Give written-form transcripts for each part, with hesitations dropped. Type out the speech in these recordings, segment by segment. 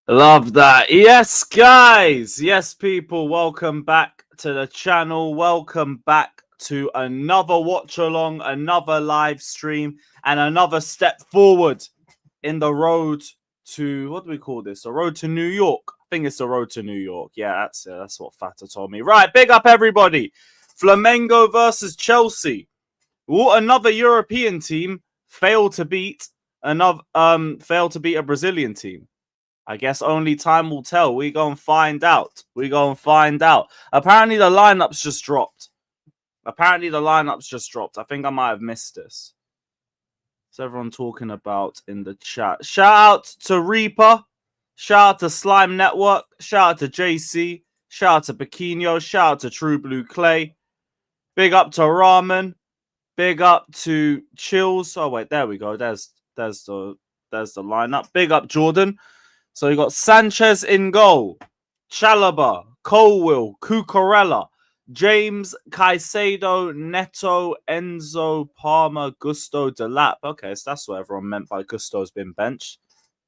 Love that. Yes, guys. Yes, people. Welcome back to the channel. Welcome back to another watch along, another live stream, and another step forward in the road to, what do we call this? The road to New York. I think it's the road to New York. Yeah, that's it. That's what Fata told me. Right, big up everybody. Flamengo versus Chelsea. Will another European team fail to beat a Brazilian team? I guess only time will tell. We gonna find out. Apparently the lineup's just dropped. I think I might have missed this. What's everyone talking about in the chat? Shout out to Reaper. Shout out to Slime Network. Shout out to JC. Shout out to Bikino. Shout out to True Blue Clay. Big up to Ramen. Big up to Chills. Oh wait, there we go. There's the lineup. Big up Jordan. So you got Sanchez in goal, Chalobah, Colwill, Cucurella, James, Caicedo, Neto, Enzo, Palmer, Gusto, Delap. Okay, so that's what everyone meant by Gusto's been benched.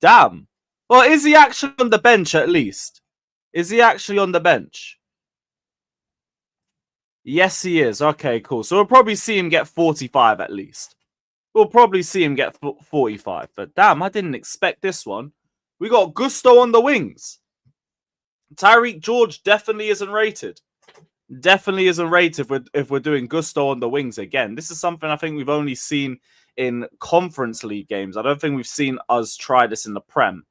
Damn. Well, is he actually on the bench at least? Is he actually on the bench? Yes, he is. Okay, cool. So we'll probably see him get 45 at least. We'll probably see him get 45. But damn, I didn't expect this one. We got Gusto on the wings. Tyreek George definitely isn't rated. Definitely isn't rated if we're doing Gusto on the wings again. This is something I think we've only seen in Conference League games. I don't think we've seen us try this in the Prem.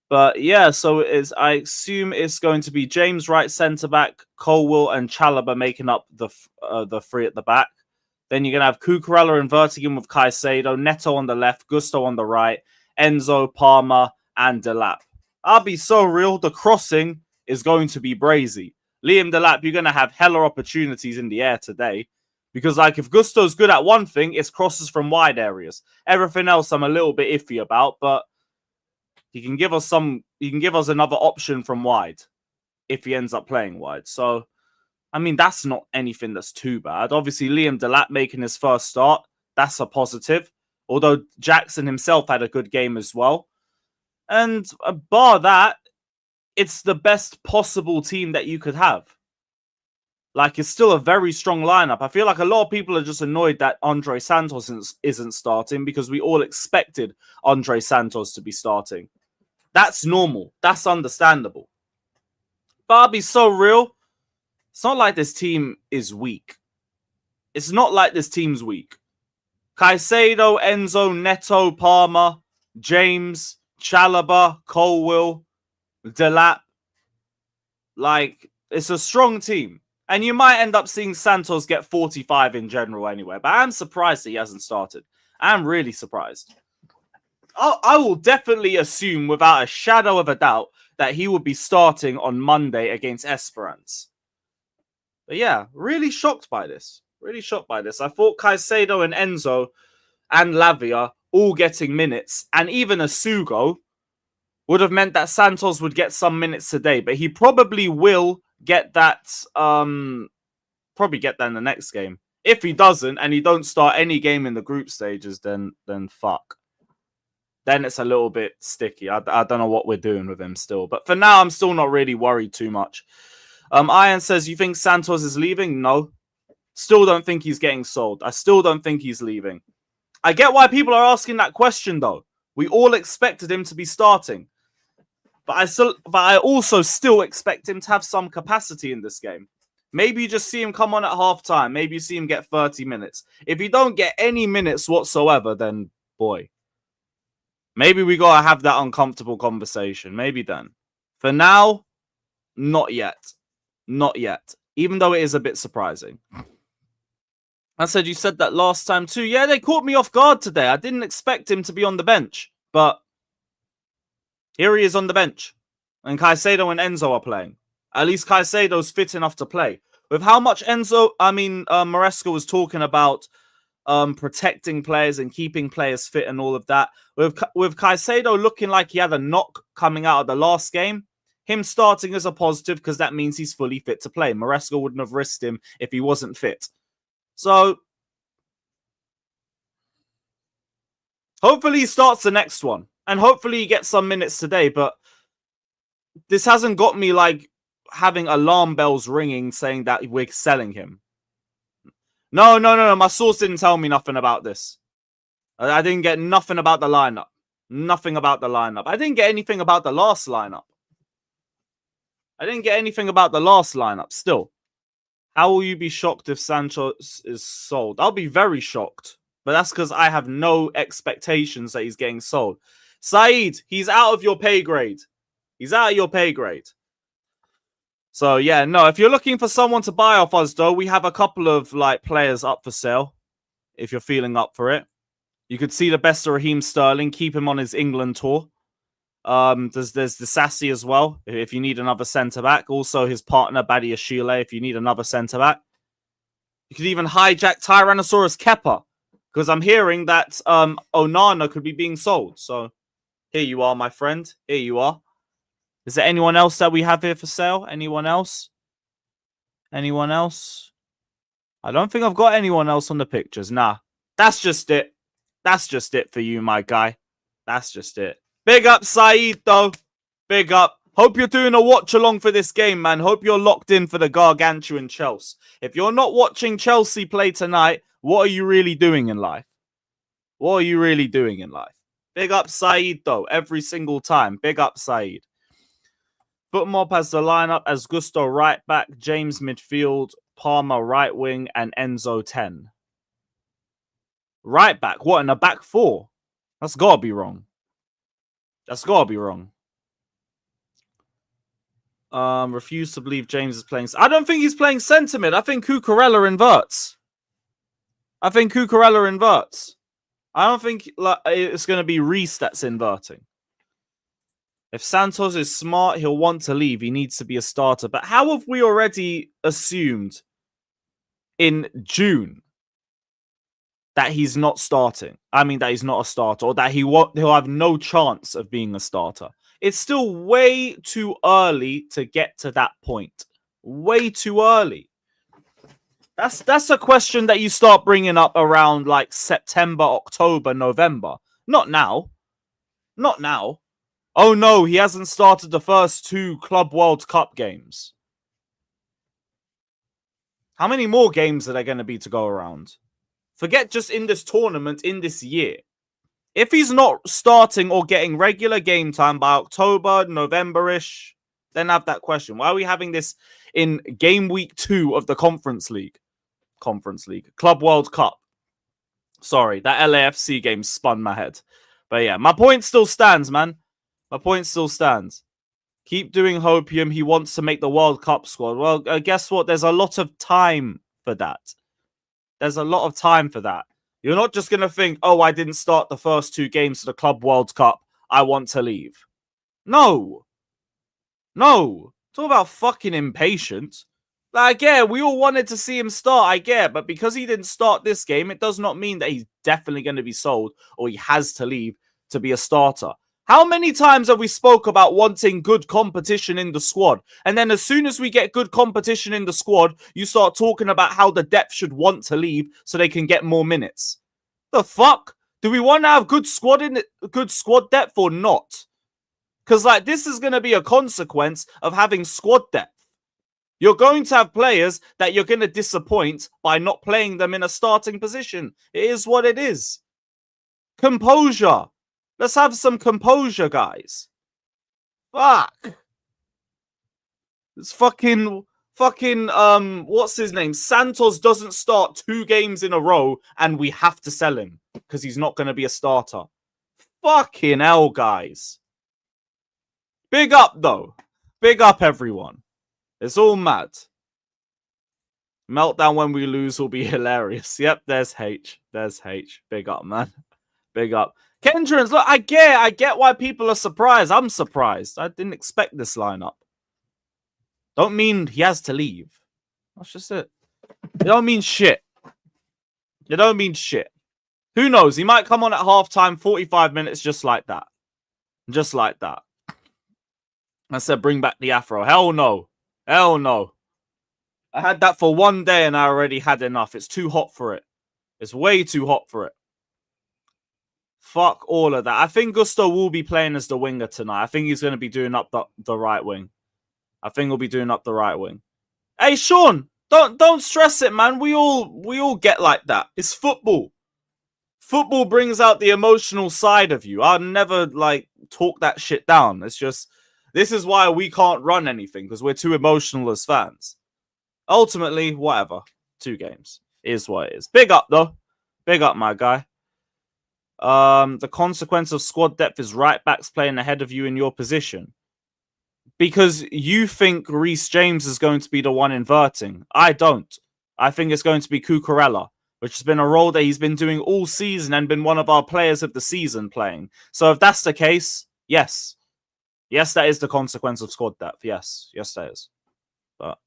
But yeah, so I assume it's going to be James right centre back, Colwill and Chalobah making up the three at the back. Then you're gonna have Cucurella inverting him with Caicedo, Neto on the left, Gusto on the right, Enzo, Palmer, and Delap. I'll be so real, the crossing is going to be brazy. Liam Delap, you're going to have hella opportunities in the air today. Because, like, if Gusto's good at one thing, it's crosses from wide areas. Everything else I'm a little bit iffy about, but he can give us another option from wide if he ends up playing wide. So, I mean, that's not anything that's too bad. Obviously, Liam Delap making his first start, that's a positive. Although Jackson himself had a good game as well. And bar that, it's the best possible team that you could have. Like, it's still a very strong lineup. I feel like a lot of people are just annoyed that Andre Santos isn't starting because we all expected Andre Santos to be starting. That's normal. That's understandable. But I'll be so real. It's not like this team is weak. It's not like this team's weak. Caicedo, Enzo, Neto, Palmer, James, Chalobah, Colwill, Delap. Like, it's a strong team. And you might end up seeing Santos get 45 in general anyway. But I'm surprised that he hasn't started. I'm really surprised. I will definitely assume without a shadow of a doubt that he will be starting on Monday against Esperance. But yeah, really shocked by this. Really shocked by this. I thought Caicedo and Enzo and Lavia all getting minutes, and even Asugo would have meant that Santos would get some minutes today, but he probably will get that, probably get that in the next game. If he doesn't, and he don't start any game in the group stages, then fuck. Then it's a little bit sticky. I don't know what we're doing with him still. But for now, I'm still not really worried too much. Iron says, you think Santos is leaving? No. Still don't think he's getting sold. I still don't think he's leaving. I get why people are asking that question, though. We all expected him to be starting. But I also still expect him to have some capacity in this game. Maybe you just see him come on at halftime. Maybe you see him get 30 minutes. If you don't get any minutes whatsoever, then, boy. Maybe we got to have that uncomfortable conversation. Maybe then. For now, not yet. Not yet. Even though it is a bit surprising. I said you said that last time too. Yeah, they caught me off guard today. I didn't expect him to be on the bench. But here he is on the bench. And Caicedo and Enzo are playing. At least Caicedo's fit enough to play. With how much Maresca was talking about protecting players and keeping players fit and all of that. With Caicedo looking like he had a knock coming out of the last game, him starting is a positive because that means he's fully fit to play. Maresca wouldn't have risked him if he wasn't fit. So, hopefully he starts the next one. And hopefully he gets some minutes today. But this hasn't got me like having alarm bells ringing saying that we're selling him. No. My source didn't tell me nothing about this. I didn't get nothing about the lineup. Nothing about the lineup. I didn't get anything about the last lineup. Still. How will you be shocked if Sancho is sold? I'll be very shocked. But that's because I have no expectations that he's getting sold. Said, he's out of your pay grade. So, yeah, no. If you're looking for someone to buy off us, though, we have a couple of like players up for sale. If you're feeling up for it. You could see the best of Raheem Sterling. Keep him on his England tour. There's the Sassy as well, if you need another centre-back. Also, his partner, Badiashile, if you need another centre-back. You could even hijack Tyrannosaurus Kepper, because I'm hearing that Onana could be being sold. So, here you are, my friend. Here you are. Is there anyone else that we have here for sale? Anyone else? I don't think I've got anyone else on the pictures. Nah, that's just it. That's just it for you, my guy. That's just it. Big up, Said, though. Big up. Hope you're doing a watch-along for this game, man. Hope you're locked in for the gargantuan Chelsea. If you're not watching Chelsea play tonight, what are you really doing in life? Big up, Said, though. Every single time. Big up, Said. Footmob has the lineup as Gusto right back, James midfield, Palmer right wing, and Enzo 10. Right back? What, in a back four? That's gotta be wrong. Refuse to believe James is playing. I don't think he's playing centre mid. I think Cucurella inverts. I don't think it's going to be Reece that's inverting. If Santos is smart, he'll want to leave. He needs to be a starter. But how have we already assumed in June that he's not starting? I mean, that he's not a starter, or that he'll have no chance of being a starter. It's still way too early to get to that point. Way too early. That's a question that you start bringing up around like September, October, November. Not now. Oh no, he hasn't started the first 2 Club World Cup games. How many more games are there going to be to go around? Forget just in this tournament, in this year. If he's not starting or getting regular game time by October, November-ish, then I have that question. Why are we having this in game week 2 of the Conference League? Club World Cup. Sorry, that LAFC game spun my head. But yeah, my point still stands, man. Keep doing hopium. He wants to make the World Cup squad. Well, guess what? There's a lot of time for that. You're not just going to think, oh, I didn't start the first 2 games of the Club World Cup. I want to leave. No. It's all about fucking impatience. Like, yeah, we all wanted to see him start, I get. But because he didn't start this game, it does not mean that he's definitely going to be sold or he has to leave to be a starter. How many times have we spoke about wanting good competition in the squad? And then as soon as we get good competition in the squad, you start talking about how the depth should want to leave so they can get more minutes. The fuck? Do we want to have good squad depth or not? Because like this is going to be a consequence of having squad depth. You're going to have players that you're going to disappoint by not playing them in a starting position. It is what it is. Composure. Let's have some composure, guys. Fuck. It's fucking, what's his name? Santos doesn't start 2 games in a row and we have to sell him because he's not going to be a starter. Fucking hell, guys. Big up, though. Big up, everyone. It's all mad. Meltdown when we lose will be hilarious. Yep, there's H. Big up, man. Big up. Kendrons, look, I get why people are surprised. I'm surprised. I didn't expect this lineup. Don't mean he has to leave. That's just it. It don't mean shit. Who knows? He might come on at halftime, 45 minutes, just like that. I said, bring back the afro. Hell no. I had that for 1 day and I already had enough. It's too hot for it. It's way too hot for it. Fuck all of that. I think Gusto will be playing as the winger tonight. I think he's going to be doing up the right wing. I think he'll be doing up the right wing. Hey, Sean, don't stress it, man. We all get like that. It's football. Football brings out the emotional side of you. I'll never like talk that shit down. It's just this is why we can't run anything because we're too emotional as fans. Ultimately, whatever. 2 games is what it is. Big up though. Big up, my guy. The consequence of squad depth is right backs playing ahead of you in your position. Because you think Reece James is going to be the one inverting. I don't. I think it's going to be Cucurella, which has been a role that he's been doing all season and been one of our players of the season playing. So if that's the case, yes. Yes, that is the consequence of squad depth. Yes. Yes, that is. But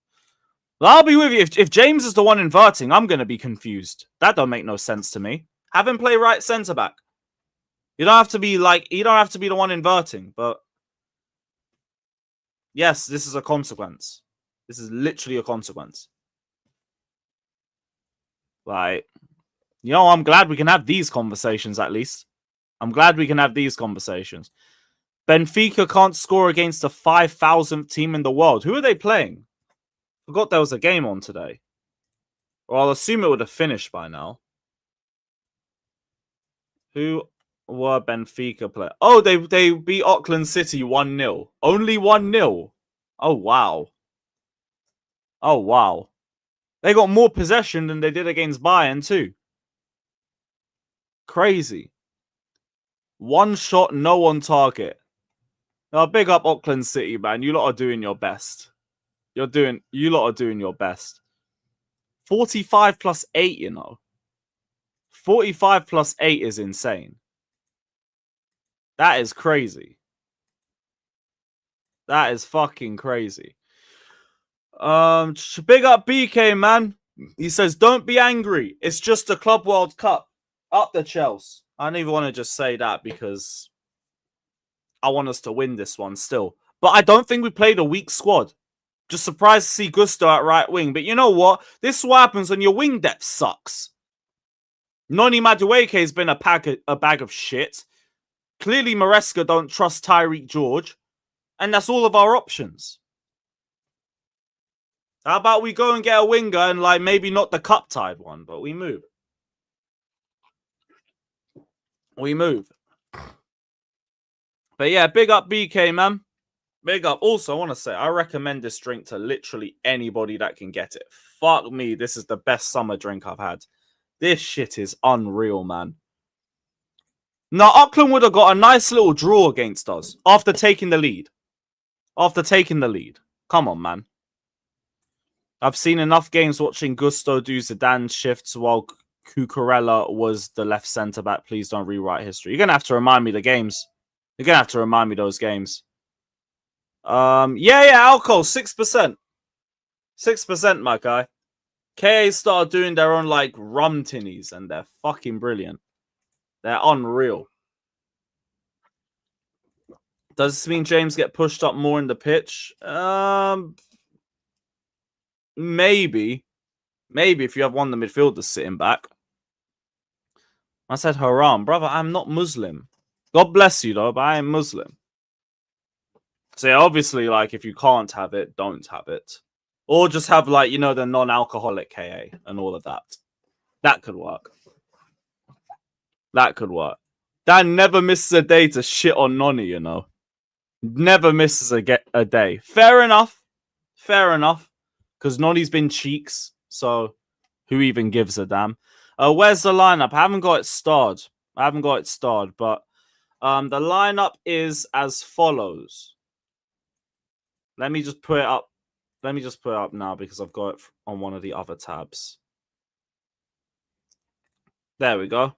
I'll be with you. If James is the one inverting, I'm going to be confused. That don't make no sense to me. Have him play right centre-back. You don't have to be the one inverting, but yes, this is a consequence. This is literally a consequence. Like, I'm glad we can have these conversations at least. I'm glad we can have these conversations. Benfica can't score against the 5,000th team in the world. Who are they playing? Forgot there was a game on today. Or I'll assume it would have finished by now. Who were Benfica playing? Oh, they beat Auckland City 1-0. Only 1-0. Oh, wow. Oh, wow. They got more possession than they did against Bayern, too. Crazy. 1 shot, no on target. Now, big up Auckland City, man. You lot are doing your best. You lot are doing your best. 45 plus 8, 45 plus 8 is insane. That is crazy. That is fucking crazy. Big up BK, man. He says, don't be angry. It's just the Club World Cup. Up the Chelsea. I don't even want to just say that because I want us to win this one still. But I don't think we played a weak squad. Just surprised to see Gusto at right wing. But you know what? This is what happens when your wing depth sucks. Noni Madueke has been a bag of shit. Clearly, Maresca don't trust Tyreek George. And that's all of our options. How about we go and get a winger and like maybe not the cup-tied one, but we move. We move. But yeah, big up BK, man. Big up. Also, I want to say, I recommend this drink to literally anybody that can get it. Fuck me, this is the best summer drink I've had. This shit is unreal, man. Now, Auckland would have got a nice little draw against us after taking the lead. Come on, man. I've seen enough games watching Gusto do Zidane shifts while Cucurella was the left centre-back. Please don't rewrite history. You're going to have to remind me the games. You're going to have to remind me those games. Yeah, alcohol, 6%. 6%, my guy. KA started doing their own, like, rum tinnies, and they're fucking brilliant. They're unreal. Does this mean James get pushed up more in the pitch? Maybe. Maybe if you have one of the midfielders sitting back. I said haram. Brother, I'm not Muslim. God bless you, though, but I am Muslim. So, yeah, obviously, like, if you can't have it, don't have it. Or just have, like, the non-alcoholic KA and all of that. That could work. That could work. Dan never misses a day to shit on Noni, Never misses a day. Fair enough. Fair enough. Because Noni's been cheeks, so who even gives a damn? Where's the lineup? I haven't got it starred. But the lineup is as follows. Let me just put it up. Let me just put it up now because I've got it on one of the other tabs. There we go.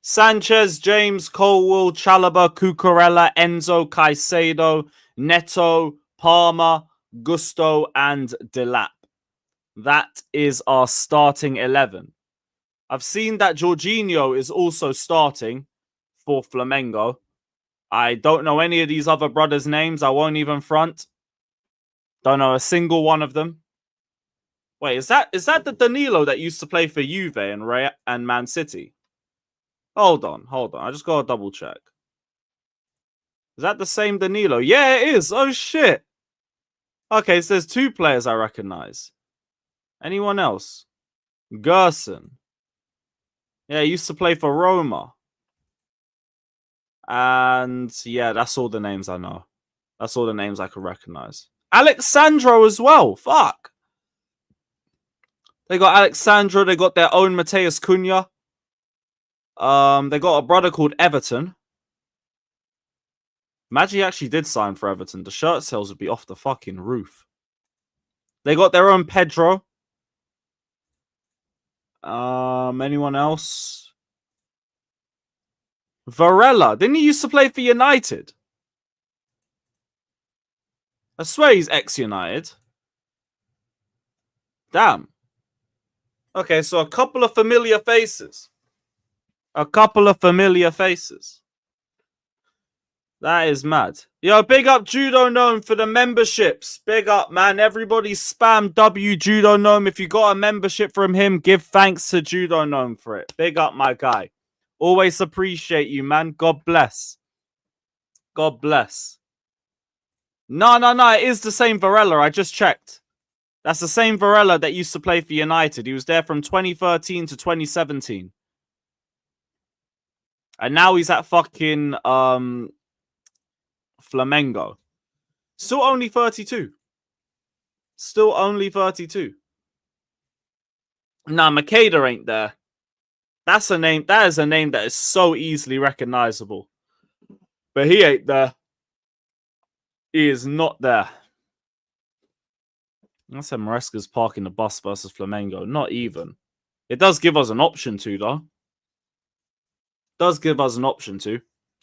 Sanchez, James, Colwell, Chalobah, Cucurella, Enzo, Caicedo, Neto, Palmer, Gusto, and Delap. That is our starting 11. I've seen that Jorginho is also starting for Flamengo. I don't know any of these other brothers' names. I won't even front. Don't know a single one of them. Wait, is that the Danilo that used to play for Juve and Man City? Hold on. I just gotta double check. Is that the same Danilo? Yeah, it is. Oh, shit. Okay, so there's 2 players I recognize. Anyone else? Gerson. Yeah, he used to play for Roma. And yeah, that's all the names I know. That's all the names I can recognize. Alexandro as well. Fuck. They got Alexandro. They got their own Mateus Cunha. They got a brother called Everton. Imagine he actually did sign for Everton. The shirt sales would be off the fucking roof. They got their own Pedro. Anyone else? Varela. Didn't he used to play for United? I swear he's ex-United. Damn. Okay, so a couple of familiar faces. That is mad. Yo, big up Judo Gnome for the memberships. Big up, man. Everybody spam W Judo Gnome. If you got a membership from him, give thanks to Judo Gnome for it. Big up, my guy. Always appreciate you, man. God bless. God bless. No. It is the same Varela. I just checked. That's the same Varela that used to play for United. He was there from 2013 to 2017. And now he's at fucking Flamengo. Still only 32. Nah, Makeda ain't there. That's a name. That is a name that is so easily recognizable. But he ain't there. He is not there. I said Maresca's parking the bus versus Flamengo. Not even. It does give us an option to, though.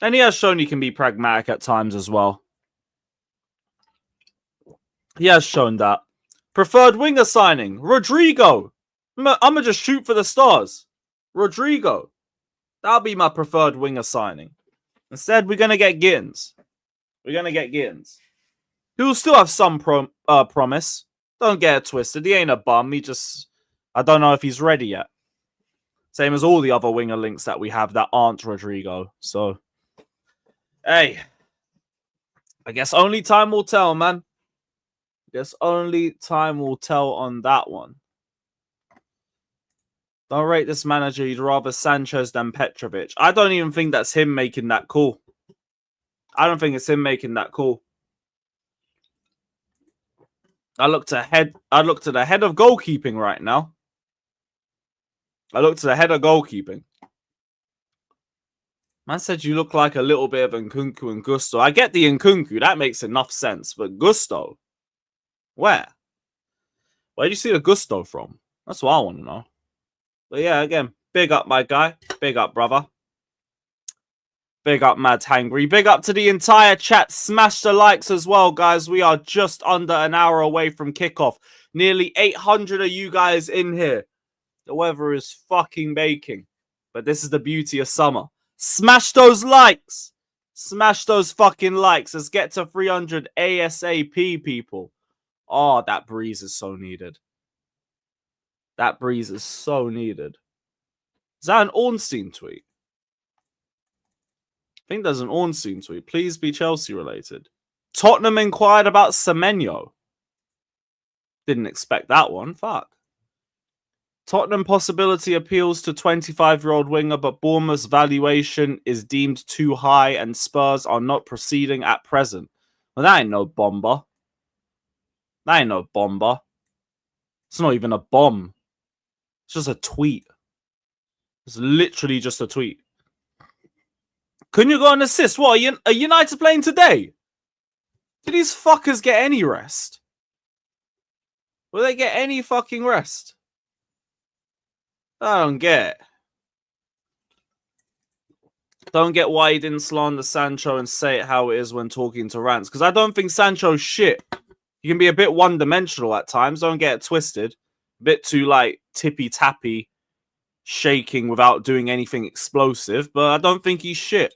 And he has shown he can be pragmatic at times as well. He has shown that. Preferred winger signing. Rodrigo. I'm going to just shoot for the stars. Rodrigo. That'll be my preferred winger signing. Instead, we're going to get Gittins. He'll still have some promise. Don't get it twisted. He ain't a bum. I don't know if he's ready yet. Same as all the other winger links that we have that aren't Rodrigo. So, hey. I guess only time will tell, man. Only time will tell on that one. Don't rate this manager. You'd rather Sanchez than Petrovic. I don't even think that's him making that call. I don't think it's him making that call. I look to the head of goalkeeping right now. Man said you look like a little bit of Nkunku and Gusto. I get the Nkunku. That makes enough sense. But Gusto? Where? Where do you see the Gusto from? That's what I want to know. But yeah, again, big up, my guy. Big up, brother. Big up, Mad Hangry. Big up to the entire chat. Smash the likes as well, guys. We are just under an hour away from kickoff. Nearly 800 of you guys in here. The weather is fucking baking. But this is the beauty of summer. Smash those likes. Smash those fucking likes. Let's get to 300 ASAP, people. Oh, that breeze is so needed. Is that an Ornstein tweet? I think there's an Ornstein tweet. Please be Chelsea related. Tottenham inquired about Semenyo. Didn't expect that one. Fuck. Tottenham possibility appeals to 25-year-old winger, but Bournemouth's valuation is deemed too high and Spurs are not proceeding at present. Well, that ain't no bomber. It's not even a bomb. It's just a tweet. It's literally just a tweet. Couldn't you go and assist? What, are United playing today? Did these fuckers get any rest? Will they get any fucking rest? I don't get it. Don't get why he didn't slander Sancho and say it how it is when talking to Rants. Because I don't think Sancho's shit. He can be a bit one-dimensional at times. Don't get it twisted. A bit too, like, tippy-tappy, shaking without doing anything explosive. But I don't think he's shit.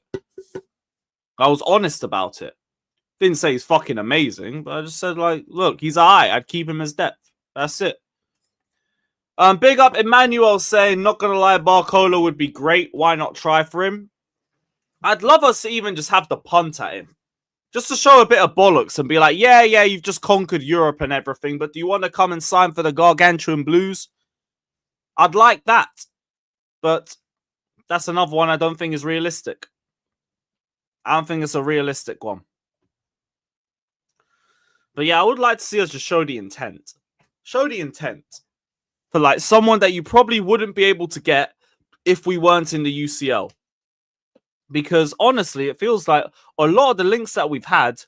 I was honest about it. Didn't say he's fucking amazing. But I just said, like, look, he's alright. I'd keep him as depth. That's it. Big up Emmanuel saying, not gonna lie, Barcola would be great. Why not try for him? I'd love us to even just have the punt at him. Just to show a bit of bollocks and be like, yeah, you've just conquered Europe and everything, but do you want to come and sign for the Gargantuan Blues? I'd like that. But that's another one I don't think is realistic. I don't think it's a realistic one. But yeah, I would like to see us just show the intent. Show the intent. For like someone that you probably wouldn't be able to get if we weren't in the UCL. Because honestly, it feels like a lot of the links that we've had,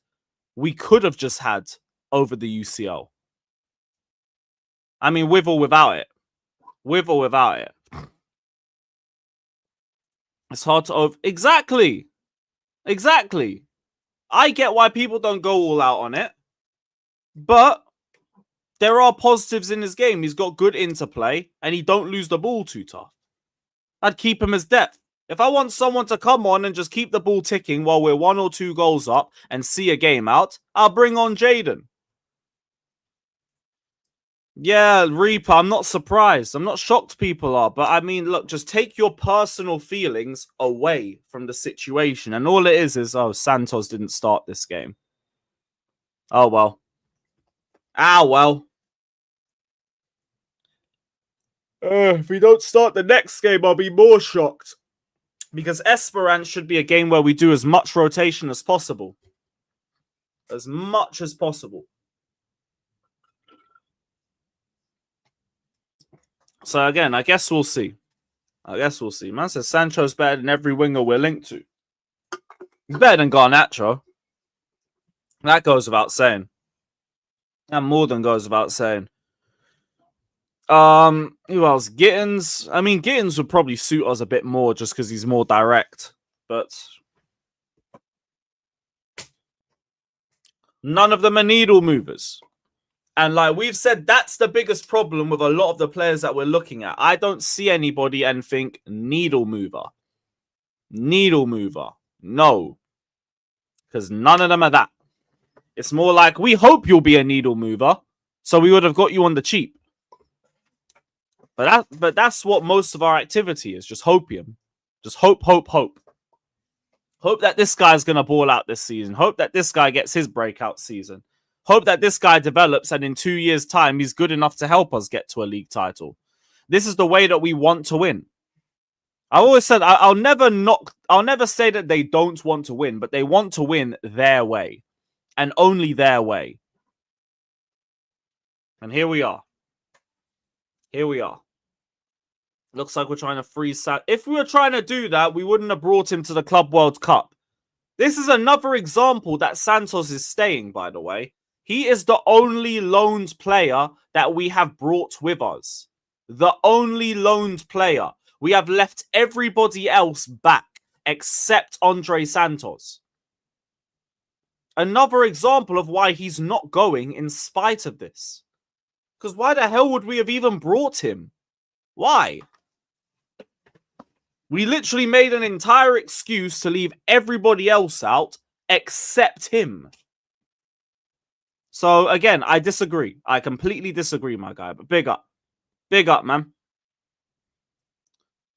we could have just had over the UCL. I mean, with or without it. With or without it. It's hard to over... Exactly. Exactly. I get why people don't go all out on it. But there are positives in his game. He's got good interplay and he don't lose the ball too tough. I'd keep him as depth. If I want someone to come on and just keep the ball ticking while we're 1 or 2 goals up and see a game out, I'll bring on Jaden. Yeah, Reaper, I'm not surprised. I'm not shocked people are. But I mean, look, just take your personal feelings away from the situation. And all it is, oh, Santos didn't start this game. Oh, well. Ah, well. If we don't start the next game, I'll be more shocked. Because Esperance should be a game where we do as much rotation as possible. As much as possible. So again, I guess we'll see. Man says Sancho's better than every winger we're linked to. He's better than Garnacho. That goes without saying. That more than goes without saying. Who else? Gittins. I mean, Gittins would probably suit us a bit more just because he's more direct. But none of them are needle movers. And like we've said, that's the biggest problem with a lot of the players that we're looking at. I don't see anybody and think needle mover. Needle mover. No. Because none of them are that. It's more like, we hope you'll be a needle mover, so we would have got you on the cheap. But that's what most of our activity is, just hopium. Just hope. Hope that this guy's going to ball out this season. Hope that this guy gets his breakout season. Hope that this guy develops and in 2 years' time, he's good enough to help us get to a league title. This is the way that we want to win. I always said I'll never say that they don't want to win, but they want to win their way. And only their way. And here we are. Here we are. Looks like we're trying to freeze Santos. If we were trying to do that, we wouldn't have brought him to the Club World Cup. This is another example that Santos is staying, by the way. He is the only loaned player that we have brought with us. The only loaned player. We have left everybody else back except Andre Santos. Another example of why he's not going in spite of this. Because why the hell would we have even brought him? Why? We literally made an entire excuse to leave everybody else out except him. So, again, I disagree. I completely disagree, my guy. But big up. Big up, man.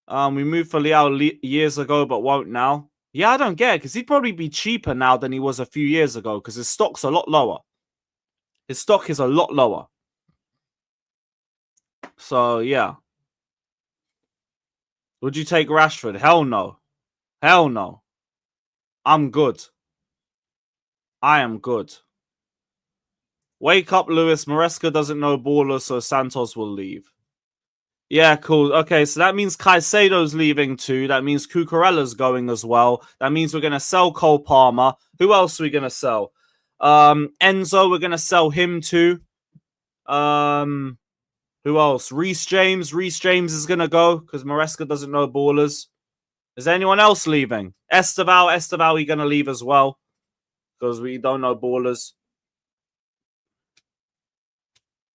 We moved for Leao years ago, but won't now. Yeah, I don't get it, because he'd probably be cheaper now than he was a few years ago, because his stock's a lot lower. His stock is a lot lower. So, yeah. Would you take Rashford? Hell no. Hell no. I'm good. I am good. Wake up, Lewis. Maresca doesn't know ballers, so Santos will leave. Yeah, cool. Okay, so that means Caicedo's leaving too. That means Cucurella's going as well. That means we're going to sell Cole Palmer. Who else are we going to sell? Enzo, we're going to sell him too. Who else? Reece James. Reece James is going to go because Maresca doesn't know ballers. Is anyone else leaving? Esteval, he's going to leave as well because we don't know ballers.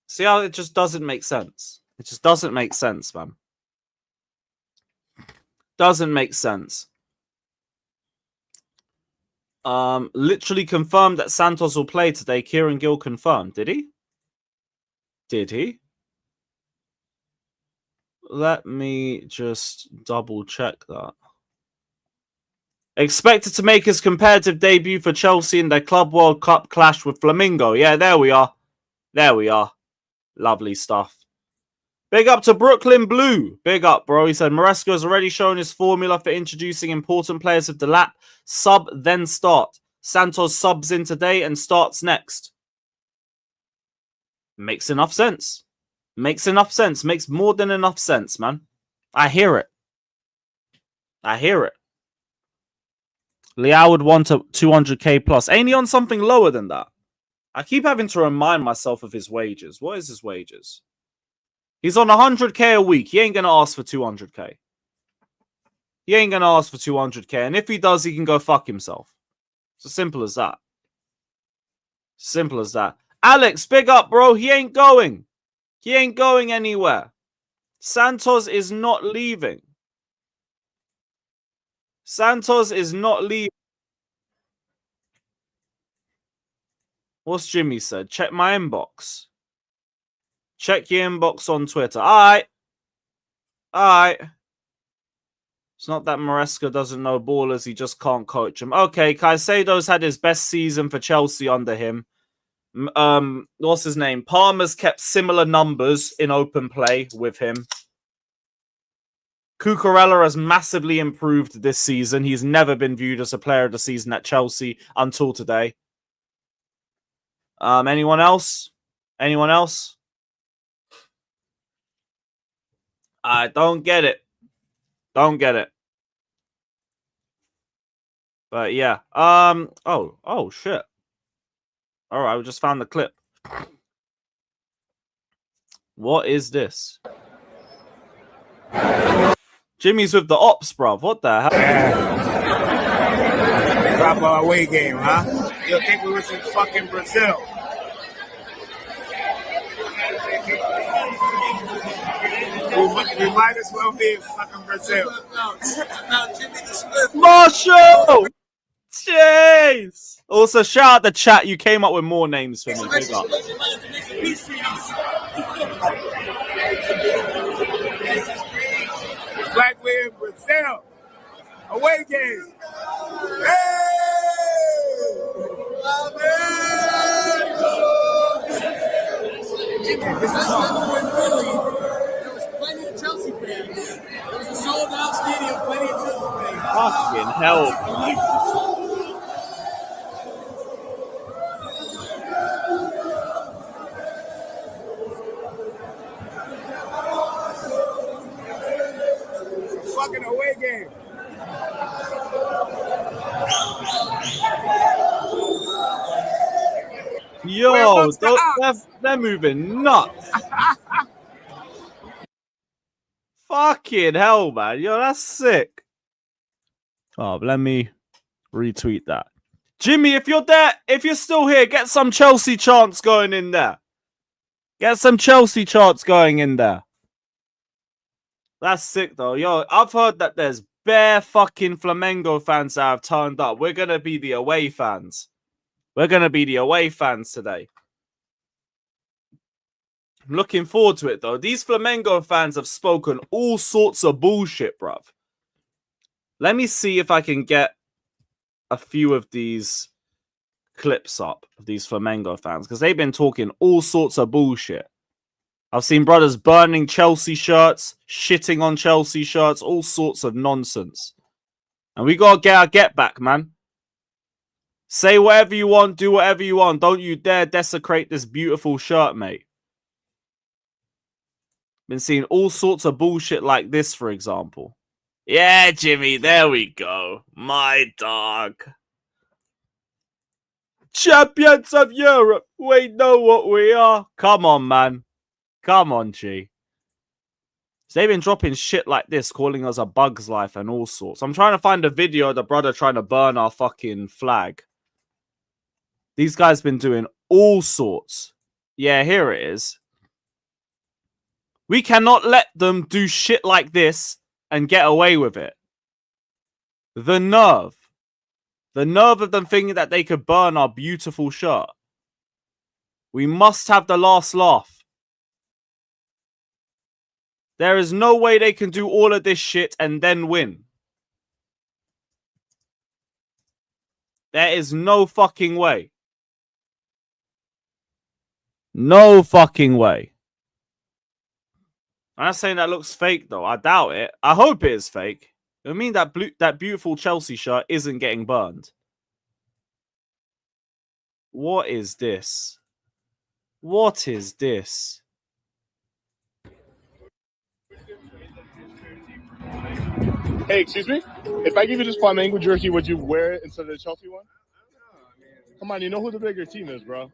See how it just doesn't make sense? It just doesn't make sense, man. Doesn't make sense. Literally confirmed that Santos will play today. Kieran Gill confirmed. Did he? Did he? Let me just double check that. Expected to make his competitive debut for Chelsea in their Club World Cup clash with Flamengo. Yeah, there we are. There we are. Lovely stuff. Big up to Brooklyn Blue. Big up, bro. He said, Maresca has already shown his formula for introducing important players of the lap. Sub, then start. Santos subs in today and starts next. Makes enough sense. Makes enough sense. Makes more than enough sense, man. I hear it. I hear it. Liao would want a 200k plus. Ain't he on something lower than that? I keep having to remind myself of his wages. What is his wages? He's on 100k a week. He ain't going to ask for 200k. He ain't going to ask for 200k. And if he does, he can go fuck himself. It's as simple as that. Simple as that. Alex, big up, bro. He ain't going. He ain't going anywhere. Santos is not leaving. Santos is not leaving. What's Jimmy said? Check my inbox. Check your inbox on Twitter. Alright. Alright. It's not that Maresca doesn't know ballers. He just can't coach them. Okay, Caicedo's had his best season for Chelsea under him. What's his name? Palmer's kept similar numbers in open play with him. Cucurella has massively improved this season. He's never been viewed as a player of the season at Chelsea until today. Anyone else? Anyone else? I don't get it. Don't get it. But yeah. Oh shit. All right, we just found the clip. What is this? Jimmy's with the ops, bruv. What the hell? Drop our away game, huh? You'll think we was in fucking Brazil. We might as well be in fucking Brazil. No, Jimmy the Smith. Marshall! Jeez! Also, shout out the chat. You came up with more names for me. Big up. Like we're in Brazil. Away game. Hey! This is there was plenty of Chelsea fans. It was a sold out stadium, plenty of Chelsea fans. Fucking hell. Fucking away game. Yo, they're moving nuts. Fucking hell, man. Yo, that's sick. Oh, let me retweet that. Jimmy, if you're there, if you're still here, get some Chelsea chants going in there. Get some Chelsea chants going in there. That's sick, though. Yo, I've heard that there's bare fucking Flamengo fans that have turned up. We're going to be the away fans. We're going to be the away fans today. I'm looking forward to it, though. These Flamengo fans have spoken all sorts of bullshit, bruv. Let me see if I can get a few of these clips up of these Flamengo fans, because they've been talking all sorts of bullshit. I've seen brothers burning Chelsea shirts, shitting on Chelsea shirts, all sorts of nonsense. And we got to get our get back, man. Say whatever you want, do whatever you want. Don't you dare desecrate this beautiful shirt, mate. Been seeing all sorts of bullshit like this, for example. Yeah, Jimmy, there we go. My dog. Champions of Europe. We know what we are. Come on, man. Come on, G. So they've been dropping shit like this, calling us a bug's life and all sorts. I'm trying to find a video of the brother trying to burn our fucking flag. These guys been doing all sorts. Yeah, here it is. We cannot let them do shit like this and get away with it. The nerve. The nerve of them thinking that they could burn our beautiful shirt. We must have the last laugh. There is no way they can do all of this shit and then win. There is no fucking way. No fucking way. I'm not saying that looks fake, though. I doubt it. I hope it is fake. It would mean that that beautiful Chelsea shirt isn't getting burned. What is this? What is this? Hey, excuse me? If I give you this Flamengo jersey, would you wear it instead of the Chelsea one? Come on, you know who the bigger team is, bro.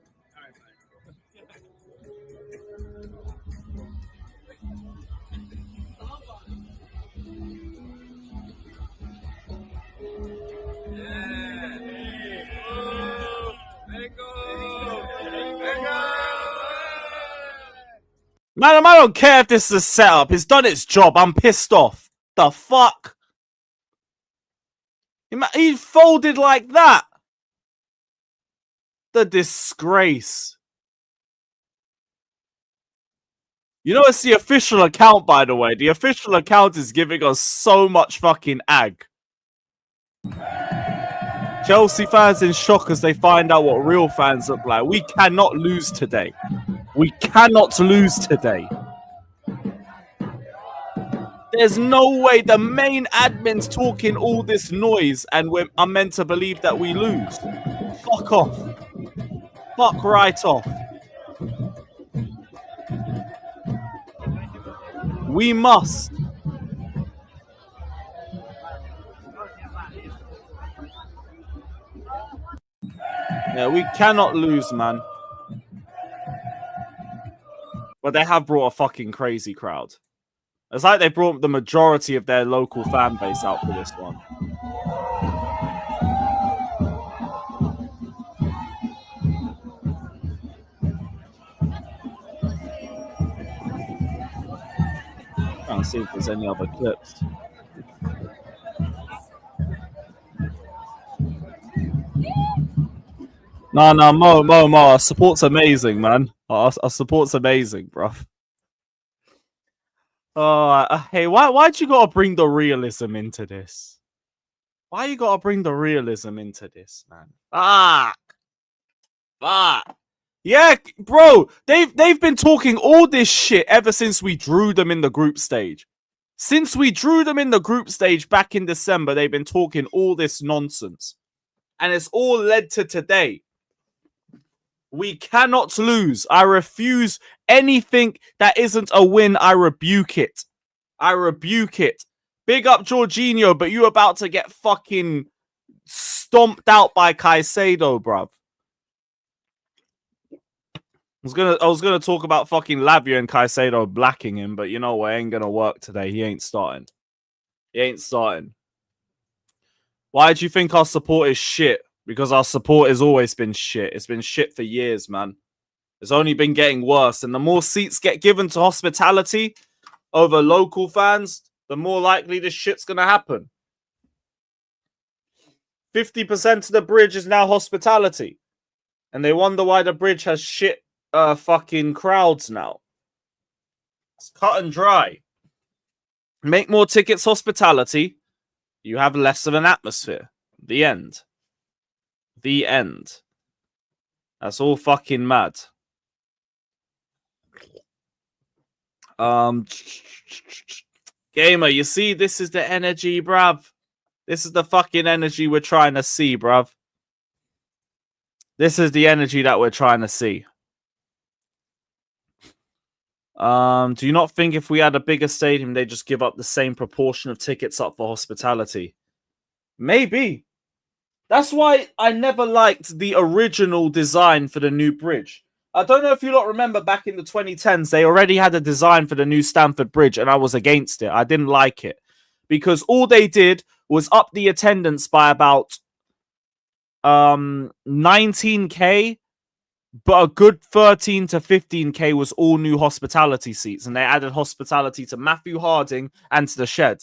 Man, I don't care if this is a setup. It's done its job. I'm pissed off. The fuck? He folded like that. The disgrace. You know, it's the official account, by the way. The official account is giving us so much fucking ag. Chelsea fans in shock as they find out what real fans look like. We cannot lose today. We cannot lose today. There's no way the main admin's talking all this noise and I'm meant to believe that we lose. Fuck off. Fuck right off. We must. Yeah, we cannot lose, man. But they have brought a fucking crazy crowd. It's like they brought the majority of their local fan base out for this one. Trying to see if there's any other clips. No, Mo. Our support's amazing, man. Our support's amazing, bruv. Hey, why'd you gotta bring the realism into this? Why you gotta bring the realism into this, man? Fuck. Yeah, bro. They've been talking all this shit ever since we drew them in the group stage. Since we drew them in the group stage back in December, they've been talking all this nonsense. And it's all led to today. We cannot lose. I refuse anything that isn't a win. I rebuke it. I rebuke it. Big up Jorginho, but you about to get fucking stomped out by Caicedo, bruv. I was gonna talk about fucking Lavia and Caicedo blacking him, but you know what? It ain't gonna work today. He ain't starting. He ain't starting. Why do you think our support is shit? Because our support has always been shit. It's been shit for years, man. It's only been getting worse. And the more seats get given to hospitality over local fans, the more likely this shit's going to happen. 50% of the bridge is now hospitality. And they wonder why the bridge has shit fucking crowds now. It's cut and dry. Make more tickets hospitality. You have less of an atmosphere. The end. The end. That's all fucking mad. Gamer, you see, this is the energy, bruv. This is the fucking energy we're trying to see, bruv. This is the energy that we're trying to see. Do you not think if we had a bigger stadium, they'd just give up the same proportion of tickets up for hospitality? Maybe. That's why I never liked the original design for the new bridge. I don't know if you lot remember back in the 2010s, they already had a design for the new Stamford Bridge, and I was against it. I didn't like it. Because all they did was up the attendance by about 19k, but a good 13 to 15k was all new hospitality seats, and they added hospitality to Matthew Harding and to the Shed.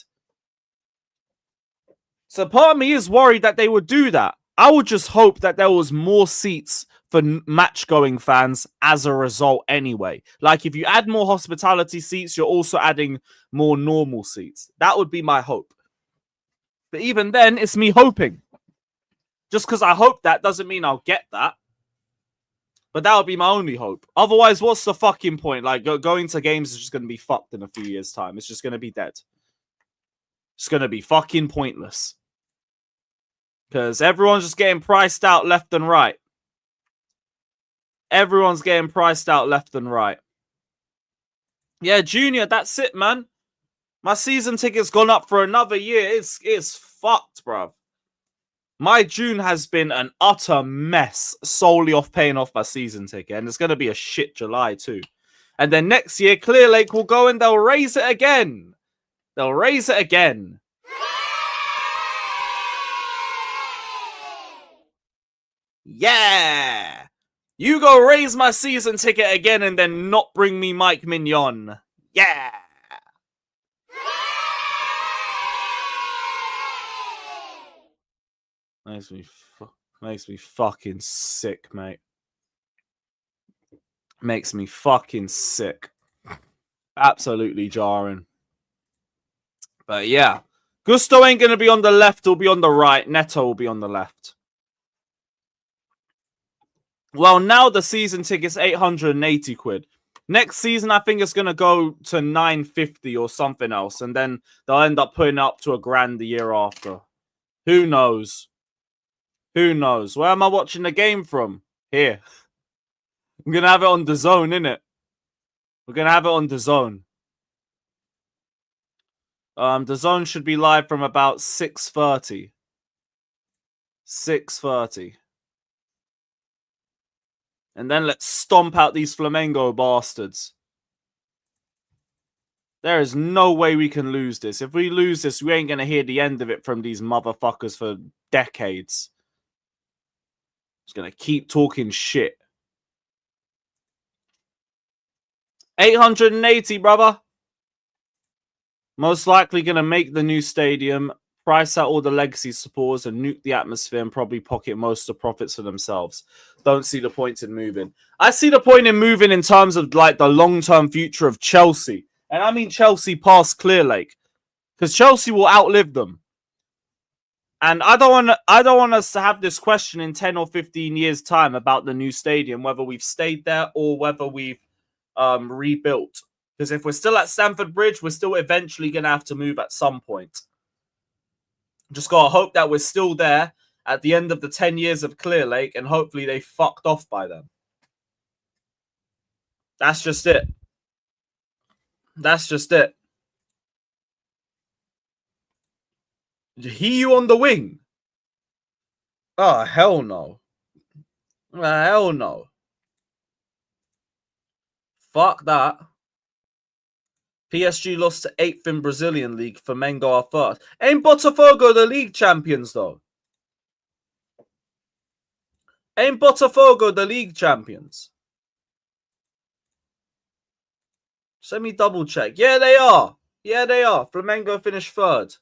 So part of me is worried that they would do that. I would just hope that there was more seats for match-going fans as a result anyway. Like, if you add more hospitality seats, you're also adding more normal seats. That would be my hope. But even then, it's me hoping. Just because I hope that doesn't mean I'll get that. But that would be my only hope. Otherwise, what's the fucking point? Like, going to games is just going to be fucked in a few years' time. It's just going to be dead. It's going to be fucking pointless. Because everyone's just getting priced out left and right. Everyone's getting priced out left and right. Yeah, Junior, that's it, man. My season ticket's gone up for another year. It's fucked, bruv. My June has been an utter mess solely off paying off my season ticket. And it's going to be a shit July too. And then next year, Clear Lake will go and they'll raise it again. They'll raise it again. Yeah. You go raise my season ticket again and then not bring me Mike Mignon. Yeah. Makes me fucking sick, mate. Makes me fucking sick. Absolutely jarring. But yeah. Gusto ain't going to be on the left. He'll be on the right. Neto will be on the left. Well, now the season ticket's 880 quid. Next season, I think it's going to go to 950 or something else. And then they'll end up putting it up to $1,000 the year after. Who knows? Who knows? Where am I watching the game from? Here. I'm going to have it on DAZN, innit? We're going to have it on DAZN. DAZN should be live from about 6:30. 6:30. And then let's stomp out these Flamengo bastards. There is no way we can lose this. If we lose this, we ain't going to hear the end of it from these motherfuckers for decades. Just going to keep talking shit. 880, brother. Most likely going to make the new stadium, price out all the legacy supporters and nuke the atmosphere and probably pocket most of the profits for themselves. Don't see the point in moving. I see the point in moving in terms of like the long-term future of Chelsea. And I mean Chelsea past Clear Lake. Because Chelsea will outlive them. And I don't want us to have this question in 10 or 15 years' time about the new stadium, whether we've stayed there or whether we've rebuilt. Because if we're still at Stamford Bridge, we're still eventually going to have to move at some point. Just got to hope that we're still there at the end of the 10 years of Clear Lake, and hopefully they fucked off by then. That's just it. That's just it. He you on the wing? Oh, hell no. Hell no. Fuck that. PSG lost to 8th in Brazilian League. Flamengo are first. Ain't Botafogo the league champions, though? Ain't Botafogo the league champions? Just let me double check. Yeah, they are. Yeah, they are. Flamengo finished 3rd.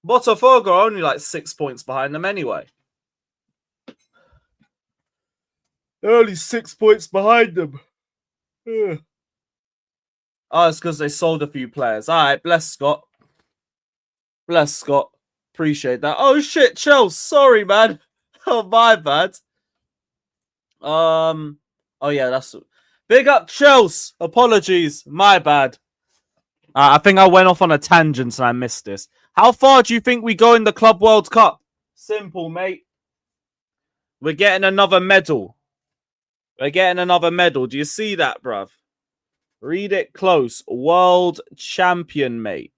Botafogo are only like 6 points behind them anyway. They're only 6 points behind them. Yeah. Oh, it's because they sold a few players. All right, bless Scott. Bless Scott. Appreciate that. Oh, shit, Chelsea. Sorry, man. Oh, my bad. Oh, yeah, that's... Big up, Chelsea. Apologies. My bad. I think I went off on a tangent and I missed this. How far do you think we go in the Club World Cup? Simple, mate. We're getting another medal. We're getting another medal. Do you see that, bruv? Read it close. World champion, mate.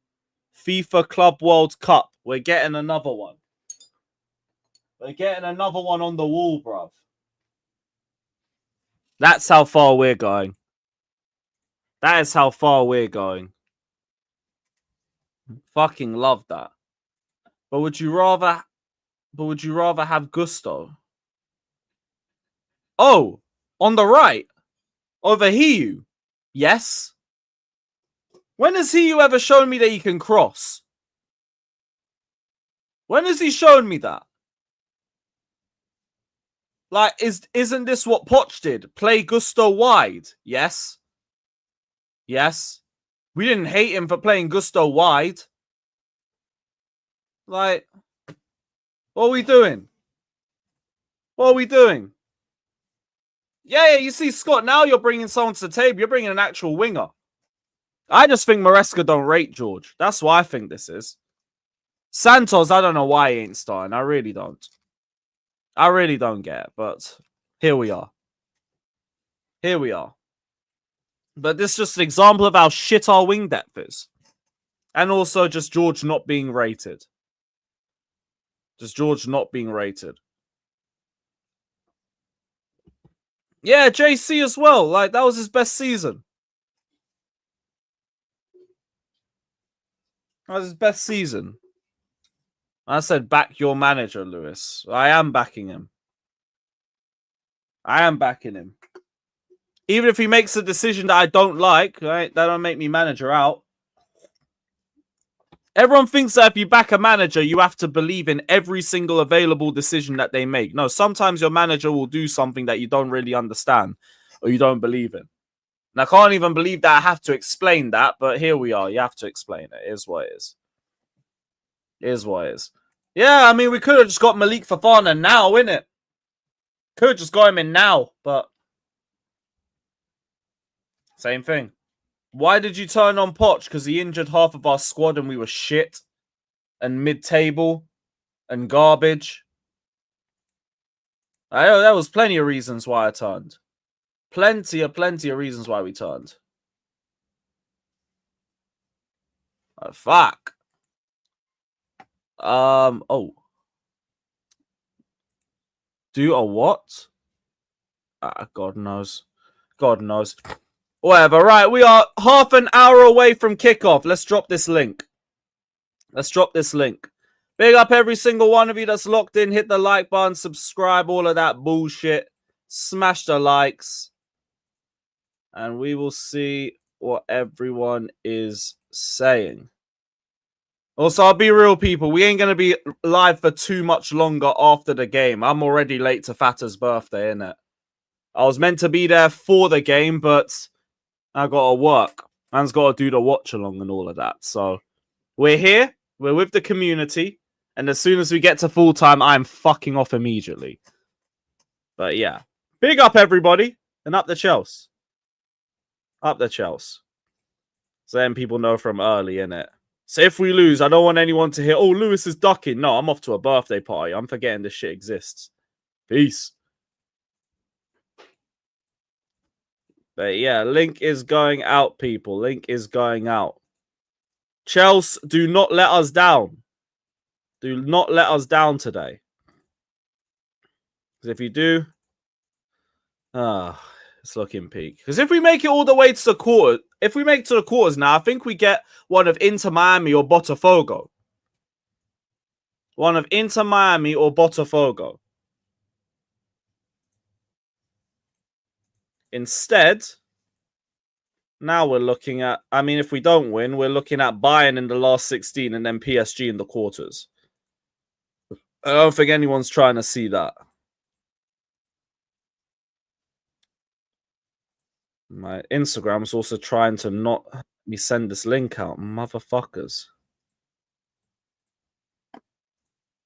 FIFA Club World Cup. We're getting another one. We're getting another one on the wall, bruv. That's how far we're going. That is how far we're going. Fucking love that. But would you rather have Gusto? Oh, on the right. Over Hiu. Yes. When has Hiu ever shown me that he can cross? When has he shown me that? Like, isn't this what Poch did? Play Gusto wide? Yes. Yes. We didn't hate him for playing Gusto wide. Like, what are we doing? What are we doing? Yeah, you see, Scott, now you're bringing someone to the table. You're bringing an actual winger. I just think Maresca don't rate George. That's what I think this is. Santos, I don't know why he ain't starting. I really don't. I really don't get it, but here we are. Here we are. But this is just an example of how shit our wing depth is. And also just George not being rated. Just George not being rated. Yeah, JC as well. Like, that was his best season. That was his best season. I said, back your manager, Lewis. I am backing him. I am backing him. Even if he makes a decision that I don't like, right? That don't make me manager out. Everyone thinks that if you back a manager, you have to believe in every single available decision that they make. No, sometimes your manager will do something that you don't really understand or you don't believe in. And I can't even believe that I have to explain that, but here we are. You have to explain it. It is what it is. It is what it is. Yeah, I mean, we could have just got Malik Fofana now, innit? Could have just got him in now, but same thing. Why did you turn on Poch? Because he injured half of our squad and we were shit and mid-table and garbage. I know there was plenty of reasons why I turned. Plenty of reasons why we turned. Oh, fuck. Oh. Do a what? God knows. God knows. Whatever. Right, we are half an hour away from kickoff. Let's drop this link. Let's drop this link. Big up every single one of you that's locked in. Hit the like button, subscribe, all of that bullshit. Smash the likes. And we will see what everyone is saying. Also, I'll be real, people. We ain't going to be live for too much longer after the game. I'm already late to Fata's birthday, innit? I was meant to be there for the game, but I got to work. Man's got to do the watch-along and all of that. So, we're here. We're with the community. And as soon as we get to full-time, I'm fucking off immediately. But yeah. Big up, everybody. And up the Chelsea. Up the Chelsea. So then people know from early, innit? So if we lose, I don't want anyone to hear, oh, Lewis is ducking. No, I'm off to a birthday party. I'm forgetting this shit exists. Peace. But yeah, link is going out, people. Link is going out. Chelsea, do not let us down. Do not let us down today. Because if you do, it's looking peak. Because if we make it all the way to the quarter, if we make it to the quarters now, I think we get one of Inter Miami or Botafogo. One of Inter Miami or Botafogo. Instead, now we're looking at, I mean, if we don't win, we're looking at Bayern in the last 16 and then PSG in the quarters. I don't think anyone's trying to see that. My Instagram's also trying to not let me send this link out. Motherfuckers.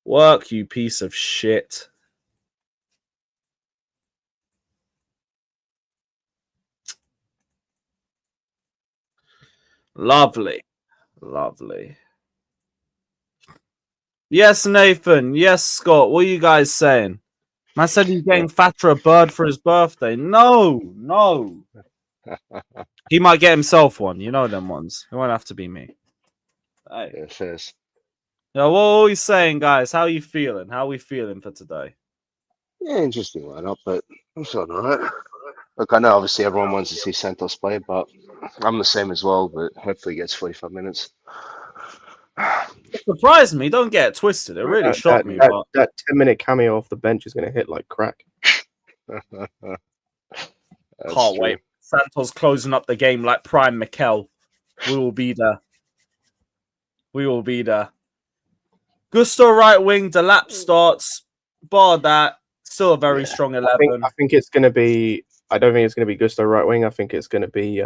Work, you piece of shit. Lovely. Lovely. Yes, Nathan. Yes, Scott. What are you guys saying? Man said he's getting fat for a bird for his birthday. No, no. He might get himself one. You know them ones. It won't have to be me. Hey. Yes, yes. Yeah, what are we saying, guys? How are you feeling? How are we feeling for today? Yeah, interesting lineup, but I'm feeling all right. Look, I know obviously everyone wants to see Santos play, but I'm the same as well, but hopefully he gets 45 minutes. It surprised me. Don't get it twisted. It really shocked me. But that 10-minute cameo off the bench is going to hit like crack. Can't wait. Santos closing up the game like Prime Mikel. We will be there. We will be there. Gusto right wing. Delap starts. Bar that. Still a very strong 11. I think it's going to be. I don't think it's going to be Gusto right wing. I think it's going to be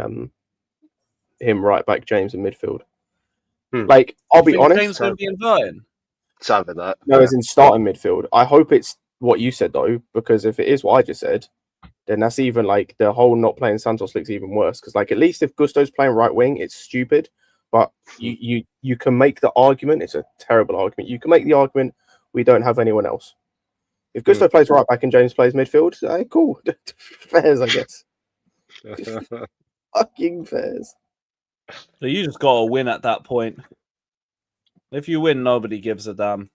him right back, James in midfield. Like, I'll be honest. James going to be inverting. It's either that. No, as in starting midfield. I hope it's what you said though, because if it is what I just said, then that's even like the whole not playing Santos looks even worse. Because like at least if Gusto's playing right wing, it's stupid. But you can make the argument. It's a terrible argument. You can make the argument we don't have anyone else. If Gusto plays right back and James plays midfield, cool. Fairs, I guess. Fucking fairs. So you just got to win at that point. If you win, nobody gives a damn.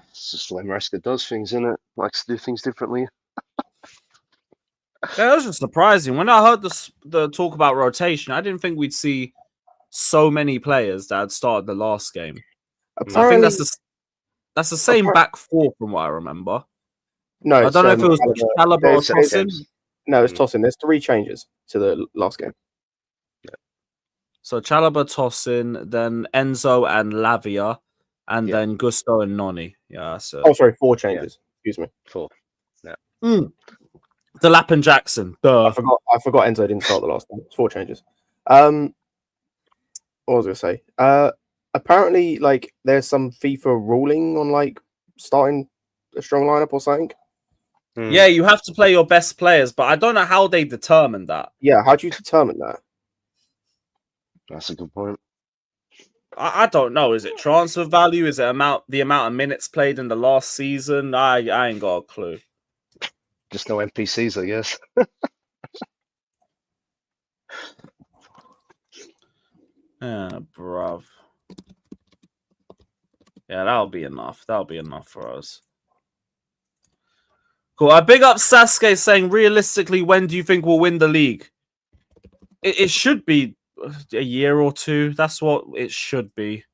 It's just the way Maresca does things, isn't it? Likes to do things differently. Yeah, that was just surprising. When I heard the talk about rotation, I didn't think we'd see so many players that had started the last game. I think that's the same back four from what I remember. No, I don't know if it was Chalobah or Tosin. No, it's Tosin. There's 3 changes to the last game. So Chalobah, Tosin, then Enzo and Lavia, and then Gusto and Noni. Yeah. So. Oh, sorry, 4 changes. Excuse me. 4. Yeah. The Lap and Jackson. Duh. I forgot Enzo didn't start the last game. It's 4 changes. What was I gonna say? Apparently, like, there's some FIFA ruling on like starting a strong lineup or something. Yeah, you have to play your best players, but I don't know how they determine that. Yeah, how do you determine that? That's a good point. I don't know. Is it transfer value? Is it the amount of minutes played in the last season? I ain't got a clue. Just no NPCs, I guess. Yeah, bruv. Yeah, that'll be enough. That'll be enough for us. Cool. I big up Sasuke saying, realistically, when do you think we'll win the league? It should be a year or 2. That's what it should be.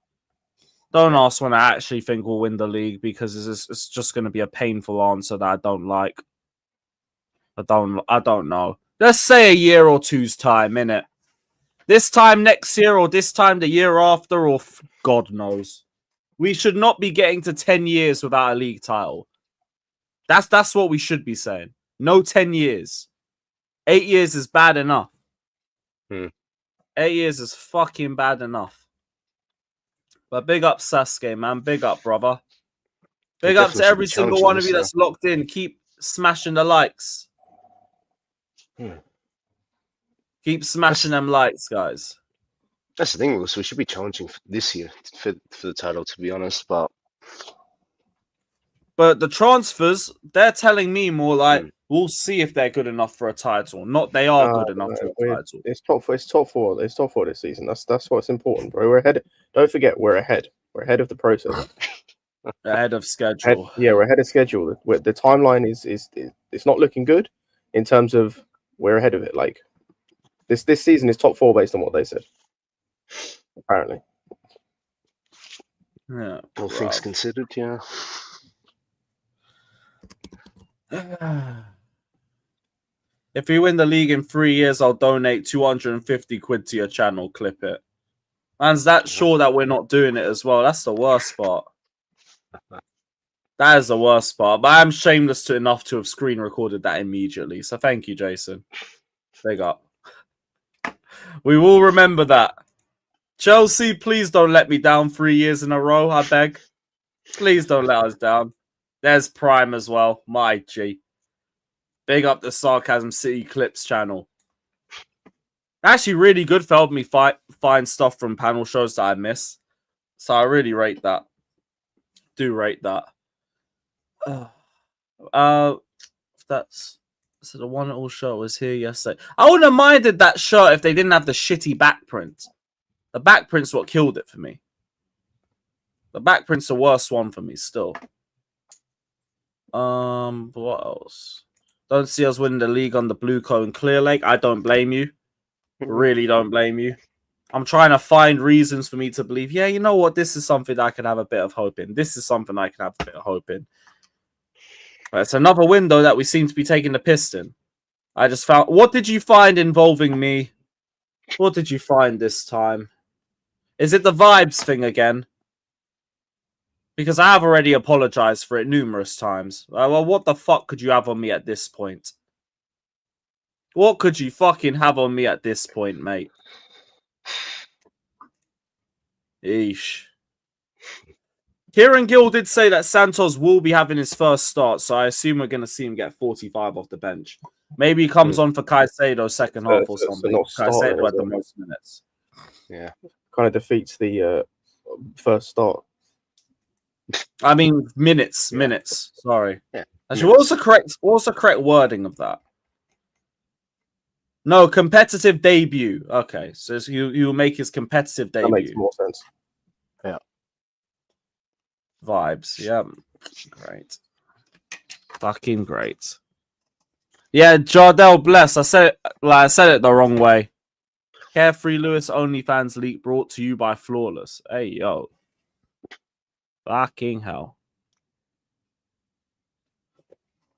Don't ask when I actually think we'll win the league because it's just going to be a painful answer that I don't like. I don't know. Let's say a year or 2's time, innit? This time next year or this time the year after or God knows. We should not be getting to 10 years without a league title. That's what we should be saying. No 10 years. 8 years is bad enough. 8 years is fucking bad enough. But big up Sasuke, man. Big up, brother. Big up to every single one of you that's locked in. Keep smashing the likes. Keep smashing them likes, guys. That's the thing, Lewis. We should be challenging this year for the title, to be honest. But the transfers, they're telling me more like we'll see if they're good enough for a title. Not they are good enough for a title. It's top 4. It's top 4. It's top 4 this season. That's what's important, bro. We're ahead. Don't forget, we're ahead. We're ahead of the process. Ahead of schedule. We're ahead of schedule. The timeline is it's not looking good in terms of we're ahead of it. Like this season is top 4 based on what they said. Apparently. Yeah. All things considered, yeah. If we win the league in 3 years, I'll donate 250 quid to your channel. Clip it. Man's that sure that we're not doing it as well. That's the worst part. That is the worst part. But I'm shameless enough to have screen recorded that immediately. So thank you, Jason. Big up. We will remember that. Chelsea, please don't let me down 3 years in a row, I beg. Please don't let us down. There's Prime as well. My G. Big up the Sarcasm City Clips channel. Actually, really good for helping me find stuff from panel shows that I miss. So I really rate that. Do rate that. That's... So the one all shirt was here yesterday. I wouldn't have minded that shirt if they didn't have the shitty back print. The back print's what killed it for me. The back print's the worst one for me still. What else? Don't see us winning the league on the Blue Cone Clear Lake. I don't blame you. Really don't blame you. I'm trying to find reasons for me to believe, yeah, you know what? This is something I can have a bit of hope in. This is something I can have a bit of hope in. But it's another window that we seem to be taking the piss in. I just found... What did you find involving me? What did you find this time? Is it the vibes thing again? Because I have already apologized for it numerous times. Well, what the fuck could you have on me at this point? What could you fucking have on me at this point, mate? Eesh. Kieran Gill did say that Santos will be having his first start, so I assume we're going to see him get 45 off the bench. Maybe he comes on for Caicedo second half or something. not starting, Caicedo had the is it? most minutes. Yeah. Kind of defeats the first start. I mean, minutes. Yeah. Minutes. Sorry. Yeah. Actually, what's the correct wording of that? No, competitive debut. Okay, so he'll make his competitive That makes debut. more sense. Yeah. Vibes. Yeah. Great. Fucking great. Yeah, Jardel bless. I said it the wrong way. Carefree Lewis OnlyFans leak brought to you by Flawless. Hey yo. Fucking hell.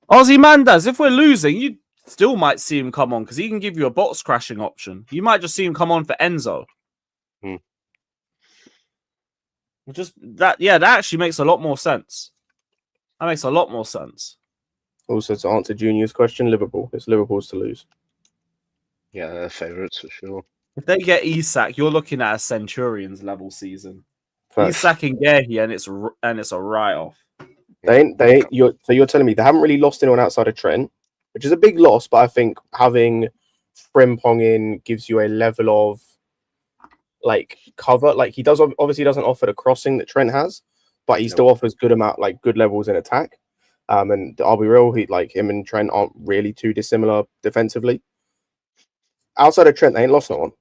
Ozzy Mandas, if we're losing, you still might see him come on because he can give you a box crashing option. You might just see him come on for Enzo. Just that, yeah, that actually makes a lot more sense. That makes a lot more sense. Also, to answer Junior's question, Liverpool. It's Liverpool's to lose. Yeah, they're favourites for sure. If they get Isak, you're looking at a Centurions level season. Facts. Isak and Gehi, and it's a write-off. You're telling me they haven't really lost anyone outside of Trent, which is a big loss, but I think having Frimpong in gives you a level of like cover. Like he does obviously doesn't offer the crossing that Trent has, but he still offers good levels in attack. And I'll be real, him and Trent aren't really too dissimilar defensively. Outside of Trent, they ain't lost no one.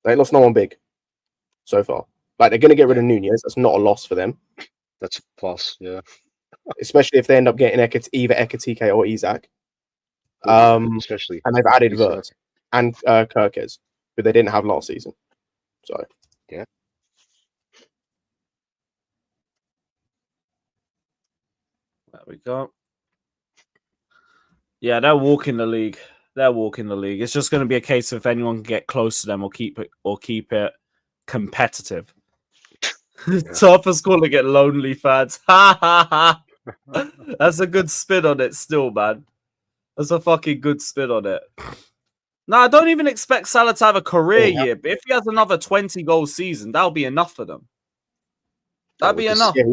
They ain't lost no one big so far. Like they're gonna get rid of Nunez. That's not a loss for them. That's a plus, yeah. Especially if they end up getting either Ekatike or Isak. Especially, and they've added Vert and Kirkes, who they didn't have last season. So yeah. There we go. Yeah, they're walking the league. They're walking the league. It's just going to be a case of if anyone can get close to them or keep it competitive. Yeah. Topper's calling it lonely fans. Ha ha ha. That's a good spin on it still, man. That's a fucking good spin on it. No, I don't even expect Salah to have a career year, but if he has another 20-goal season, that'll be enough for them. That'd be enough. Yeah,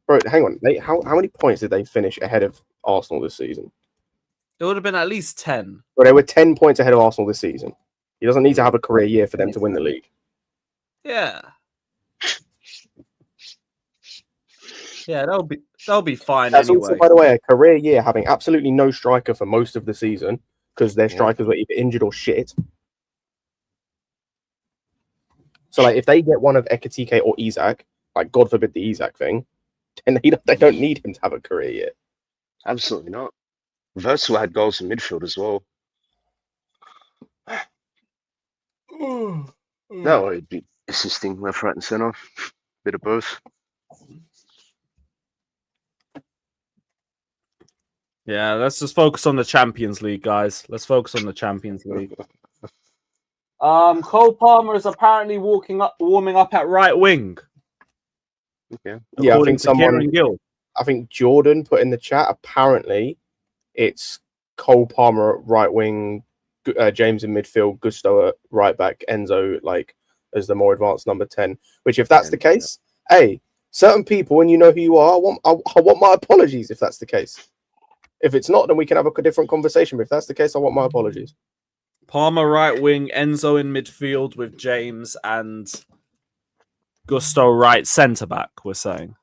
bro, hang on. How many points did they finish ahead of Arsenal this season? It would have been at least 10. Well, they were 10 points ahead of Arsenal this season. He doesn't need to have a career year for them to win the league. Yeah. Yeah, that'll be fine. That's anyway. Also, by the way, a career year having absolutely no striker for most of the season because their strikers were either injured or shit. So, if they get one of Ekatike or Isak, God forbid the Isak thing, then they don't need him to have a career year. Absolutely not. Versal had goals in midfield as well. No, he'd be assisting left, right, and centre. Bit of both. Yeah, let's just focus on the Champions League, guys. Let's focus on the Champions League. Cole Palmer is apparently warming up at right wing. Okay. Yeah, I think Kieran Gill. I think Jordan put in the chat. Apparently, it's Cole Palmer at right wing, James in midfield, Gusto at right back, Enzo as the more advanced number 10. Which, if that's the case, hey, certain people, when you know who you are, I want my apologies if that's the case. If it's not, then we can have a different conversation. But if that's the case, I want my apologies. Palmer right wing, Enzo in midfield with James and Gusto right centre back, we're saying.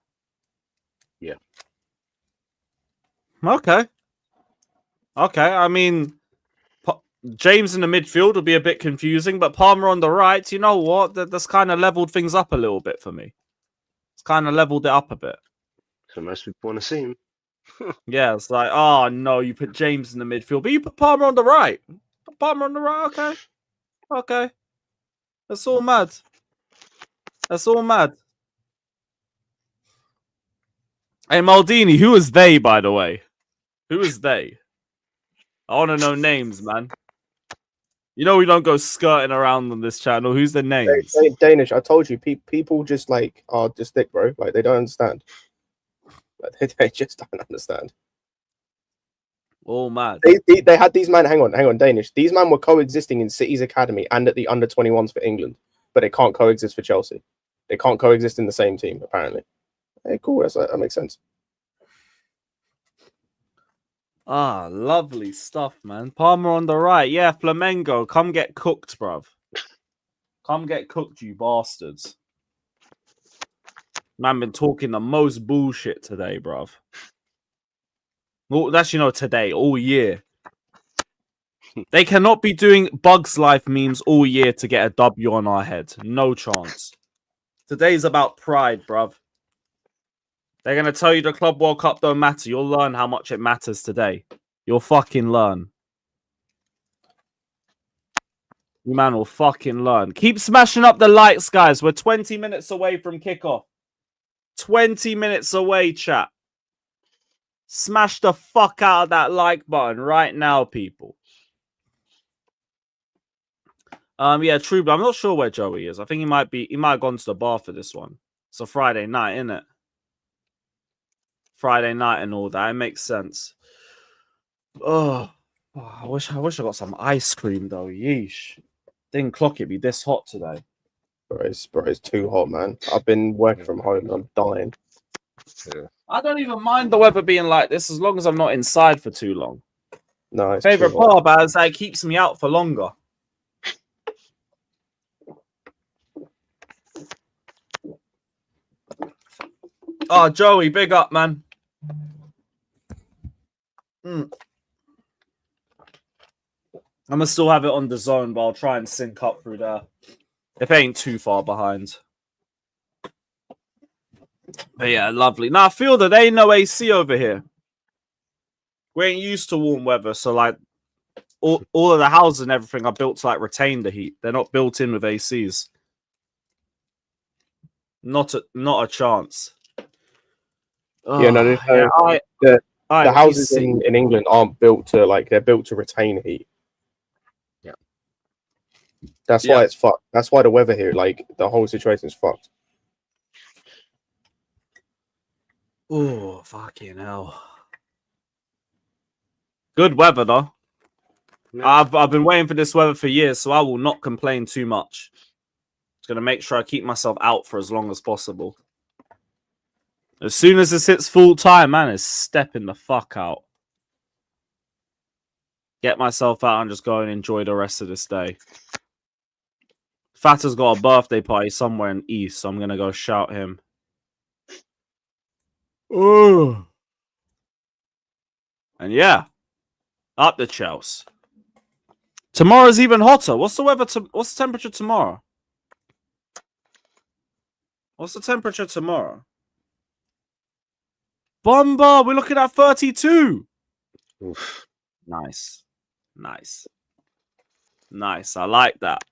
Yeah. Okay. I mean, James in the midfield will be a bit confusing, but Palmer on the right, you know what? That's kind of leveled things up a little bit for me. It's kind of leveled it up a bit. So most people want to see him. Yeah, it's like, oh no, you put James in the midfield, but you put Palmer on the right. Palmer on the right, okay. That's all mad. Hey, Maldini, who is they, by the way? Who is they? I want to know names, man. You know we don't go skirting around on this channel. Who's the names? Danish, I told you, people just are just thick, bro. They don't understand. They just don't understand. All mad. They had these men. Hang on, Danish. These men were coexisting in City's academy and at the under 21s for England, but they can't coexist for Chelsea. They can't coexist in the same team, apparently. Hey, cool. That makes sense. Ah, lovely stuff, man. Palmer on the right. Yeah, Flamengo. Come get cooked, bruv. Come get cooked, you bastards. Man, been talking the most bullshit today, bruv. Well, that's, today, all year. They cannot be doing Bugs Life memes all year to get a W on our head. No chance. Today's about pride, bruv. They're going to tell you the Club World Cup don't matter. You'll learn how much it matters today. You'll fucking learn. You man will fucking learn. Keep smashing up the likes, guys. We're 20 minutes away from kickoff. 20 minutes away, chat. Smash the fuck out of that like button right now, people. Yeah, true, but I'm not sure where Joey is. I think he might have gone to the bar for this one. It's a Friday night, isn't it? Friday night and all that. It makes sense. Oh, I wish I got some ice cream though. Yeesh. Didn't clock it be this hot today. Bro, it's too hot, man. I've been working from home and I'm dying. Yeah. I don't even mind the weather being like this as long as I'm not inside for too long. No, it's Favorite too hot. part about it is that it keeps me out for longer. Oh, Joey, big up, man. I'm gonna still have it on the zone, but I'll try and sync up through there. If it ain't too far behind. But yeah, lovely. Now I feel that there ain't no AC over here. We ain't used to warm weather, so like all of the houses and everything are built to like retain the heat. They're not built in with ACs. Not a chance. Yeah, no, the houses in England aren't built to they're built to retain heat. Yeah. That's why it's fucked. That's why the weather here, the whole situation is fucked. Oh, fucking hell. Good weather, though. Yeah. I've been waiting for this weather for years, so I will not complain too much. Just going to make sure I keep myself out for as long as possible. As soon as this hits full time, man, it's stepping the fuck out. Get myself out and just go and enjoy the rest of this day. Fatter's got a birthday party somewhere in East, so I'm going to go shout him. Oh. And yeah, up the Chelsea. Tomorrow's even hotter. What's the weather? What's the temperature tomorrow? What's the temperature tomorrow? Bomba, we're looking at 32. Oof. Nice. Nice. Nice. I like that.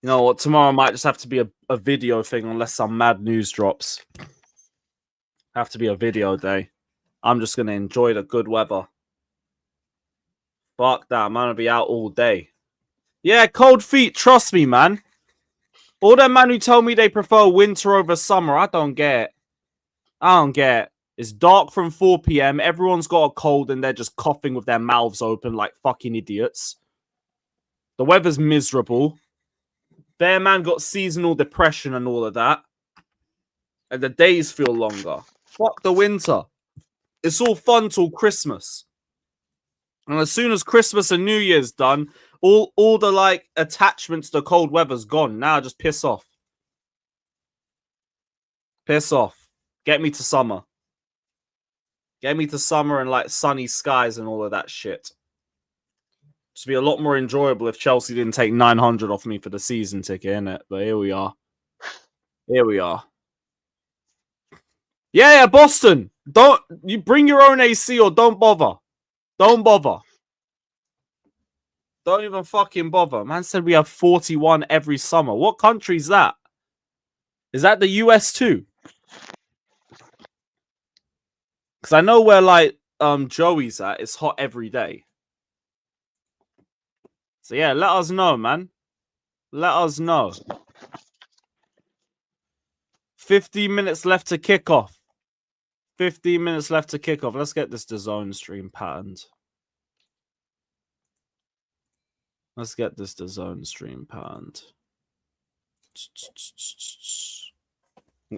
You know what? Tomorrow might just have to be a video thing unless some mad news drops. Have to be a video day. I'm just going to enjoy the good weather. Fuck that. I'm going to be out all day. Yeah, cold feet. Trust me, man. All them man who tell me they prefer winter over summer, I don't get it. I don't get it. It's dark from 4 p.m. Everyone's got a cold and they're just coughing with their mouths open like fucking idiots. The weather's miserable. Their man got seasonal depression and all of that. And the days feel longer. Fuck the winter. It's all fun till Christmas. And as soon as Christmas and New Year's done, all the attachments to cold weather's gone. Now just piss off. Piss off. Get me to summer. Get me to summer and sunny skies and all of that shit. Just be a lot more enjoyable if Chelsea didn't take 900 off me for the season ticket, innit? But here we are. Here we are. Yeah, Boston. Don't you bring your own AC or don't bother. Don't bother. Don't even fucking bother. Man said we have 41 every summer. What country is that? Is that the US too? Because I know where Joey's at. It's hot every day. So yeah, let us know, man. Let us know. 15 minutes left to kick off. 15 minutes left to kick off. Let's get this DAZN stream patterned. Let's get this DAZN stream patterned.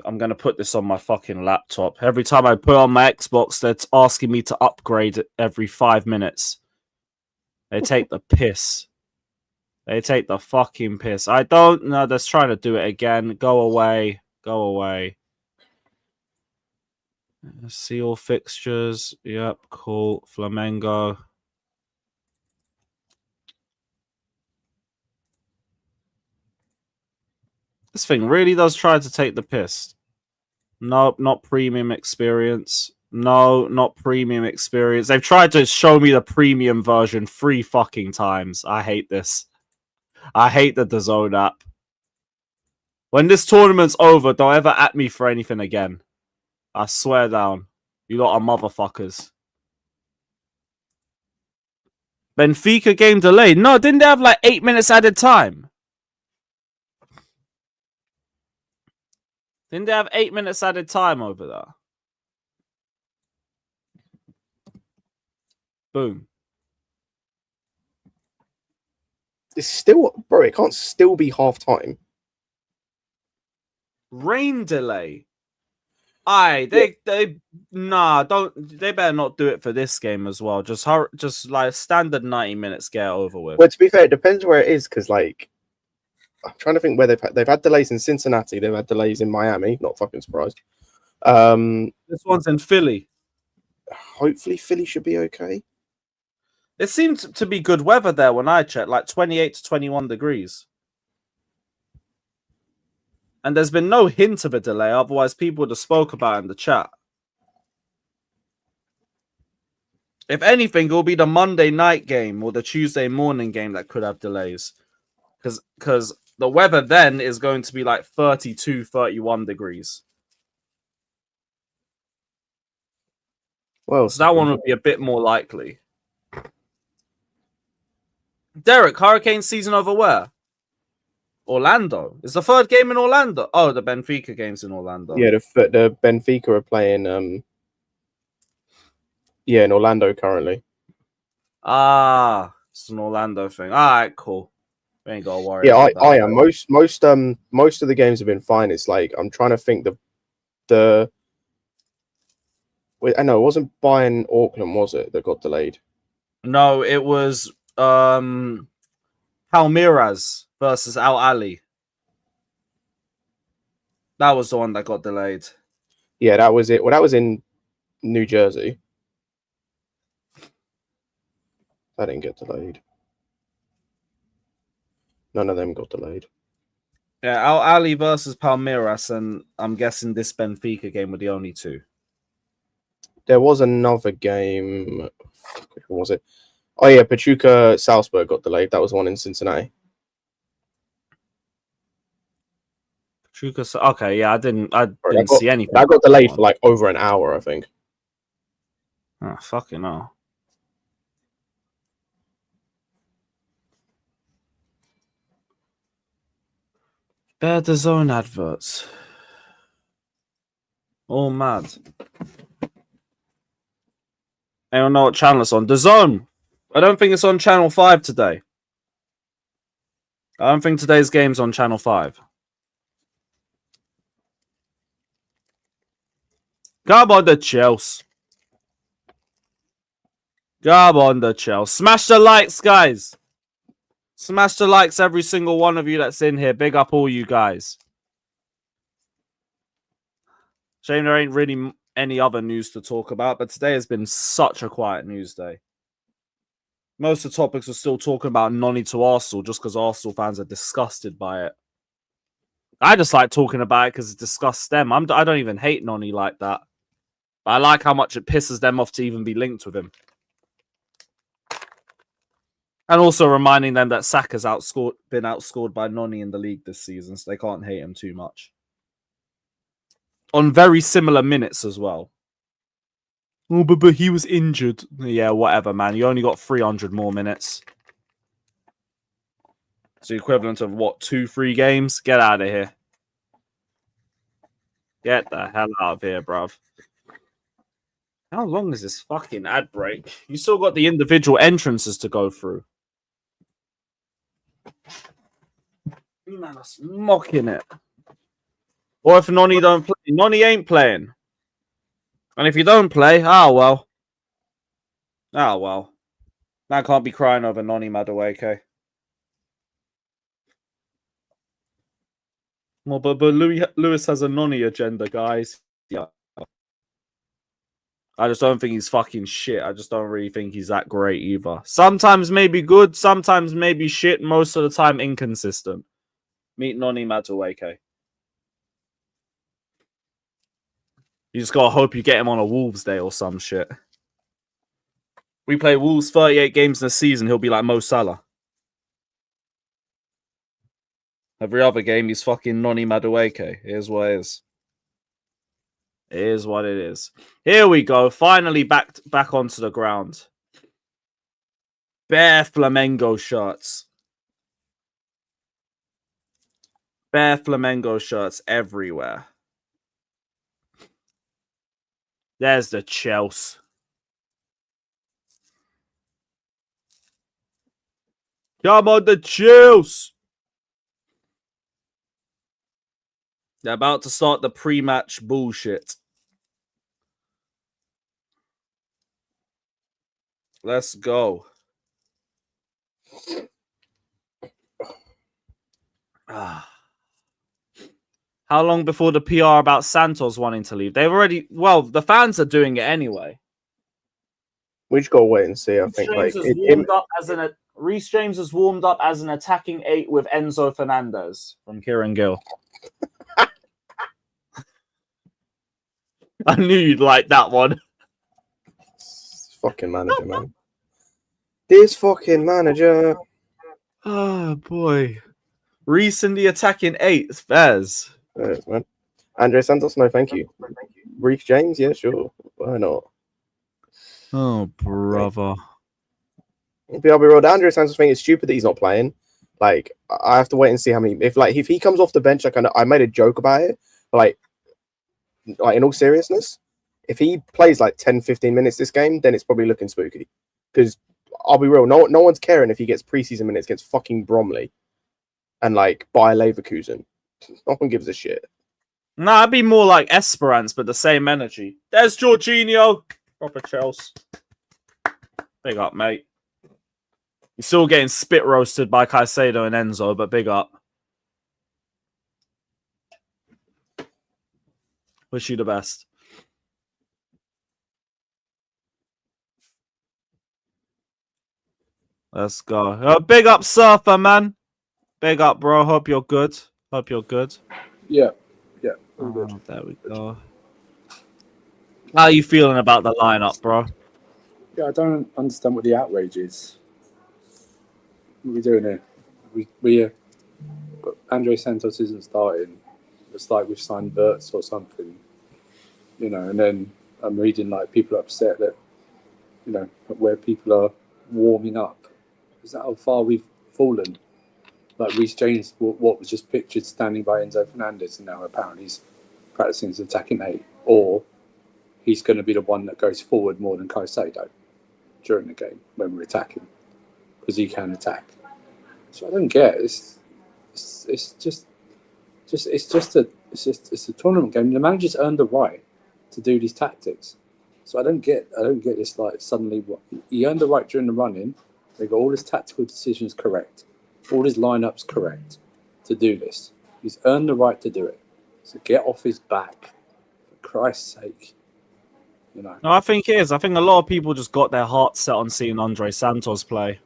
I'm going to put this on my fucking laptop. Every time I put on my Xbox, that's asking me to upgrade every 5 minutes. They take the piss. They take the fucking piss. I don't know. They're trying to do it again. Go away. Go away. See all fixtures. Yep, cool. Flamengo. This thing really does try to take the piss. Nope, not premium experience. No, not premium experience. They've tried to show me the premium version 3 fucking times. I hate this. I hate the DAZN app. When this tournament's over, don't ever at me for anything again. I swear down. You lot are motherfuckers. Benfica game delayed. No, didn't they have like 8 minutes added time? Didn't they have 8 minutes added time over there? Boom. It's still, bro, it can't still be half time. Rain delay. Aye, they better not do it for this game as well. Just like standard 90 minutes, get it over with. Well, to be fair, it depends where it is, because like I'm trying to think where they've had delays in Cincinnati, they've had delays in Miami, not fucking surprised. This one's in Philly. Hopefully Philly should be okay. It seemed to be good weather there when I checked, like 28 to 21 degrees. And there's been no hint of a delay, otherwise people would have spoke about it in the chat. If anything, it will be the Monday night game or the Tuesday morning game that could have delays. Because the weather then is going to be like 32, 31 degrees. Well, so that one would be a bit more likely. Derek, Hurricane season over where? Orlando. Is the third game in Orlando? Oh, the Benfica game's in Orlando. Yeah, the Benfica are playing in Orlando currently. Ah, it's an Orlando thing. All right, cool. We ain't gotta worry. Yeah, about that. I am. Most of the games have been fine. It's like I'm trying to think I know it wasn't Bayern Auckland, was it, that got delayed? No, it was Palmeiras versus Al Ali. That was the one that got delayed. Yeah, that was it. Well, that was in New Jersey. That didn't get delayed. None of them got delayed. Yeah, Al Ali versus Palmeiras, and I'm guessing this Benfica game were the only two. There was another game. Which one was it? Oh yeah, Pachuca Salzburg got delayed. That was one in Cincinnati. Pachuca. Okay, yeah, I didn't see anything. That got delayed for like over an hour, I think. Oh, fucking hell. Bear DAZN adverts. All mad. I don't know what channel it's on. DAZN. I don't think it's on Channel 5 today. I don't think today's game's on Channel 5. Come on, the Chelsea. Come on, the Chelsea. Smash the likes, guys. Smash the likes, every single one of you that's in here. Big up all you guys. Shame there ain't really any other news to talk about, but today has been such a quiet news day. Most of the topics are still talking about Noni to Arsenal just because Arsenal fans are disgusted by it. I just like talking about it because it disgusts them. I don't even hate Noni like that. But I like how much it pisses them off to even be linked with him. And also reminding them that Saka's been outscored by Noni in the league this season, so they can't hate him too much. On very similar minutes as well. Oh, but he was injured. Yeah, whatever, man. You only got 300 more minutes. It's the equivalent of, what, 2-3 games? Get out of here. Get the hell out of here, bruv. How long is this fucking ad break? You still got the individual entrances to go through. Man, that's mocking it. Or if Noni don't play, Noni ain't playing. And if you don't play, well. Well. Man can't be crying over Noni Madueke. Well, but Lewis has a Noni agenda, guys. Yeah. I just don't think he's fucking shit. I just don't really think he's that great either. Sometimes maybe good, sometimes maybe shit, most of the time inconsistent. Meet Noni Madueke. You just gotta hope you get him on a Wolves day or some shit. We play Wolves 38 games in a season, he'll be like Mo Salah. Every other game, he's fucking Noni Madueke. Here's what it is. It is what it is. Here we go. Finally back onto the ground. Bare Flamengo shirts. Bare Flamengo shirts everywhere. There's the Chelsea. Come on, the Chelsea. They're about to start the pre-match bullshit. Let's go. How long before the PR about Santos wanting to leave? They've already... Well, the fans are doing it anyway. We just got to wait and see, I think. Reece James has warmed up as an attacking 8 with Enzo Fernandez from Kieran Gill. I knew you'd like that one. Fucking manager, man. This fucking manager. Oh, boy. Reece in the attacking 8. Fairs. Yes, man. Andre Santos, no thank you. Reece James, yeah, sure. Why not? Oh, brother. I'll be real. The Andre Santos thing is stupid that he's not playing. Like, I have to wait and see how many. If he comes off the bench, I made a joke about it. But like in all seriousness, if he plays like 10, 15 minutes this game, then it's probably looking spooky. Because I'll be real, no one's caring if he gets preseason minutes against fucking Bromley and like Bayer Leverkusen. No one gives a shit. Nah, I'd be more like Esperance, but the same energy. There's Jorginho. Proper Chelsea. Big up, mate. You're still getting spit roasted by Caicedo and Enzo, but big up. Wish you the best. Let's go. Big up, Surfer, man. Big up, bro. Hope you're good. Hope you're good. Yeah. All good. There we go. How are you feeling about the lineup, bro? Yeah, I don't understand what the outrage is. What are we doing here? We Andre Santos isn't starting. It's like we've signed Verts or something, and then I'm reading like people are upset that, where people are warming up. Is that how far we've fallen? Like Reece James, what was just pictured standing by Enzo Fernandez, and now apparently he's practicing his attacking 8, or he's going to be the one that goes forward more than Caicedo during the game when we're attacking, because he can attack. So I don't get it. It's just a tournament game. The manager's earned the right to do these tactics. So I don't get this, like, suddenly what he earned the right during the run-in. They got all his tactical decisions correct, all his lineups correct to do this. He's earned the right to do it. So get off his back, for Christ's sake. No, I think it is. I think a lot of people just got their hearts set on seeing Andre Santos play.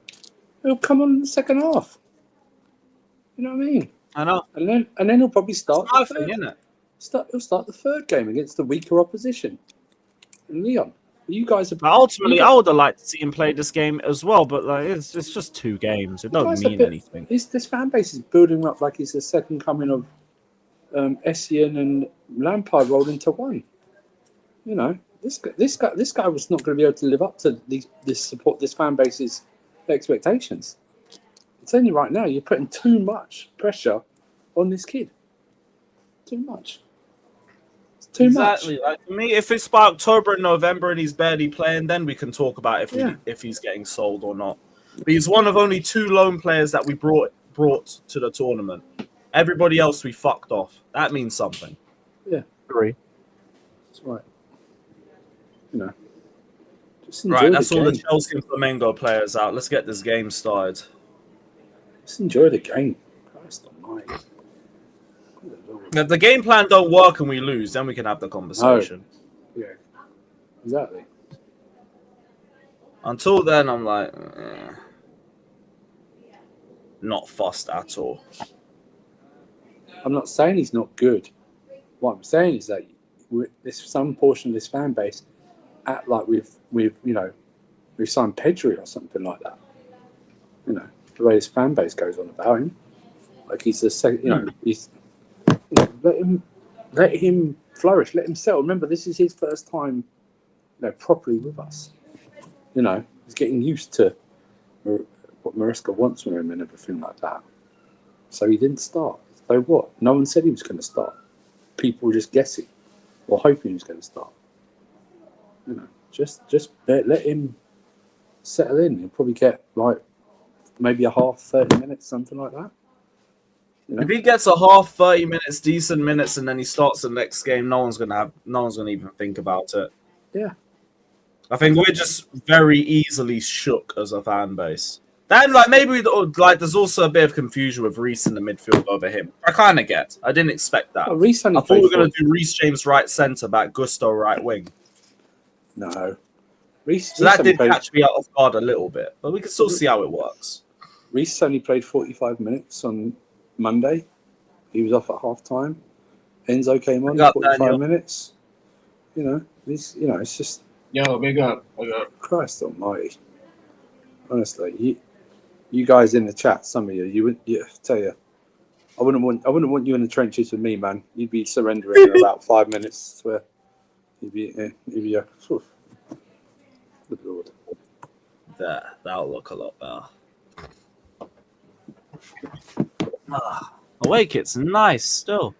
He'll come on in the second half. You know what I mean? I know. And then he'll probably start the third. Isn't it? He'll start the third game against the weaker opposition. And Leon, you guys are... Ultimately, I would have liked to see him play this game as well, but like it's just 2 games. It don't mean anything. This fan base is building up like he's the second coming of Essien and Lampard rolled into one. This guy was not going to be able to live up to this fan base's expectations. I'm telling you right now, you're putting too much pressure on this kid. Too much. Too Exactly. much. Like for me, if it's by October and November and he's barely playing, then we can talk about if he's getting sold or not. But he's one of only 2 loan players that we brought to the tournament. Everybody else we fucked off. That means something. Yeah, 3. that's right. You know, just enjoy Right, the that's all the game. Chelsea and Flamengo players out. Let's get this game started. Just enjoy the game. Christ almighty. If the game plan don't work and we lose, then we can have the conversation. Yeah, exactly. Until then, I'm like, not fussed at all. I'm not saying he's not good. What I'm saying is that some portion of this fan base act like we've signed Pedri or something like that. You know, the way his fan base goes on about him, like he's he's let him flourish, let him settle. Remember, this is his first time, properly with us. You know, he's getting used to what Maresca wants from him and everything like that. So he didn't start. So what? No one said he was going to start. People were just guessing or hoping he was going to start. You know, just let him settle in. He'll probably get maybe a half, 30 minutes, something like that. You know? If he gets a half, 30 minutes, decent minutes, and then he starts the next game, no one's gonna even think about it. Yeah. I think we're just very easily shook as a fan base. Then, maybe there's also a bit of confusion with Reece in the midfield over him. I kind of get. I didn't expect that. Oh, Reece only I thought we were played going to do Reece James right centre back, Gusto right wing. No. So that did catch me out off guard a little bit, but we can still see how it works. Reece only played 45 minutes on Monday. He was off at half time. Enzo came on 45 minutes. You know, it's just. Yo, big up. Christ almighty. Honestly, you guys in the chat, some of you tell you, I wouldn't want you in the trenches with me, man. You'd be surrendering in about 5 minutes. I swear. You'd be good Lord. That'll look a lot better. Away kit's nice still.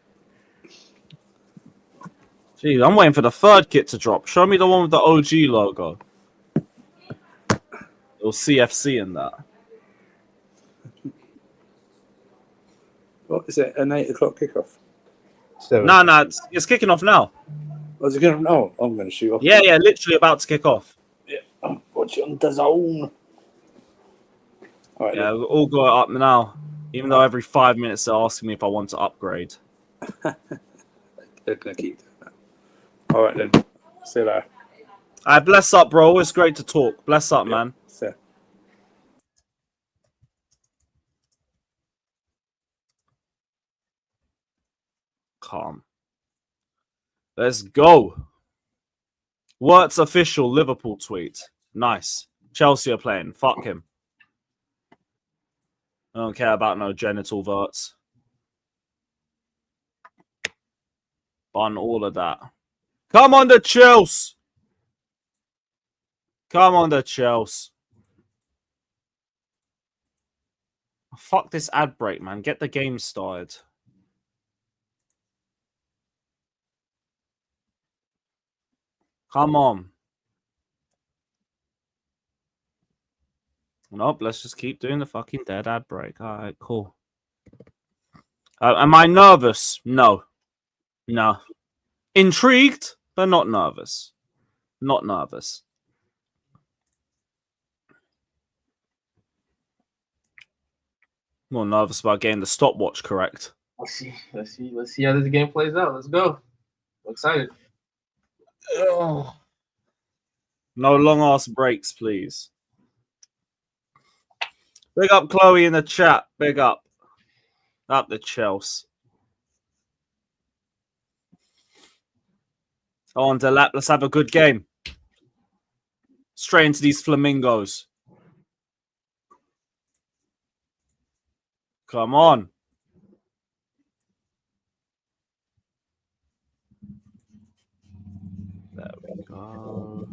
Gee, I'm waiting for the 3rd kit to drop. Show me the one with the OG logo. Or CFC in that. What is it? An 8 o'clock kickoff? 7. No, it's kicking off now. Was it going to? Oh, I'm going to shoot off. Yeah, literally about to kick off. Yeah, I'm watching on the zone. All right, Yeah, we'll all go up now. Even though every 5 minutes they're asking me if I want to upgrade. They're going to keep doing that. All right, then. See you later. All right, bless up, bro. It's great to talk. Bless up, man. See ya. Calm. Let's go. Wirtz official Liverpool tweet. Nice. Chelsea are playing. Fuck him. I don't care about no genital Wirtz. On all of that. Come on, the Chelsea. Come on, the Chelsea. Fuck this ad break, man. Get the game started. Come on. Nope, let's just keep doing the fucking dead ad break. All right, cool. Am I nervous? No. Intrigued, but not nervous. Not nervous. More nervous about getting the stopwatch correct. Let's see how this game plays out. Let's go. I'm excited. Oh. No long ass breaks, please. Big up Chloe in the chat. Big up. Up the Chelsea. On Delap, let's have a good game. Straight into these flamingos. Come on. There we go.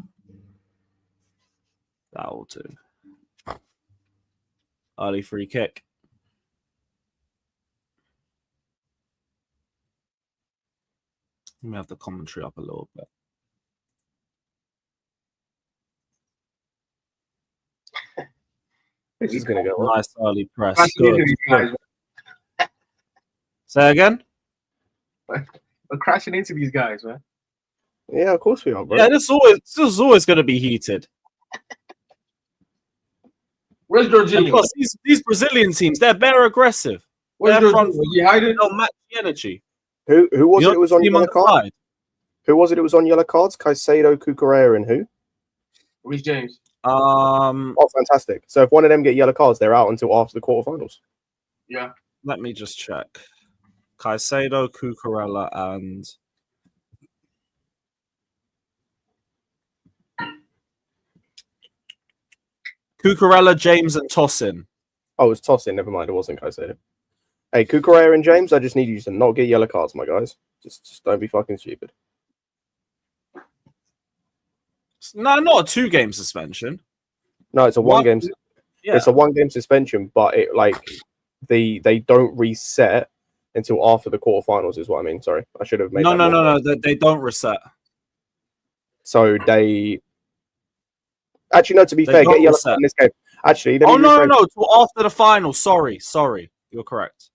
That'll do. Early free kick. Let me have the commentary up a little bit. This is going to go well. Nice early press. Crashing Good. into these guys. Say again? We're crashing into these guys, man. Yeah, of course we are, bro. Yeah, this is always going to be heated. Where's And Jorginho? plus, these Brazilian teams, they're better aggressive. Where's They're front Jorginho? Is he hiding? They'll match the energy. Who was You it? It was on see him yellow the card. side. Who was it? It was on yellow cards. Caicedo, Cucurella, and who? Reece James. Oh, fantastic! So if one of them get yellow cards, they're out until after the quarterfinals. Yeah. Let me just check. Caicedo, Cucurella, and Cucurella, James, and Tossin. Oh, it was tossing. Never mind. It wasn't Caicedo. Hey, Cucurella and James, I just need you to not get yellow cards, my guys. Just don't be fucking stupid. No, not a 2-game suspension. No, it's a one game. Yeah. It's a 1-game suspension, but it they don't reset until after the quarterfinals. Is what I mean. Sorry, I should have made. No. They don't reset. So they actually no. To be They fair, don't get yellow reset. card in this game. Actually, let Oh me no, rephrase. Till after the final. Sorry. You're correct.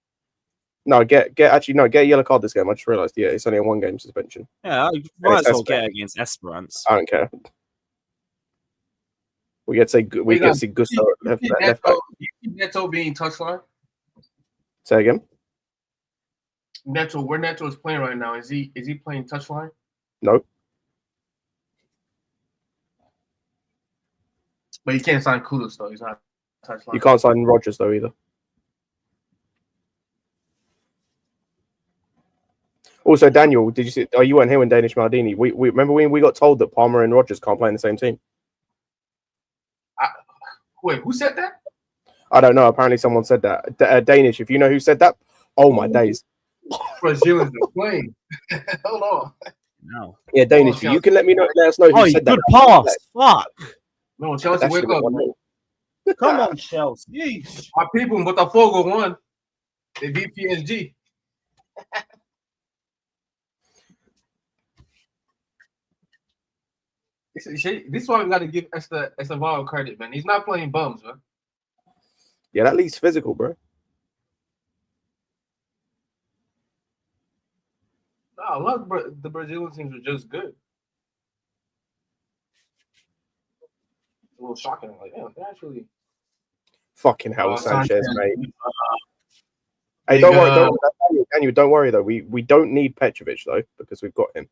No, get a yellow card this game. I just realized. Yeah, it's only a 1-game suspension. Yeah, you might as it's well Esper. get against Esperance. I don't care. We get to see Gusto left back. You see Neto being touchline? Say again. Neto, where Neto is playing right now, is he playing touchline? No. But you can't sign Kudus though. He's not touchline. You can't sign Rodgers though either. Also, Daniel, did you see? Oh, you weren't here when Danish Maldini. We remember when we got told that Palmer and Rodgers can't play in the same team. Wait, who said that? I don't know. Apparently, someone said that. Danish, if you know who said that, oh my days. Brazilians are playing. Hold on. No. Yeah, Danish, you can let us know who Oh, said good that. pass. Fuck. No, Chelsea, That wake should've up. won Man. Come on, Chelsea. Yeesh. My people in Botafogo won. They beat PSG. This is why we got to give Estevao credit, man. He's not playing bums, man. Yeah, that league's physical, bro. No, a lot of the Brazilian teams are just good. It's a little shocking. Like, damn, they're actually. Fucking hell, Sanchez, mate. Hey, Big, don't worry, Daniel, don't worry though. We don't need Petrovic though because we've got him.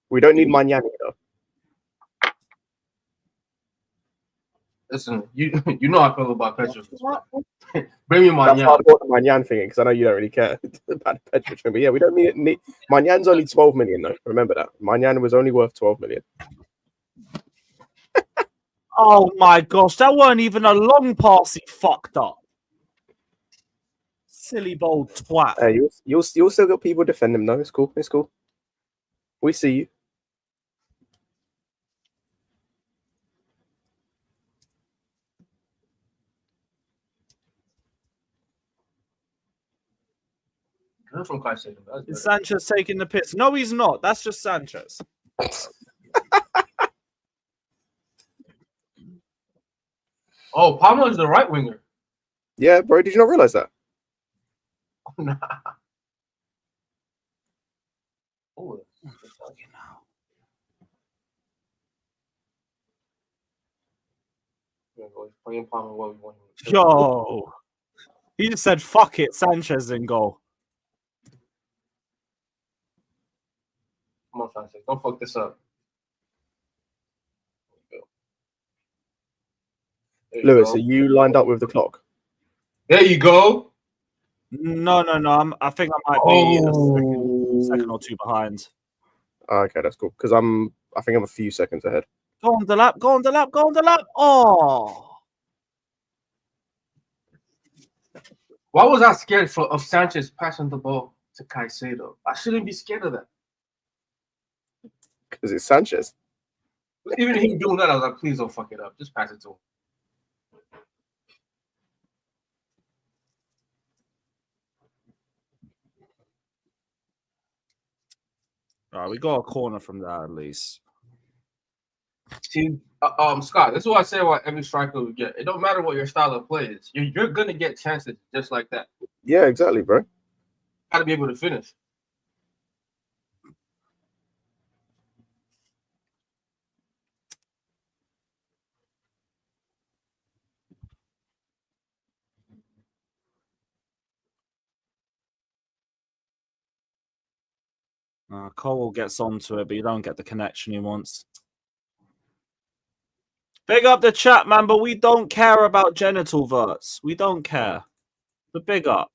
We don't need Magnani though. Listen, you know how I feel about Petrovic. Bring me That's Magnan. why I brought the Magnan thing because I know you don't really care about the Petrovic thing. But yeah, we don't need Magnan's only 12 million though. Remember that. Magnan was only worth 12 million. Oh my gosh, that weren't even a long pass. He fucked up. Silly bold twat. Hey, you'll still got people defend him though. It's cool. It's cool. We see you. That's from Caicedo. Is Sanchez taking the piss? No, he's not. That's just Sanchez. Oh, Palmer is the right winger. Yeah, bro. Did you not realize that? Nah. Oh, Fucking hell. playing Palmer what we want. Yo. He just said, fuck it, Sanchez in goal. Come on, Sanchez. Don't fuck this up. Lewis, are you lined up with the clock? There you go. No. I think I might be a second or two behind. Oh, okay, that's cool. Because I think I'm a few seconds ahead. Go on the lap. Oh. Why was I scared of Sanchez passing the ball to Caicedo? I shouldn't be scared of that. Because it's Sanchez. Even him doing that, I was like, please don't fuck it up. Just pass it to him. We got a corner from that at least. See, Scott, this is what I say about every striker we get. It don't matter what your style of play is. You're gonna get chances just like that. Yeah, exactly, bro. Got to be able to finish. Cole gets onto it, but you don't get the connection he wants. Big up the chat, man, but we don't care about genital verts. We don't care. But big up.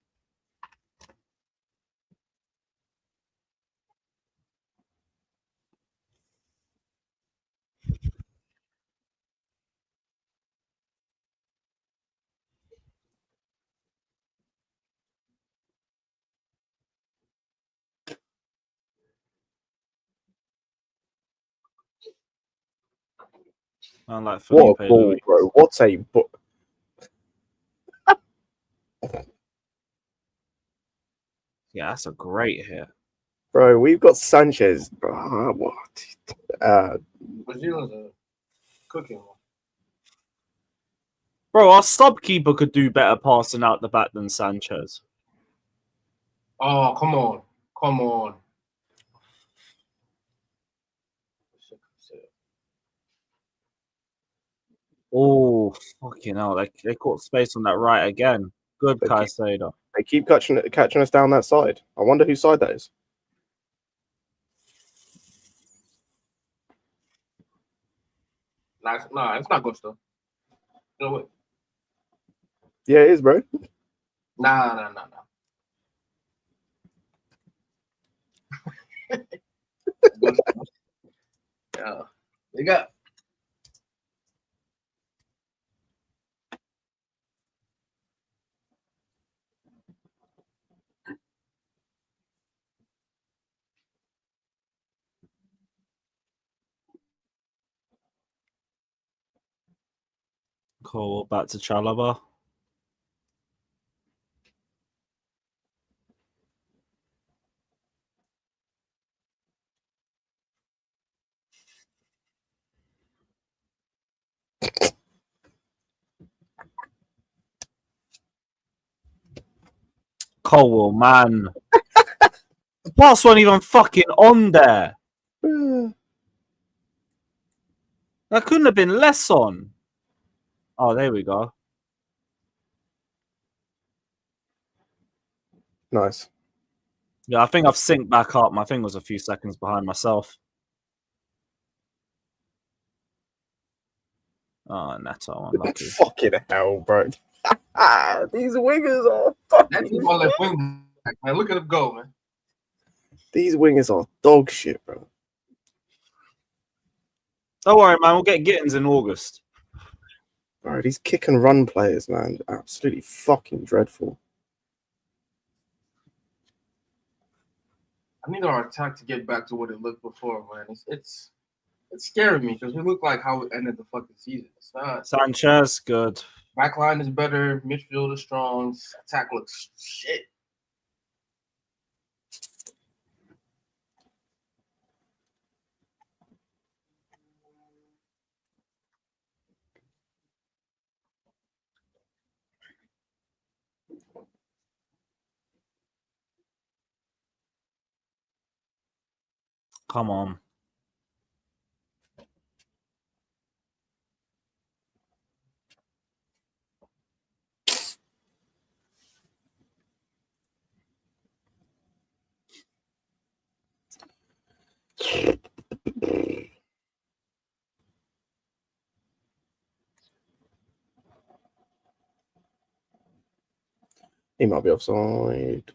I like What Felipe a ball, Louis. bro. What a ball. Yeah, that's a great hit. Bro, we've got Sanchez. Bro, what? Brazil's a cooking one. Bro, our stop keeper could do better passing out the back than Sanchez. Oh, come on. Come on. Oh, fucking hell. They caught space on that right again. Good, Caicedo. They keep catching us down that side. I wonder whose side that is. Nah, it's not Gusto. No way. Yeah, it is, bro. Nah. Yeah. They got Cool. Back to Chalaba. Cole, man. The pass wasn't even fucking on there. That couldn't have been less on. Oh, there we go. Nice. Yeah, I think I've synced back up. My thing was a few seconds behind myself. Oh, Neto, unlucky. Fucking hell, bro. These wingers are that fucking. team on left wing. Man, look at him go, man. These wingers are dog shit, bro. Don't worry, man. We'll get Gittins in August. Bro, these kick and run players, man, absolutely fucking dreadful. I need our attack to get back to what it looked before, man. It's scaring me because we look like how we ended the fucking season. It's not. Sanchez, good. Backline is better. Midfield is strong. Attack looks shit. Come on. He might be offside.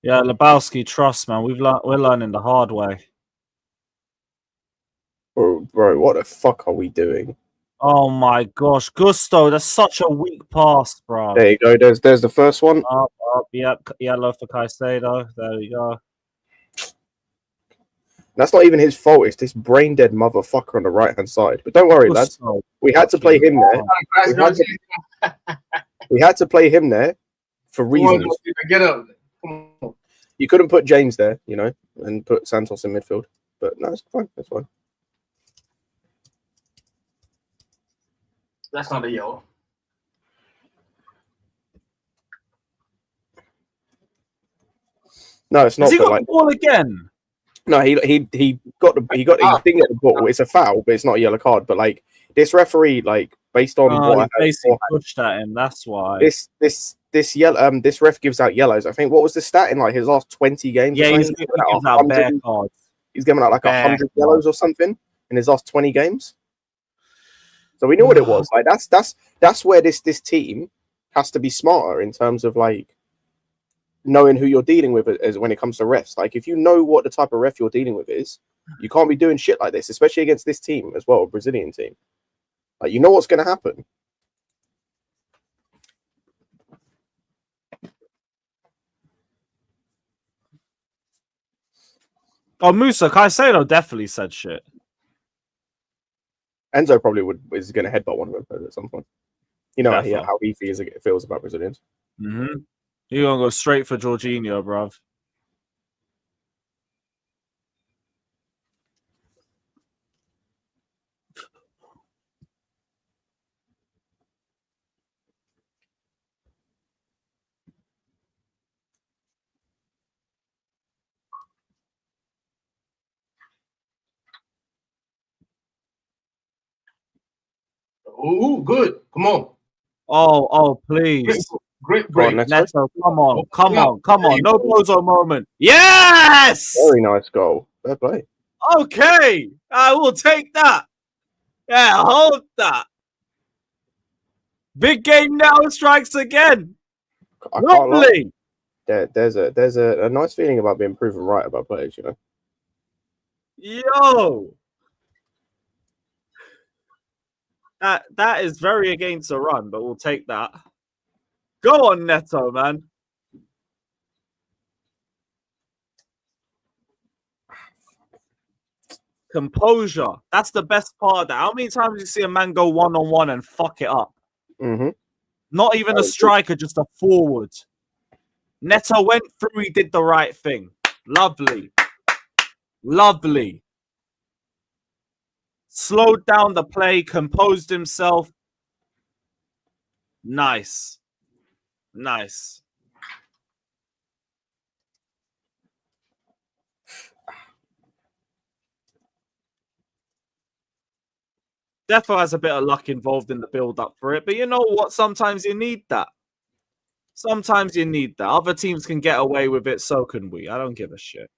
Yeah, Lebowski, trust, man. We're learning the hard way. Bro, what the fuck are we doing? Oh my gosh, Gusto, that's such a weak pass, bro. There you go. There's the first one. Up, yep, yellow for Caicedo. There we go. That's not even his fault. It's this brain dead motherfucker on the right hand side. But don't worry, lads. Gusto. We had to play him there. We had to play him there for reasons. Get up. Come on. You couldn't put James there, you know, and put Santos in midfield. But no, it's fine. That's fine. That's not a yellow. No, it's not. Has he but got like, the ball again? no, he didn't get the ball. It's a foul, but it's not a yellow card. But like this referee, like based on what I He heard basically beforehand, pushed at him. That's why. this yellow this ref gives out yellows. I think what was the stat in like his last 20 games? Yeah, or he's something? gives out bare cards. He's given out like Bare 100 yellows or something in his last 20 games. So we know what it was. Like that's where this team has to be smarter in terms of like knowing who you're dealing with as when it comes to refs. Like if you know what the type of ref you're dealing with is, you can't be doing shit like this, especially against this team as well, a Brazilian team. Like you know what's going to happen. Oh, Musa, Caicedo definitely said shit. Enzo probably is going to headbutt one of them at some point. You know Definitely. how he feels about Brazilians. Mm-hmm. You're going to go straight for Jorginho, bruv. Ooh, good. Come on. Oh, please. Great Go on, break. Neto. Neto, come on. No bozo moment. Yes! Very nice goal. Fair play. Okay, I will take that. Yeah, hold that. Big game now strikes again. I can't lie. Lovely. There's a nice feeling about being proven right about players, you know. Yo. That is very against a run, but we'll take that. Go on, Neto, man. Composure. That's the best part of that. How many times do you see a man go one-on-one and fuck it up? Mm-hmm. Not even a striker, just a forward. Neto went through, he did the right thing. Lovely. Lovely. Slowed down the play, composed himself. Nice. Nice. Defo has a bit of luck involved in the build-up for it, but you know what? Sometimes you need that. Sometimes you need that. Other teams can get away with it, so can we. I don't give a shit.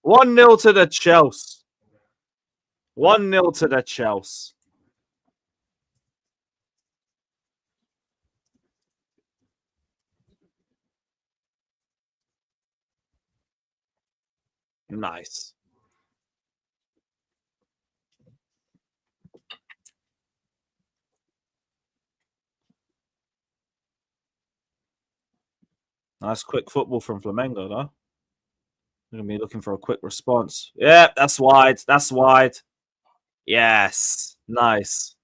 1-0 to the Chelsea. 1-0 to the Chelsea. Nice. Nice quick football from Flamengo, though. They're going to be looking for a quick response. Yeah, that's wide. That's wide. Yes. Nice.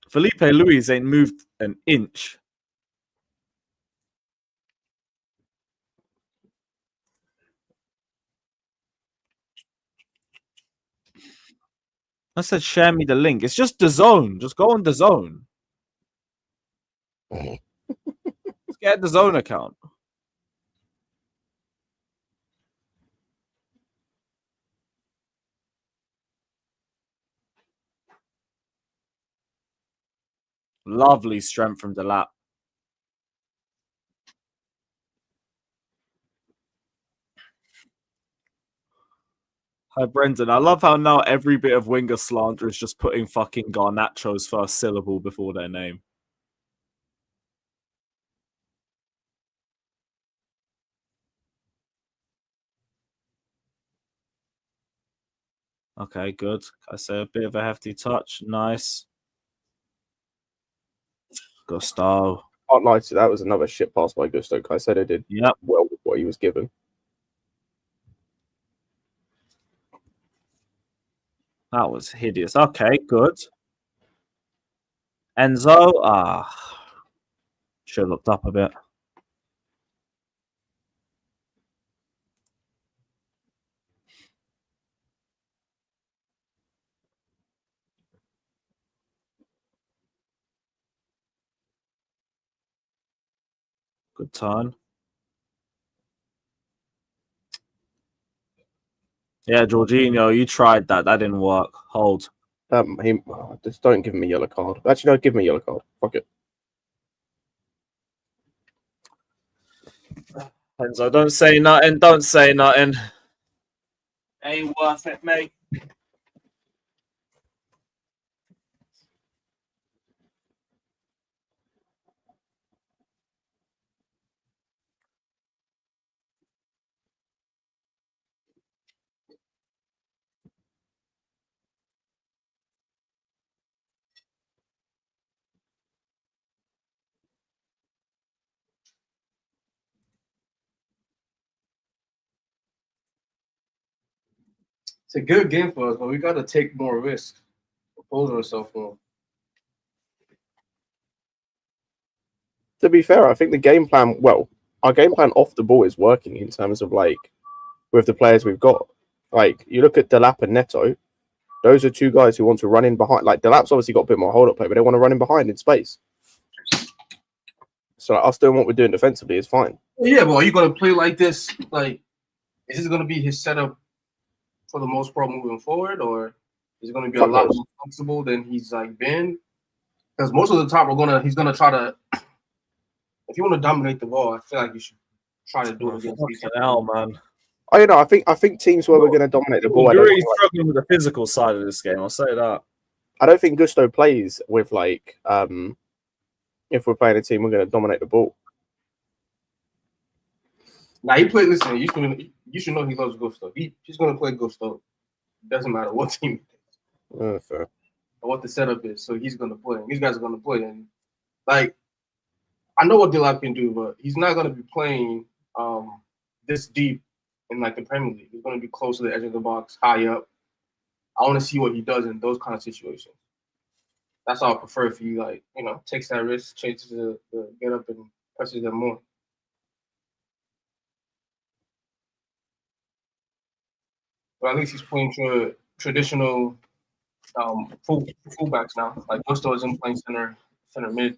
Felipe Luis ain't moved an inch. I said share me the link. It's just the zone. Just go on the zone. Just get the zone account. Lovely strength from Delap. Hi, Brendan. I love how now every bit of winger slander is just putting fucking Garnacho's first syllable before their name. Okay, good. I say a bit of a hefty touch. Nice. Gusto. Can't lie to you, that was another shit pass by Gusto. Caicedo did Yep. well with what he was given. That was hideous. Okay, good. Enzo. Should have looked up a bit. Good turn. Yeah, Jorginho, you tried that. That didn't work. Hold. Just don't give him a yellow card. Actually, no, give me a yellow card. Fuck it. Enzo, don't say nothing. Don't say nothing. Ain't worth it, mate. It's a good game for us, but we got to take more risks. Propose ourselves more. To be fair, I think the game plan, our game plan off the ball is working in terms of like with the players we've got. Like you look at Delap and Neto, those are two guys who want to run in behind. Like Delap's obviously got a bit more hold up play, but they want to run in behind in space. So like, us doing what we're doing defensively is fine. Yeah, but are you going to play like this? Like, is this going to be his setup for the most part moving forward, or is it going to be a lot more flexible than he's like been? Because most of the time he's gonna try to. If you want to dominate the ball, I feel like you should try to do it against these. Hell, man. Oh, you know, I think teams where we're going to dominate the ball. You're really struggling with the physical side of this game. I'll say that. I don't think Gusto plays with like if we're playing a team, we're going to dominate the ball. Now he played. Listen, you should know he loves Gusto. He's going to play Gusto. Doesn't matter what team Fair. or what the setup is. So he's going to play. These guys are going to play, and like I know what Delap can do, but he's not going to be playing this deep in like the Premier League. He's going to be close to the edge of the box, high up. I want to see what he does in those kind of situations. That's all I prefer if he like, takes that risk, changes the get up and presses them more. But at least he's playing traditional fullbacks now. Like Gusto isn't playing center mid.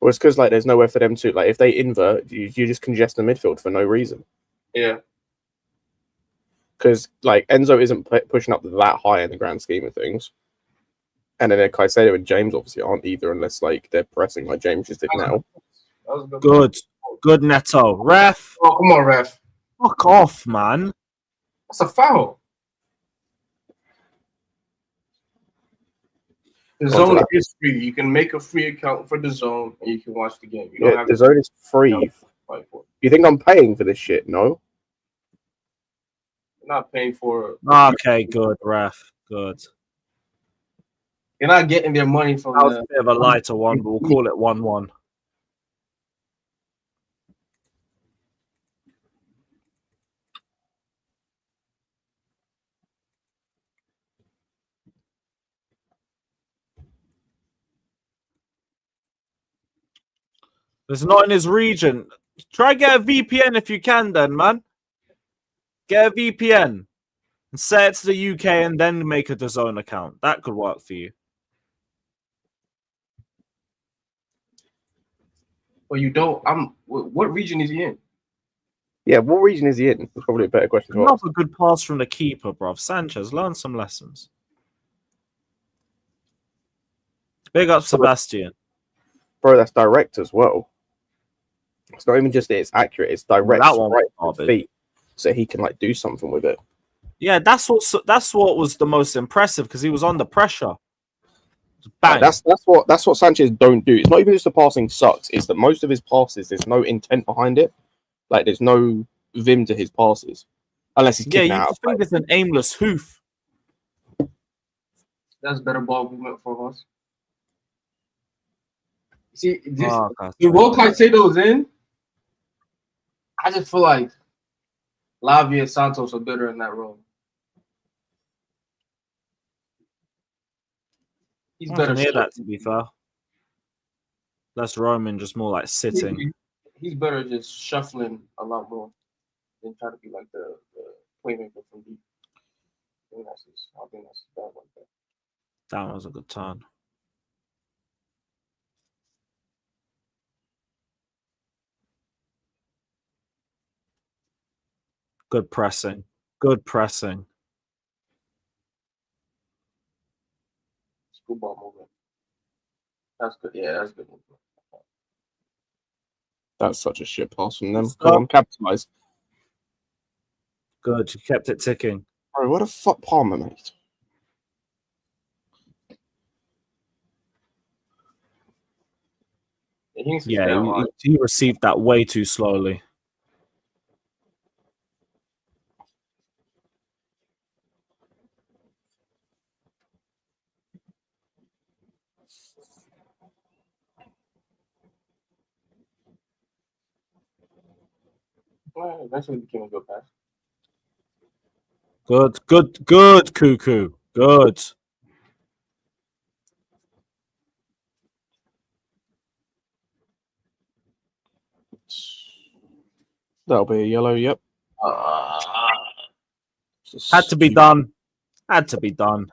Well, it's because like there's nowhere for them to like if they invert, you just congest the midfield for no reason. Yeah. Because like Enzo isn't pushing up that high in the grand scheme of things, and then Caicedo and James obviously aren't either, unless like they're pressing like James just did now. Good Neto. Ref. Oh, come on, ref. Fuck off, man. That's a foul. The zone is free. You can make a free account for the zone, and you can watch the game. You don't have the zone is free. You think I'm paying for this shit? No. Not paying for it. Okay, good, ref. Good. You're not getting their money from that was a bit of a lighter one, but we'll call it 1-1. It's not in his region. Try get a VPN if you can, then, man. Get a VPN and set it to the UK and then make a DAZN account. That could work for you. Well, you don't. What region is he in? Yeah, what region is he in? That's probably a better question to ask. Not a good pass from the keeper, bruv. Sanchez, learn some lessons. Big up Sebastian. Bro, that's direct as well. It's not even just that it's accurate, it's direct right to his feet. So he can like do something with it. Yeah, that's what was the most impressive because he was under pressure. Bang. That's what Sanchez don't do. It's not even just the passing sucks, it's that most of his passes there's no intent behind it. Like there's no vim to his passes. Unless he's kicking out. You just think it's an aimless hoof. That's better ball movement for us. See, this Oh, God. the role Caicedo's in, I just feel like Lavia and Santos are better in that role. He's I better. can hear that, to be fair. That's Roman just more like sitting. He's better just shuffling a lot more than trying to be like the playmaker from deep. I think that's bad one there. That was a good turn. Good pressing. Good pressing. Good ball movement. That's good. Yeah, that's good movement. That's such a shit pass from them. Stop. Come on, capitalize. Good. You kept it ticking. Bro, what the fuck Palmer, mate? Yeah, he received that way too slowly. Well, eventually became a good pass. Good, Cuckoo. Good. That'll be a yellow, yep. Had to be done. Had to be done.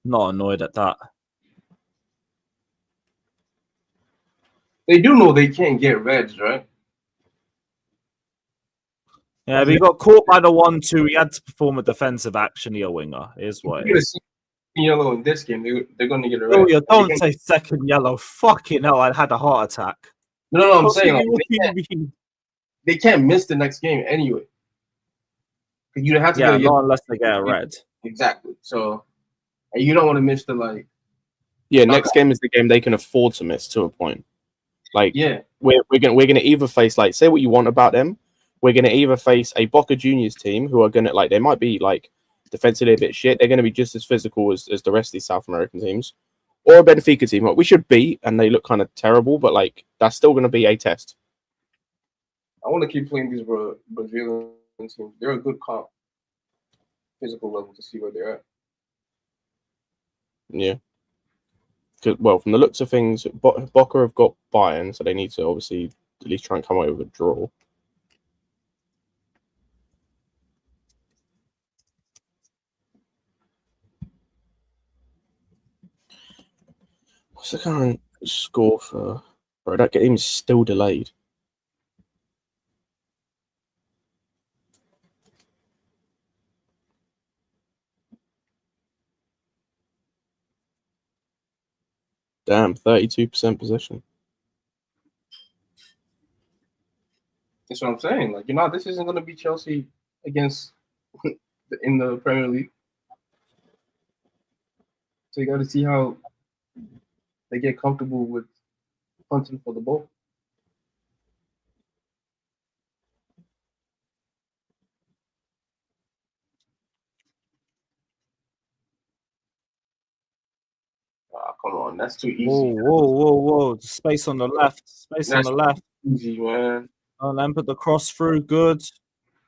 Not annoyed at that. They do know they can't get reds, right? Yeah, but he got caught by the 1-2. He had to perform a defensive action. He a winger. Is what it is. Yellow in this game. They're going to get a red. Oh, yeah, don't say second yellow. Fucking hell, I had a heart attack. No, I'm saying like, they can't miss the next game anyway. You have to get not unless they get a red. Exactly. So, and you don't want to miss the like. Yeah, next game is the game they can afford to miss to a point. Like, yeah, we're gonna either face, like, say what you want about them. We're gonna either face a Boca Juniors team who are gonna, like, they might be like defensively a bit shit. They're gonna be just as physical as the rest of these South American teams, or a Benfica team. Like, we should beat, and they look kind of terrible, but like that's still gonna be a test. I want to keep playing these Brazilian teams. They're a good comp, physical level to see where they're at. Yeah. Well, from the looks of things, Boca have got Bayern, so they need to obviously at least try and come away with a draw. What's the current score for... Bro, that game is still delayed. Damn, 32% possession. That's what I'm saying. Like, this isn't going to be Chelsea against in the Premier League. So you got to see how they get comfortable with punting for the ball. Come on, that's too easy. Whoa. Space on the left. On the left. Easy, man. Oh, then put the cross through. Good.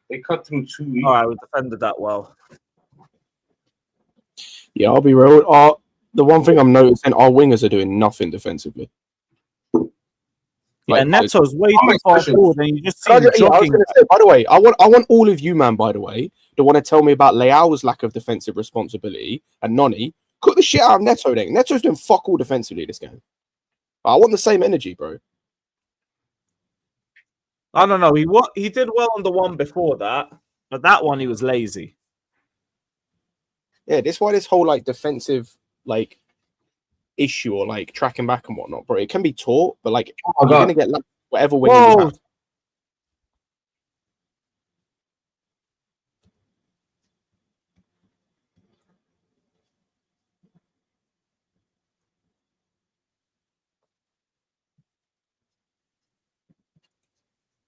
They cut through too easy. All right, we defended that well. Yeah, I'll be real. The one thing I'm noticing, our wingers are doing nothing defensively. Yeah, Neto's way too far forward, and you just see him jogging. I was going to say, by the way, I want all of you, man, by the way, to want to tell me about Leao's lack of defensive responsibility and Noni. Cook the shit out of Neto then. Neto's doing fuck all defensively this game. I want the same energy, bro. I don't know. He did well on the one before that, but that one he was lazy. Yeah, this why this whole like defensive like issue or like tracking back and whatnot, bro. It can be taught, but like you're gonna get like, whatever wing you have.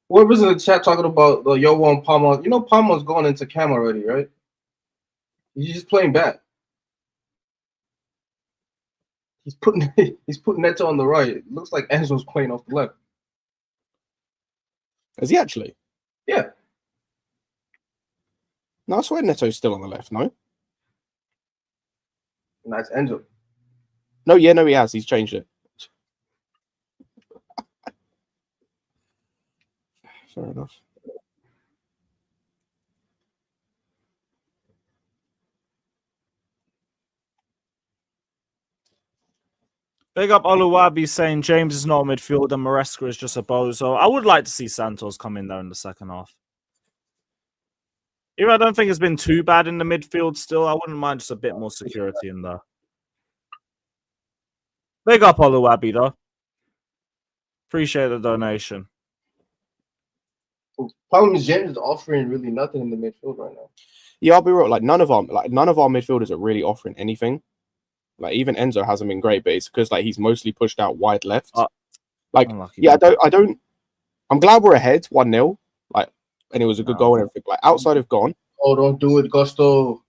Whoever's in the chat talking about the Yo Palma, Palma's going into cam already, right? He's just playing back. He's putting Neto on the right. It looks like Enzo's playing off the left. Is he actually? Yeah. No, I swear Neto's still on the left. No. And that's Enzo. No, yeah, no, he has. He's changed it. Fair enough. Big up Oluwabi saying James is not a midfielder, Maresca is just a bozo. I would like to see Santos come in there in the second half. Even I don't think it's been too bad in the midfield still. I wouldn't mind just a bit more security in there. Big up Oluwabi though. Appreciate the donation. Problem is James is offering really nothing in the midfield right now. Yeah, I'll be real. Like none of our midfielders are really offering anything. Like even Enzo hasn't been great, but it's because like he's mostly pushed out wide left. Unlucky. I'm glad we're ahead 1-0. Like, and it was a good goal and everything. Like outside of gone. Oh, don't do it, Gusto.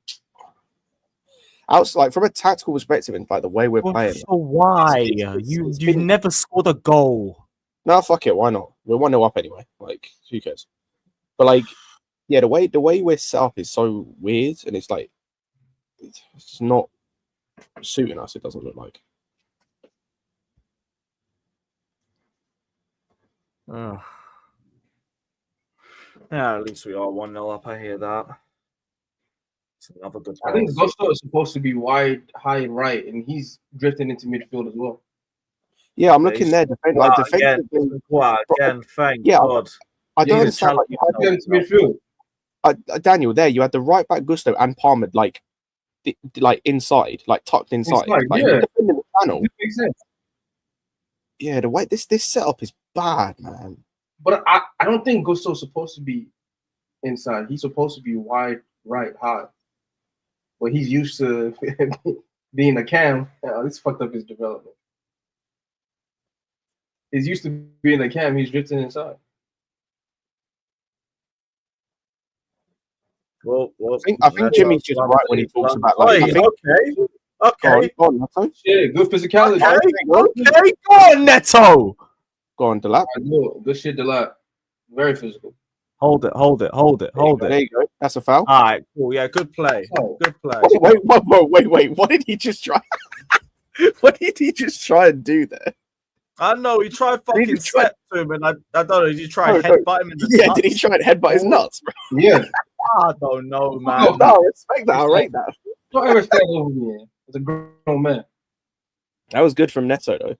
Outside, like from a tactical perspective, and like the way we're playing. So why? You've never scored a goal. No, fuck it. Why not? We're 1-0 up anyway. Like, who cares? But like, yeah, the way we're set up is so weird, and it's like it's not suiting us. It doesn't look like. Yeah, at least we are 1-0 up. I hear that. It's another good. I think Gusto is supposed to be wide, high, and right, and he's drifting into midfield as well. Yeah, I'm looking there. Again, thank God. I don't understand. Like, you had into midfield. Daniel, there you had the right back Gusto and Palmer like inside, like tucked inside. Like, yeah. Defending the channel. It makes sense. Yeah, the way this setup is bad, man. But I don't think Gusto's supposed to be inside. He's supposed to be wide, right, high. But he's used to being a cam. This fucked up his development. He's used to being a cam. He's drifting inside. Well, I think Jimmy's just right when he talks about like. Okay. Go on, Neto. Yeah, good physicality. Okay, go on, Neto. Go on, Delap. Good shit, Delap. Very physical. Hold it. There you go. That's a foul. All right, cool. Yeah, good play. Good play. Wait. What did he just try? What did he just try and do there? I know he tried fucking step to him, and I don't know. Did he try and headbutt him in the nuts? Did he try and headbutt his nuts, bro? Yeah. I don't know, man. No, respect that. I rate that. Don't ever stand over me. It's a grown man. That was good from Neto, though.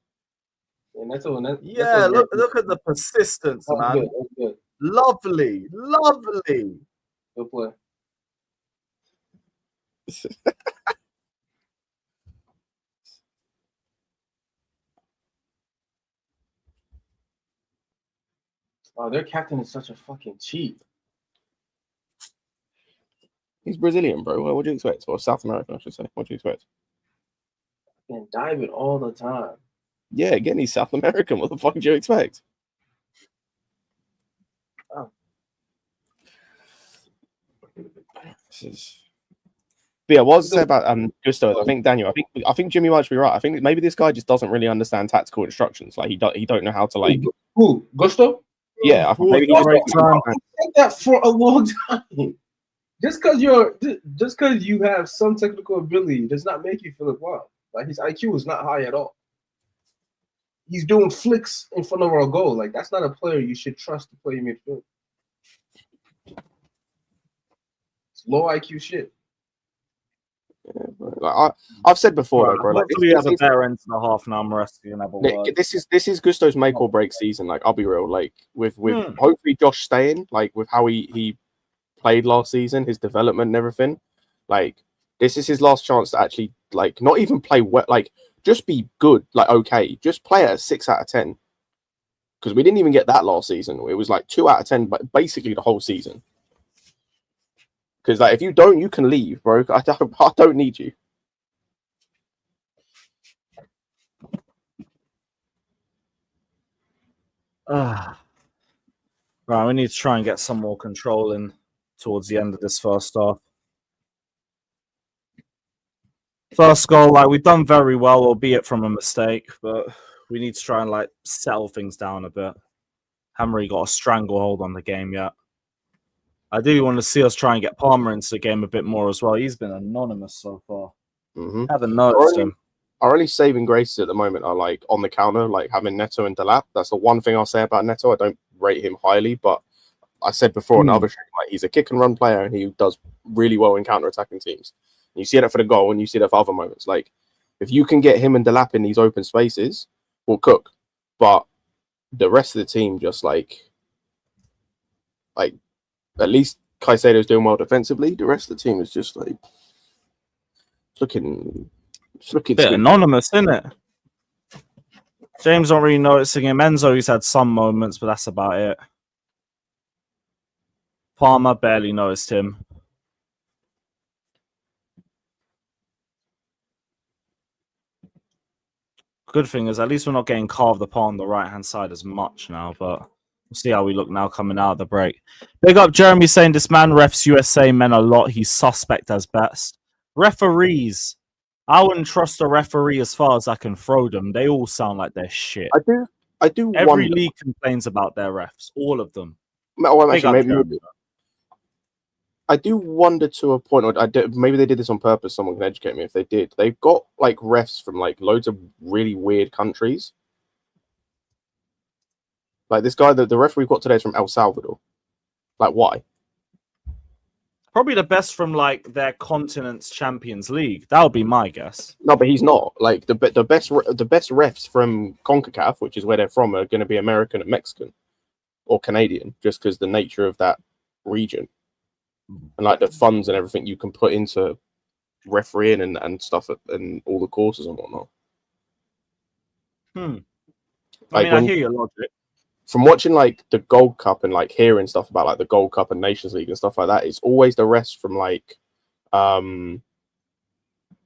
Yeah, look at the persistence, man. That's good. Lovely. Good play. Oh, their captain is such a fucking cheat. He's Brazilian, bro. What do you expect? Or South American, I should say. What do you expect? And dive it all the time. Yeah, again, he's South American. What the fuck do you expect? Oh. But yeah, what was I say about Gusto? I think Daniel. I think Jimmy might be right. I think maybe this guy just doesn't really understand tactical instructions. Like he don't know how to like. Who? Gusto? Yeah, I think maybe he's take that for a long time. Just because you have some technical ability does not make you Philip Wild. Like his IQ is not high at all. He's doing flicks in front of our goal. Like that's not a player you should trust to play midfield. It's low IQ shit. Yeah, like I've said before, bro. Like he has a better end to the half now. This is Gusto's make or break season. Like I'll be real. Like with hopefully Josh staying. Like with how he played last season, his development and everything. Like this is his last chance to actually like not even play well. Like just be good. Like okay, just play at a 6 out of 10. Because we didn't even get that last season. It was like 2 out of 10, but basically the whole season. Because like if you don't, you can leave, bro. I don't need you. Right, we need to try and get some more control in towards the end of this first half. First goal, like we've done very well, albeit from a mistake, but we need to try and like settle things down a bit. Haven't really got a stranglehold on the game yet. I do want to see us try and get Palmer into the game a bit more as well. He's been anonymous so far. Mm-hmm. Haven't noticed him. Our only saving graces at the moment are like on the counter, like having Neto and Delap. That's the one thing I'll say about Neto. I don't rate him highly, but I said before on the other show, like he's a kick and run player and he does really well in counter attacking teams. And you see that for the goal and you see that for other moments. Like if you can get him and Delap in these open spaces, we'll cook. But the rest of the team just like at least Caicedo's doing well defensively. The rest of the team is just like looking bit anonymous, isn't it? James not really noticing him. Enzo, he's had some moments, but that's about it. Palmer barely noticed him. Good thing is at least we're not getting carved apart on the right-hand side as much now, but we'll see how we look now coming out of the break. Big up Jeremy saying this man refs USA men a lot. He's suspect as best. Referees. I wouldn't trust a referee as far as I can throw them. They all sound like they're shit. I do Every wonder. league complains about their refs. All of them. Well, Big actually, up Jeremy. I do wonder to a point, or maybe they did this on purpose. Someone can educate me if they did. They've got like refs from like loads of really weird countries. Like this guy, the ref we've got today is from El Salvador. Like, why? Probably the best from like their continent's Champions League. That would be my guess. No, but he's not. Like the best refs from CONCACAF, which is where they're from, are going to be American and Mexican or Canadian, just because the nature of that region. And like the funds and everything you can put into refereeing and stuff and all the courses and whatnot. I hear your logic. From watching like the Gold Cup and like hearing stuff about like the Gold Cup and Nations League and stuff like that, it's always the rest from like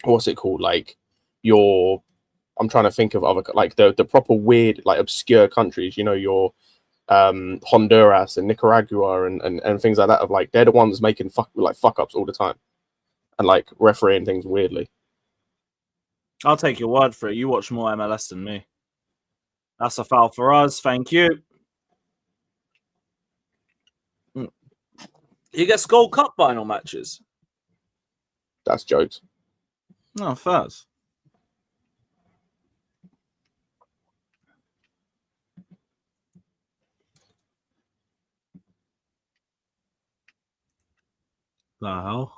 what's it called? Like I'm trying to think of other like the proper weird like obscure countries, you know, your Honduras and Nicaragua and things like that, of like they're the ones making fuck ups all the time and like refereeing things weirdly. I'll take your word for it. You watch more MLS than me. That's a foul for us. Thank you. He gets Gold Cup final matches. That's jokes. No, first. The hell?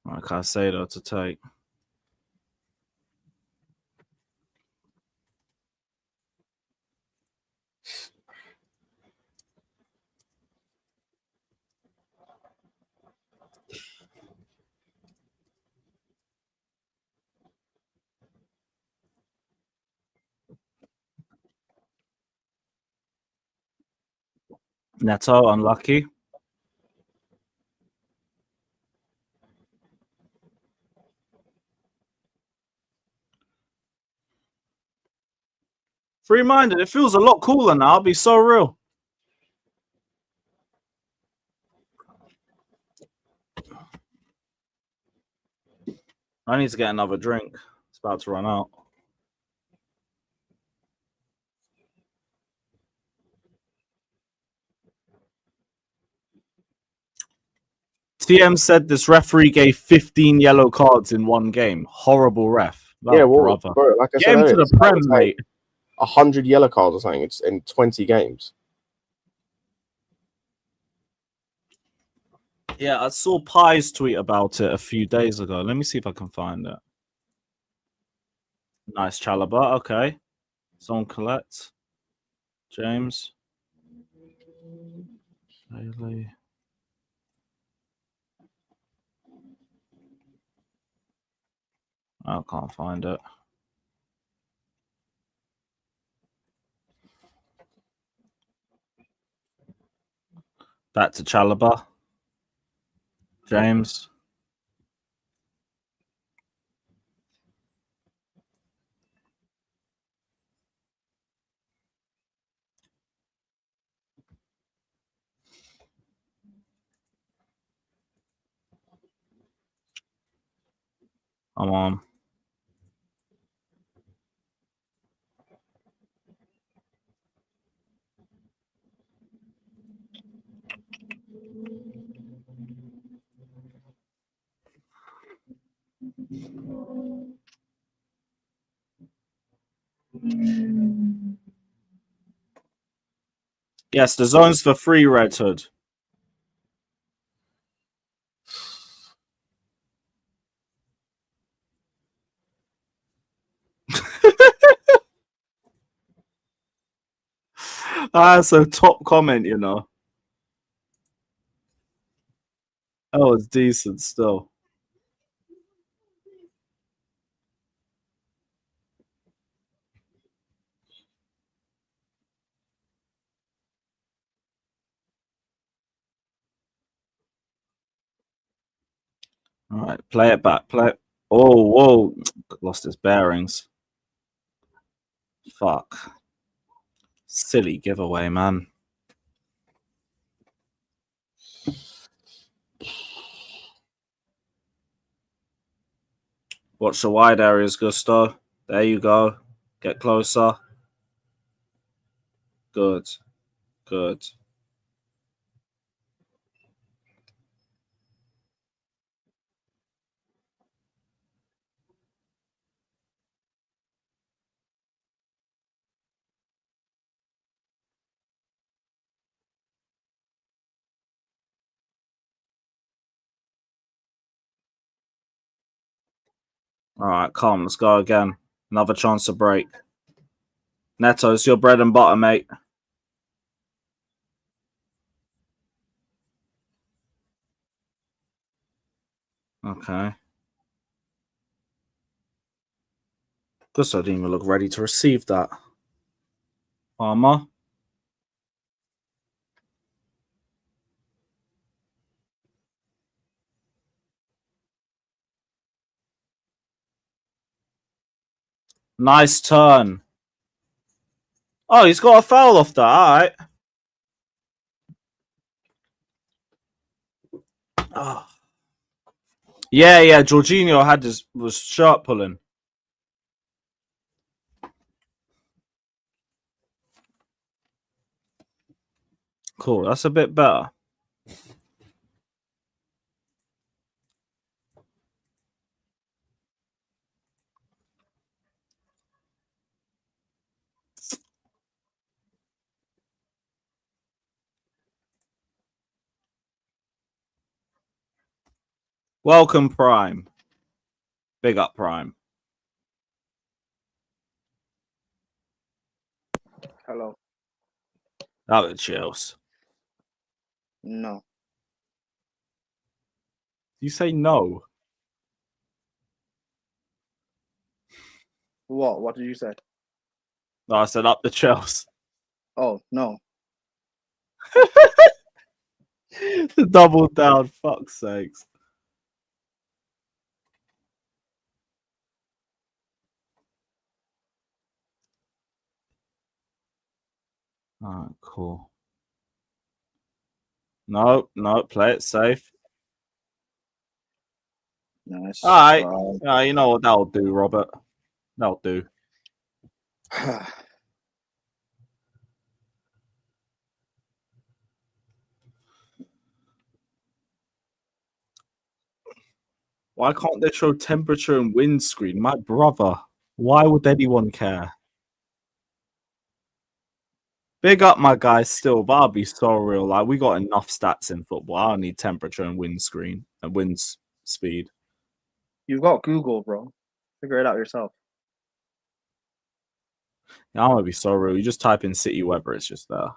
Like Caicedo to take. Neto, unlucky. Free-minded. It feels a lot cooler now. I'll be so real. I need to get another drink. It's about to run out. TM said this referee gave 15 yellow cards in one game. Horrible ref. Yeah, well, bro, like I said, get him to the Prem, mate. 100 yellow cards or something. It's in 20 games. Yeah, I saw Pi's tweet about it a few days ago. Let me see if I can find it. Nice Chalaba. Okay. Someone collect. James. Bailey. I can't find it. Back to Chalaba. James. I'm on. Yes, the zone's for free, Red Hood. That's a top comment, you know. That was decent still. All right, play it back. Play it. Oh, whoa. Lost his bearings. Fuck. Silly giveaway, man. Watch the wide areas, Gusto. There you go. Get closer. Good. Good. All right, calm. Let's go again. Another chance to break. Neto, it's your bread and butter, mate. Okay. Gusto didn't even look ready to receive that. Farmer. Nice turn. Oh, he's got a foul off that. All right. Oh. Yeah. Jorginho was shirt pulling. Cool. That's a bit better. Welcome, Prime. Big up, Prime. Hello. That was chills. No. You say no. What? What did you say? No, I said up the Chels. Oh, no. Double down. Fuck's sakes. All right, cool. No, play it safe. Nice. All right. Yeah, you know what that'll do, Robert. That'll do. Why can't they show temperature and windscreen? My brother. Why would anyone care? Big up my guys still, but I'll be so real. Like, we got enough stats in football. I don't need temperature and windscreen and wind speed. You've got Google, bro. Figure it out yourself. Yeah, I'm gonna be so real. You just type in city weather, it's just there. How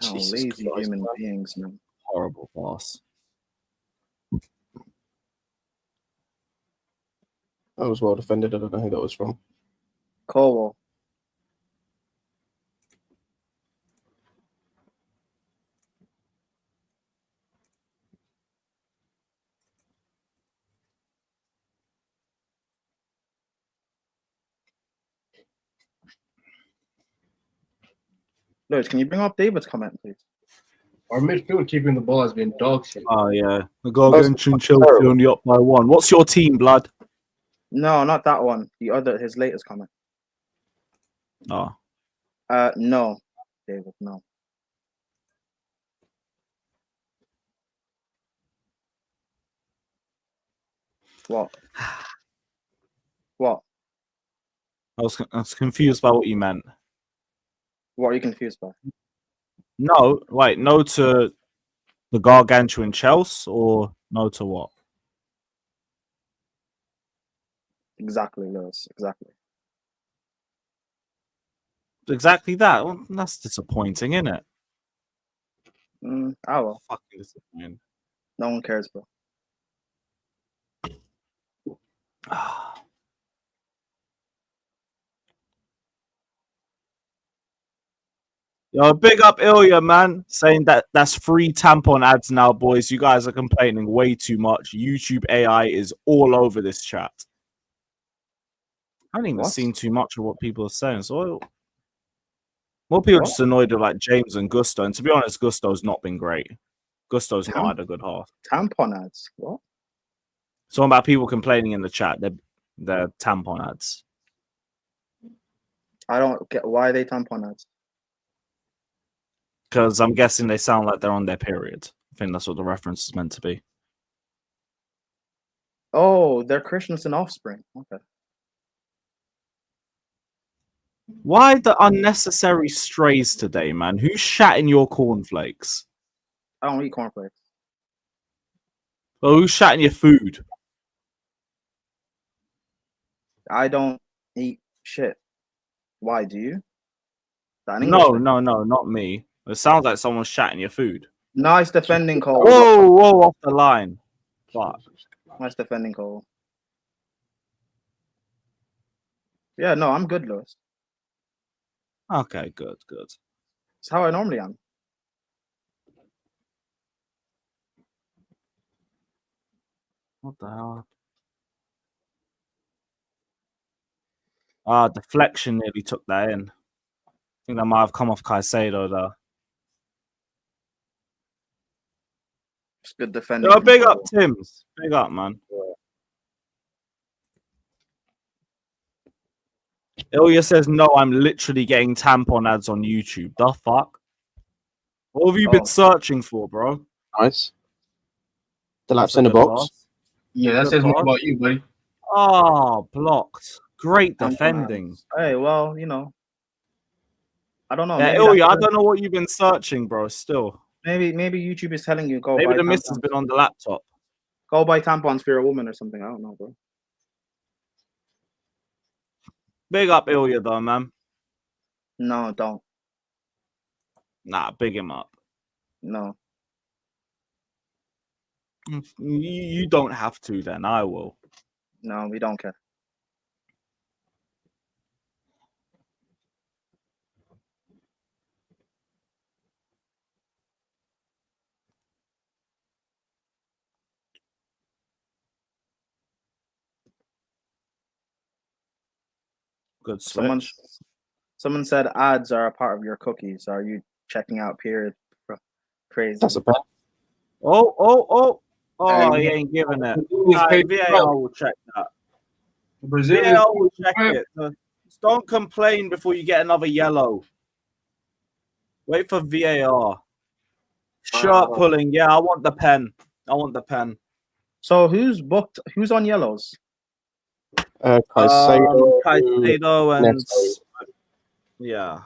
Jesus lazy Christ, human man. beings, man. Horrible boss. That was well defended. I don't know who that was from. Cole. Lewis, can you bring up David's comment, please? Our midfield keeping the ball has been dog shit. Oh yeah, the Gargantuan Chelsea only up by 1. What's your team, blood? No, not that one. The other, his latest comment. Oh, No, David, no. What? What? I was confused by what you meant. What are you confused by? No, wait, no to the Gargantuan Chelsea or no to what? Exactly, Lewis. Exactly. Exactly that. Well, that's disappointing, isn't it? Oh well. Fucking disappointing. No one cares, bro. Yo, big up Ilya, man, saying that that's free tampon ads now, boys. You guys are complaining way too much. YouTube AI is all over this chat. I haven't even seen too much of what people are saying. So more people are just annoyed with like James and Gusto. And to be honest, Gusto's not been great. Gusto's not had a good half. Tampon ads? What? Talking about people complaining in the chat. They're tampon ads. I don't get why they tampon ads. Because I'm guessing they sound like they're on their period. I think that's what the reference is meant to be. Oh, they're Christensen offspring. Okay. Why the unnecessary strays today, man? Who's shat in your cornflakes? I don't eat cornflakes. Well, who's shat in your food? I don't eat shit. Why do you? No, not me. It sounds like someone's shat in your food. Nice defending call. Whoa, off the line. Fuck. Nice defending call. Yeah, no, I'm good, Lewis. Okay, good. It's how I normally am. What the hell? Deflection nearly took that in. I think that might have come off Caicedo, though. It's good defending. Yo, big up, Tims. Big up, man. Ilya says, no, I'm literally getting tampon ads on YouTube. The fuck? What have you been searching for, bro? Nice. The laps in the box. Pass. Yeah, that says more about you, buddy. Oh, blocked. Great defending. Hey, well, you know. I don't know. Yeah, Ilya, I don't know what you've been searching, bro, still. Maybe YouTube is telling you go Maybe buy the miss tampons. has been on the laptop. Go buy tampons for your woman or something. I don't know, bro. Big up Ilya, though, man. No, don't. Nah, big him up. No. You don't have to, then. I will. No, we don't care. Good switch. Someone said ads are a part of your cookies. Are you checking out period? Crazy. That's a bet. Oh, he ain't giving it. VAR will check that. VAR will check it. Just don't complain before you get another yellow. Wait for VAR. Shirt pulling. Yeah, I want the pen. So who's booked? Who's on yellows? Caicedo and yeah.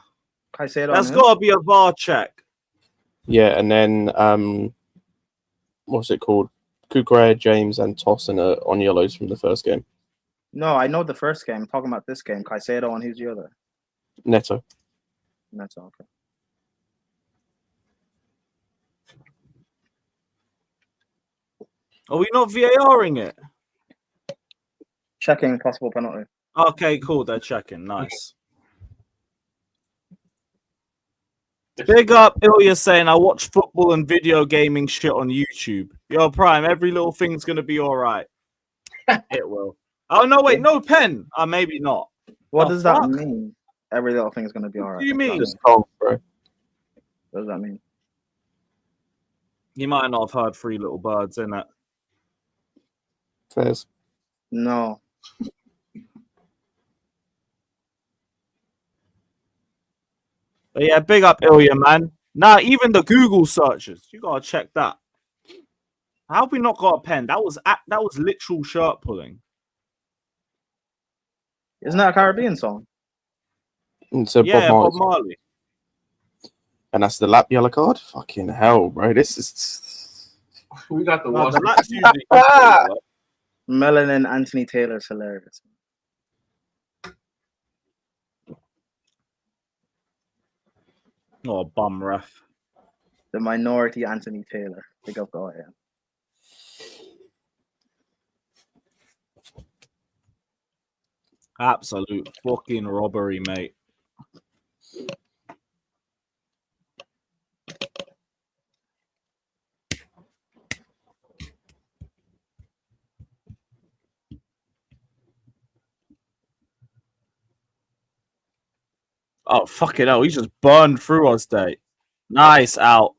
Caicedo. That's got to be a VAR check. Yeah, and then what's it called? Kukre, James, and Tossin are on yellows from the first game. No, I know the first game. I'm talking about this game. Caicedo and who's the other? Neto. Okay. Are we not VARing it? Checking possible penalty. Okay, cool. They're checking. Nice. Big up Ilya saying I watch football and video gaming shit on YouTube. Yo, Prime, every little thing's gonna be all right. It will. Oh no, wait, no pen. Maybe not. What does that mean? Every little thing's gonna be all right. What do you mean? Just calm, bro. What does that mean? You might not have heard Three Little Birds, innit? Fairs. No. But yeah, big up Ilya, man. Nah, even the Google searches, you gotta check that. How have we not got a pen? That was literal shirt pulling. Isn't that a Caribbean song? It's a Yeah, Bob Bob Marley. Marley. And that's the lap yellow card? Fucking hell, bro. This is... We got the No, watch. the lap's usually good for you, Melanin Anthony Taylor's hilarious. Oh, bum ref. The minority Anthony Taylor. Big up guy, yeah. Absolute fucking robbery, mate. Oh, fucking hell. He just burned through us, Date. Nice, out.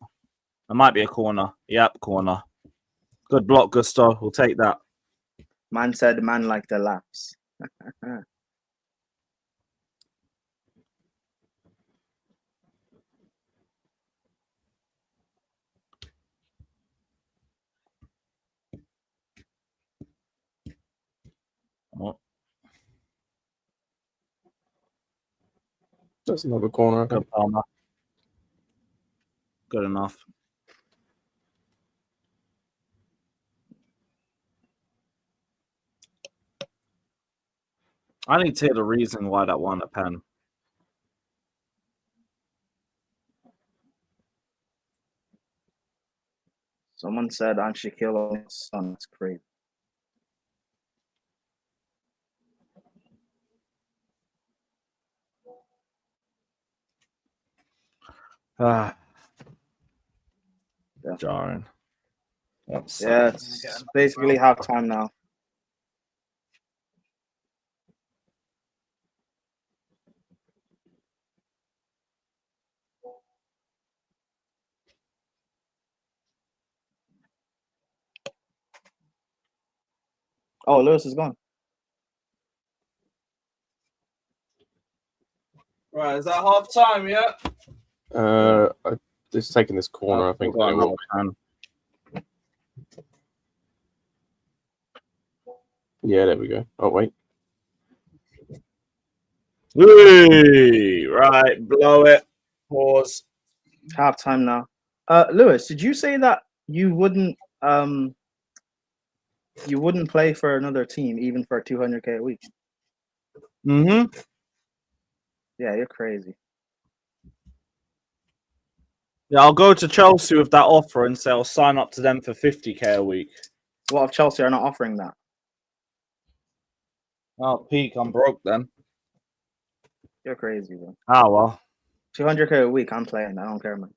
That might be a corner. Yep, corner. Good block, Gusto. We'll take that. Man said man like the laps. Oh, That's another corner, I think. good Palmer. Good enough. I need to hear the reason why that won a pen. Someone said I'm Shaquille O'Neal's son. That's crazy. Ah. Yeah. Jarring. That's Yeah, it's basically halftime now. Oh, Lewis is gone. Right, is that half time yet? It's taking this corner, I think. Got another pen. Yeah, there we go. Oh, wait. Whee! Right, blow it. Pause. Halftime now. Lewis, did you say that you wouldn't play for another team even for 200K a week? Mm-hmm. Yeah, you're crazy. Yeah, I'll go to Chelsea with that offer and say I'll sign up to them for 50K a week. What if Chelsea are not offering that? Oh, peak, I'm broke then. You're crazy, bro. Ah, well. 200K a week, I'm playing. I don't care, man.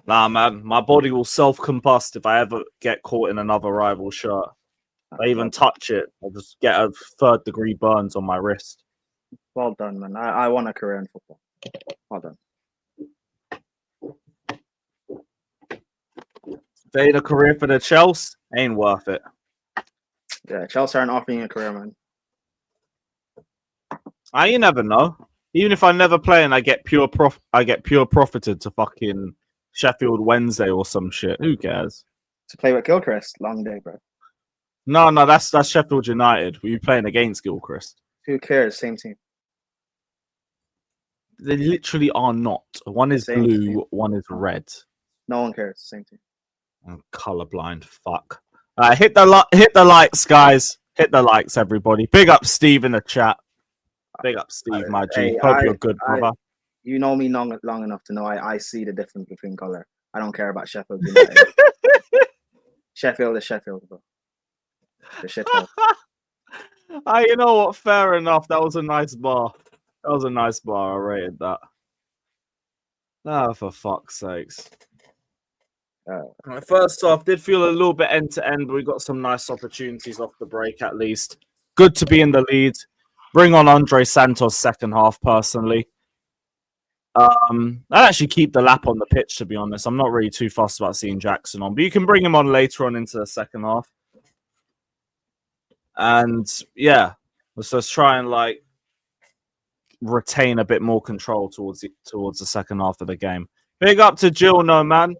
Nah, man, my body will self-combust if I ever get caught in another rival shirt. If I even touch it, I'll just get a third-degree burns on my wrist. Well done, man. I want a career in football. Well done. Fade a career for the Chelsea ain't worth it. Yeah, Chelsea aren't offering a career, man. You never know. Even if I never play and I get pure profited to fucking Sheffield Wednesday or some shit. Who cares? To play with Gilchrist, long day, bro. No, that's Sheffield United. Were you playing against Gilchrist? Who cares? Same team. They literally are not. One is Same blue, team. one is red. No one cares. Same team. I'm colorblind. Fuck. Hit the likes, guys. Hit the likes, everybody. Big up Steve in the chat. Big up Steve, my G. Hey, Hope you're good, brother. You know me long enough to know I see the difference between color. I don't care about Sheffield United. Sheffield is Sheffield, bro. The Sheffield. You know what? Fair enough. That was a nice bar. I rated that. Oh, for fuck's sakes. First off, did feel a little bit end to end, but we got some nice opportunities off the break at least. Good to be in the lead. Bring on Andre Santos second half, personally. I'd actually keep the lap on the pitch, to be honest. I'm not really too fussed about seeing Jackson on, but you can bring him on later on into the second half. And yeah, let's just try and like retain a bit more control towards the second half of the game. Big up to Jill, no man.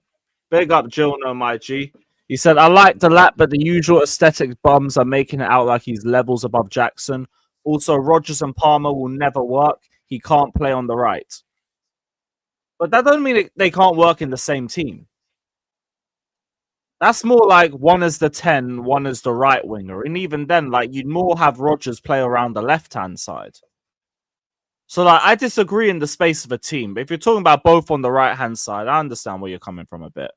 Big up Jill, no my G. He said, I like the lap, but the usual aesthetic bums are making it out like he's levels above Jackson. Also, Rodgers and Palmer will never work. He can't play on the right. But that doesn't mean they can't work in the same team. That's more like one is the 10, one is the right winger. And even then, like, you'd more have Rodgers play around the left-hand side. So, like, I disagree in the space of a team. But if you're talking about both on the right-hand side, I understand where you're coming from a bit.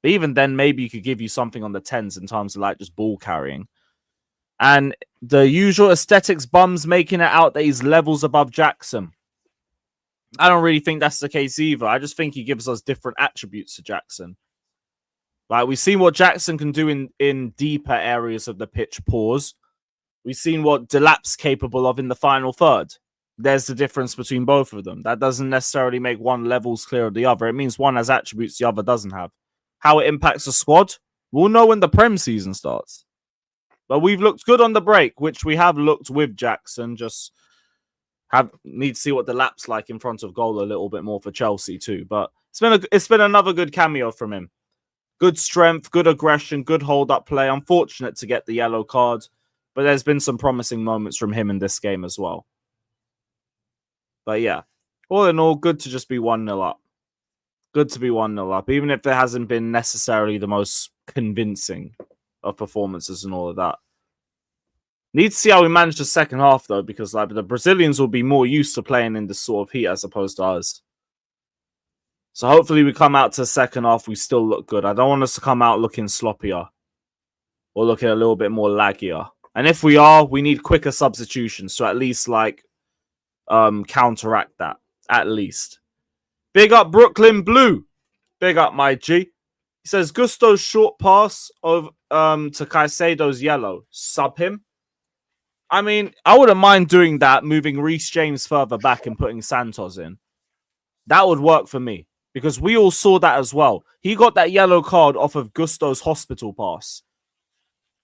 But even then, maybe you could give you something on the 10s in terms of, like, just ball carrying. And the usual aesthetics bums making it out that he's levels above Jackson. I don't really think that's the case either. I just think he gives us different attributes to Jackson. Like, we've seen what Jackson can do in deeper areas of the pitch, pause. We've seen what Delap's capable of in the final third. There's the difference between both of them. That doesn't necessarily make one levels clear of the other. It means one has attributes the other doesn't have. How it impacts the squad, we'll know when the Prem season starts. But we've looked good on the break, which we have looked with Jackson. Just need to see what the lap's like in front of goal a little bit more for Chelsea too. But it's been another good cameo from him. Good strength, good aggression, good hold-up play. Unfortunate to get the yellow card, but there's been some promising moments from him in this game as well. But yeah, all in all, good to just be 1-0 up. Good to be 1-0 up, even if it hasn't been necessarily the most convincing of performances and all of that. Need to see how we manage the second half, though, because like the Brazilians will be more used to playing in this sort of heat as opposed to us. So hopefully we come out to the second half, we still look good. I don't want us to come out looking sloppier or looking a little bit more laggier. And if we are, we need quicker substitutions to at least like counteract that, at least. Big up Brooklyn Blue. Big up my G. He says Gusto's short pass of to Caicedo's yellow. Sub him. I mean, I wouldn't mind doing that, moving Reece James further back and putting Santos in. That would work for me. Because we all saw that as well. He got that yellow card off of Gusto's hospital pass.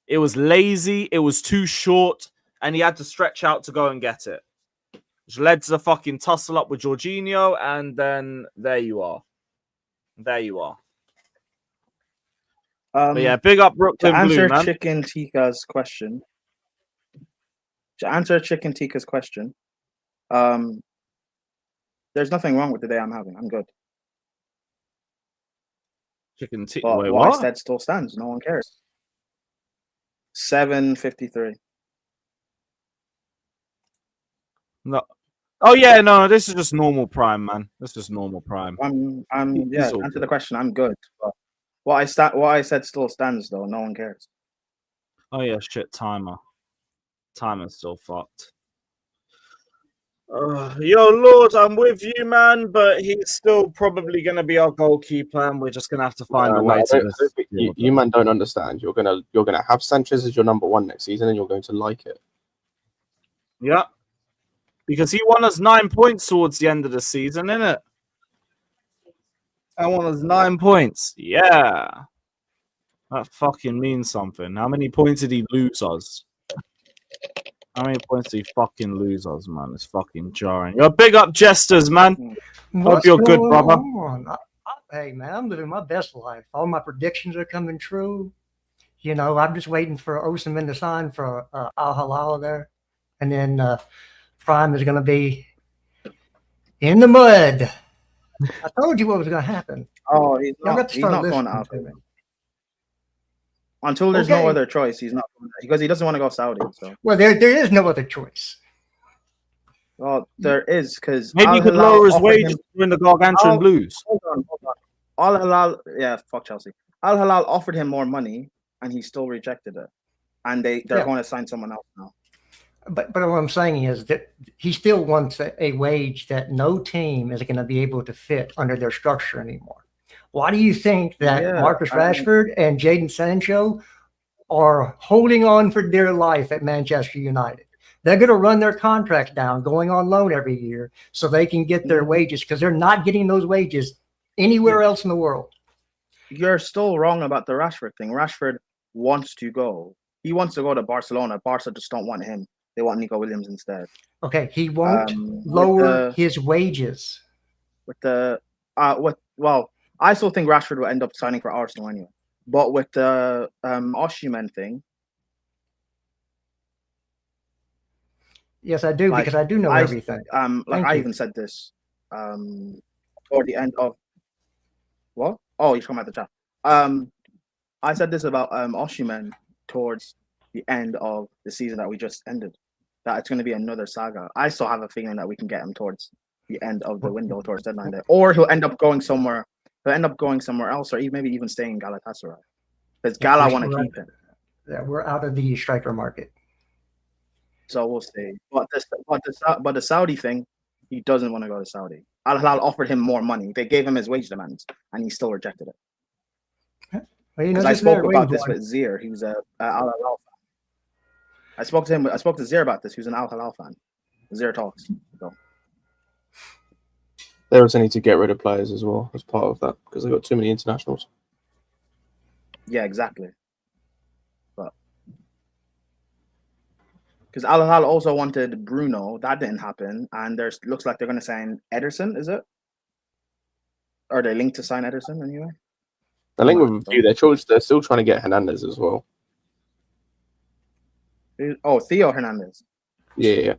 It was lazy, it was too short, and he had to stretch out to go and get it. Which led to the fucking tussle up with Jorginho, and then there you are. There you are. But yeah, big up Brooklyn Blue, man. To answer Chicken Tika's question, there's nothing wrong with the day I'm having. I'm good. Chicken Tikka. But Wait, what I said still stands. No one cares. 7:53. No. Oh yeah, no. This is just normal prime, man. This is normal prime. Yeah. Answer the question. I'm good. But what I said still stands, though. No one cares. Oh yeah, shit. Timer's still fucked. Yo, Lord, I'm with you, man, but he's still probably going to be our goalkeeper, and we're just going to have to find a way to this. You man don't understand. You're gonna have Sanchez as your number one next season, and you're going to like it. Yeah, because he won us 9 points towards the end of the season, innit? I won us 9 points. Yeah, that fucking means something. How many points did he lose us? How many points did he fucking lose us, man? It's fucking jarring. Yo, big up Jesters, man. Hope you're good, brother. Hey, man, I'm living my best life. All my predictions are coming true. You know, I'm just waiting for Osimhen to sign for Al Hilal there. And then Prime is going to be in the mud. I told you what was going to happen. Oh, he's not going out. Until there's no other choice, he's not going out because he doesn't want to go Saudi. So. Well, there is no other choice. Well, there is because maybe he could lower his wages during the Gargantuan Blues. Hold on. Al Hilal, fuck Chelsea. Al Hilal offered him more money, and he still rejected it. And they're going to sign someone else now. But what I'm saying is that he still wants a wage that no team is going to be able to fit under their structure anymore. Why do you think that Marcus Rashford and Jadon Sancho are holding on for dear life at Manchester United? They're going to run their contracts down, going on loan every year, so they can get their wages, because they're not getting those wages anywhere else in the world. You're still wrong about the Rashford thing. Rashford wants to go. He wants to go to Barcelona. Barca just don't want him. They want Nico Williams instead. Okay, he won't lower his wages. I still think Rashford will end up signing for Arsenal anyway. But with the Osimhen thing, yes, I do, because I do know everything. I even said this toward the end of what? Oh, you're talking about the chat. I said this about Osimhen towards the end of the season that we just ended. That it's going to be another saga. I still have a feeling that we can get him towards the end of the window, towards deadline day, or he'll end up going somewhere. He'll end up going somewhere else, or maybe even staying in Galatasaray, because Gala want to keep him. Yeah, we're out of the striker market, so we'll see. But the Saudi thing, he doesn't want to go to Saudi. Al Hilal offered him more money. They gave him his wage demands, and he still rejected it. Well, I spoke about this with Zir. He was a Al Hilal fan. I spoke to him. I spoke to Zir about this. He was an Al Hilal fan. Zir talks. So. They also need to get rid of players as well as part of that, because they've got too many internationals. Yeah, exactly. But because Al Hilal also wanted Bruno, that didn't happen, and looks like they're going to sign Ederson. Is it? Are they linked to sign Ederson anyway? They're linked with a few. They're still trying to get Hernandez as well. Oh, Theo Hernandez. Yeah.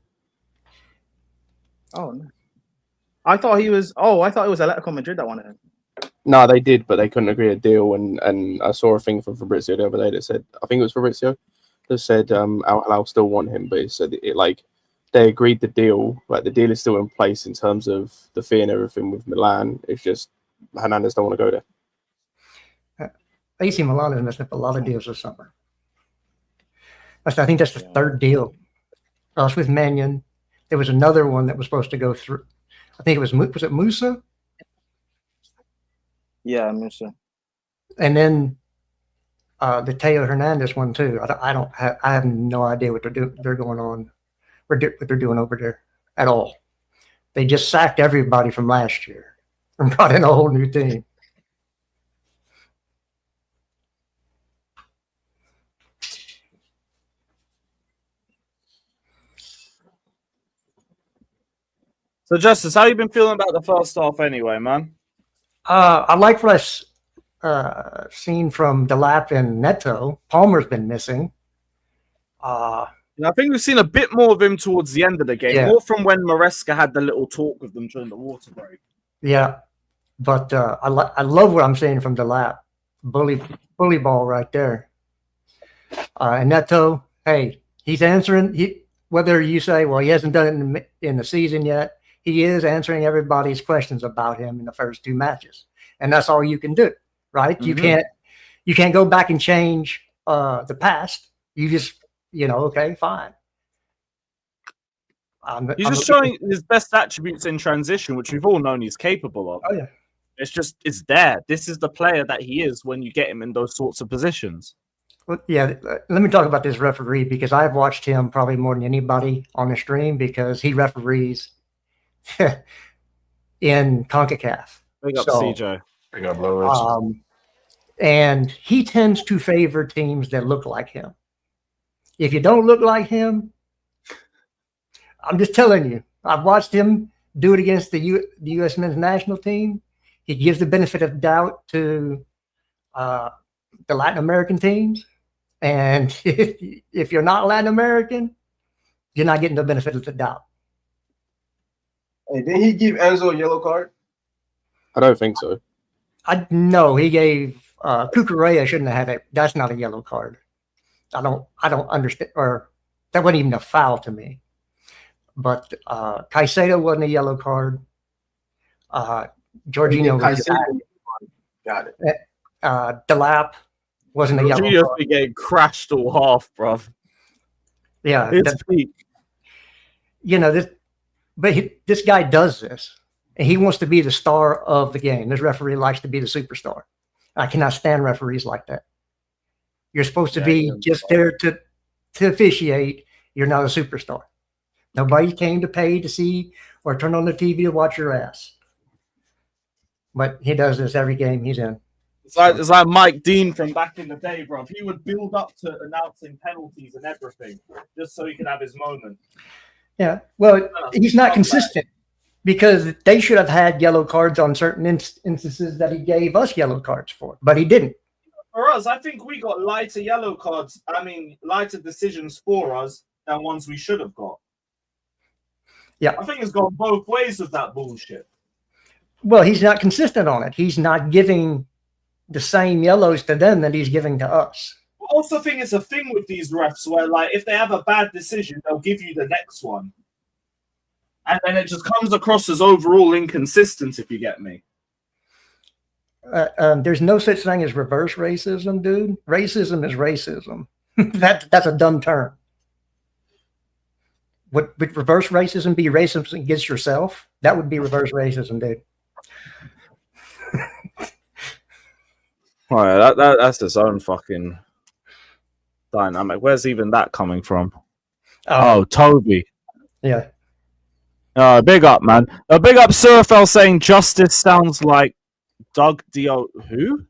Oh, no. I thought it was Atletico Madrid that wanted him. No, they did, but they couldn't agree a deal. And I saw a thing from Fabrizio the other day that said, I think it was Fabrizio, that said Al Hilal still want him, but it said they agreed the deal. Like, the deal is still in place in terms of the fee and everything with Milan. It's just Hernandez don't want to go there. AC Milan has messed up a lot of deals this summer. I think that's the third deal. It's with Mannion. There was another one that was supposed to go through. I think it was it Musa? Yeah, Musa. And then the Theo Hernandez one too. I have no idea what they're going on, what they're doing over there at all. They just sacked everybody from last year and brought in a whole new team. So, Justice, how you been feeling about the first half anyway, man? I like what I've seen from Delap and Neto. Palmer's been missing. I think we've seen a bit more of him towards the end of the game, more from when Maresca had the little talk with them during the water break. Yeah, but I love what I'm seeing from Delap. Bully ball right there. And Neto, hey, he's answering. Whether you say, well, he hasn't done it in the season yet, he is answering everybody's questions about him in the first two matches, and that's all you can do, right? Mm-hmm. You can't go back and change the past. You just, okay, fine. He's just showing his best attributes in transition, which we've all known he's capable of. Oh yeah, it's there. This is the player that he is when you get him in those sorts of positions. Well, yeah, let me talk about this referee, because I've watched him probably more than anybody on the stream, because he referees in CONCACAF. Big up CJ. Big up Lewis. And he tends to favor teams that look like him. If you don't look like him, I'm just telling you, I've watched him do it against the U.S. men's national team. He gives the benefit of doubt to the Latin American teams. And if you're not Latin American, you're not getting the benefit of the doubt. Hey, didn't he give Enzo a yellow card? I don't think so. No, he gave Cucurella shouldn't have had it. That's not a yellow card. I don't understand, or that wasn't even a foul to me. But Caicedo wasn't a yellow card. Jorginho got it. Delap wasn't a yellow Jorginho's card. been getting crashed all half, bruv. Yeah, it's peak. This guy does this, and he wants to be the star of the game. This referee likes to be the superstar. I cannot stand referees like that. You're supposed to be just there to officiate. You're not a superstar. Nobody came to pay to see or turn on the TV to watch your ass. But he does this every game he's in. It's like Mike Dean from back in the day, bro. He would build up to announcing penalties and everything just so he could have his moment. Yeah, well, he's not consistent because they should have had yellow cards on certain instances that he gave us yellow cards for, but he didn't. For us, I think we got lighter yellow cards. I mean, lighter decisions for us than ones we should have got. Yeah. I think it's gone both ways with that bullshit. Well, he's not consistent on it. He's not giving the same yellows to them that he's giving to us. I also think it's a thing with these refs where, like, if they have a bad decision, they'll give you the next one. And then it just comes across as overall inconsistent, if you get me. There's no such thing as reverse racism, dude. Racism is racism. That's a dumb term. Would reverse racism be racism against yourself? That would be reverse racism, dude. All right, that's his own fucking dynamic. Where's even that coming from? Oh, Toby. Yeah. Big up, man. Big up, Surafel saying justice sounds like Doug Dio. Who?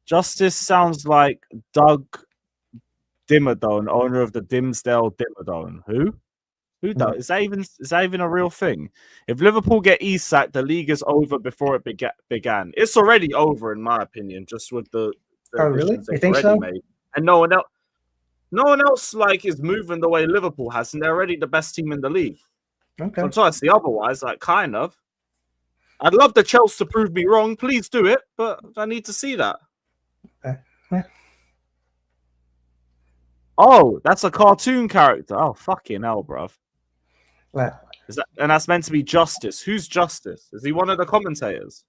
Justice sounds like Doug Dimmadome, owner of the Dimsdale Dimmadome. Who? Who does? Is that even a real thing? If Liverpool get sacked, the league is over before it began. It's already over, in my opinion, just with the oh, really? You think so? Made. And no one else like is moving the way Liverpool has, and they're already the best team in the league. Okay. So I'm trying to see otherwise, like kind of. I'd love the Chelsea to prove me wrong. Please do it, but I need to see that. Okay. Yeah. Oh, that's a cartoon character. Oh, fucking hell, bruv. Well, And that's meant to be Justice. Who's Justice? Is he one of the commentators?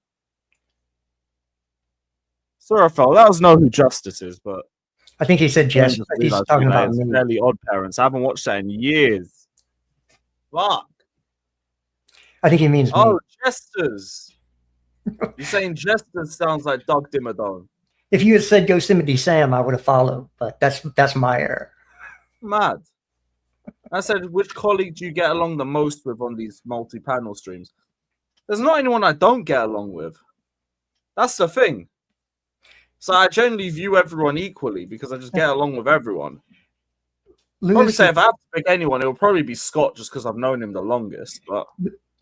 Surafel, let us know who Justice is, but I think he said Justice. He's talking about me. Fairly Odd Parents. I haven't watched that in years. Fuck. I think he means me. Oh, Jesters. You're saying Jesters sounds like Doug Dimmadome. If you had said Yosemite Sam, I would have followed, but that's my error. Mad. I said, which colleague do you get along the most with on these multi-panel streams? There's not anyone I don't get along with. That's the thing. So I generally view everyone equally because I just get along with everyone. Probably say if I have to pick anyone, it will probably be Scott just because I've known him the longest. But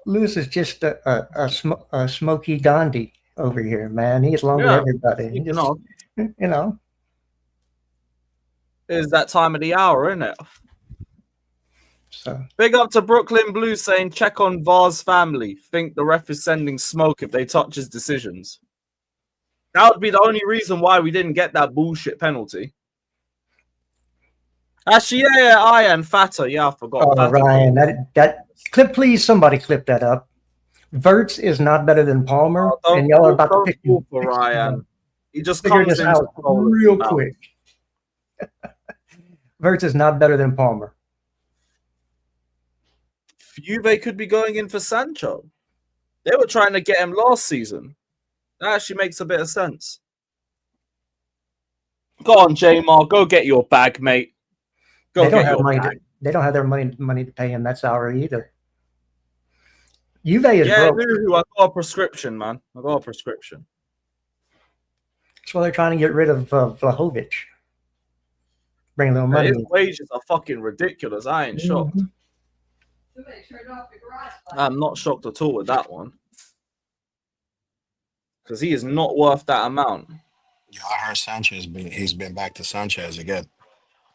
Lewis is just a smoky Gandhi over here, man. He gets along with everybody. He just, you know. It's that time of the hour, isn't it? So big up to Brooklyn Blue saying, check on VAR's family. Think the ref is sending smoke if they touch his decisions. That would be the only reason why we didn't get that bullshit penalty. Actually, Ian Fatter. Yeah, I forgot. Oh, Ryan, that clip, please, somebody clip that up. Verts is not better than Palmer, and y'all are about to pick for Ryan. He just figure comes this out real quick. Verts is not better than Palmer. Juve could be going in for Sancho. They were trying to get him last season. That actually makes a bit of sense. Go on, Jamar. Go get your bag, mate. Go get your bag. They don't have their money to pay him that salary either. Juve is broke. I got a prescription, man. I got a prescription. That's why they're trying to get rid of Vlahovic. Bring a little money. His wages are fucking ridiculous. I ain't shocked. I'm not shocked at all with that one. Because he is not worth that amount. Yeah, I heard he's been back to Sanchez again.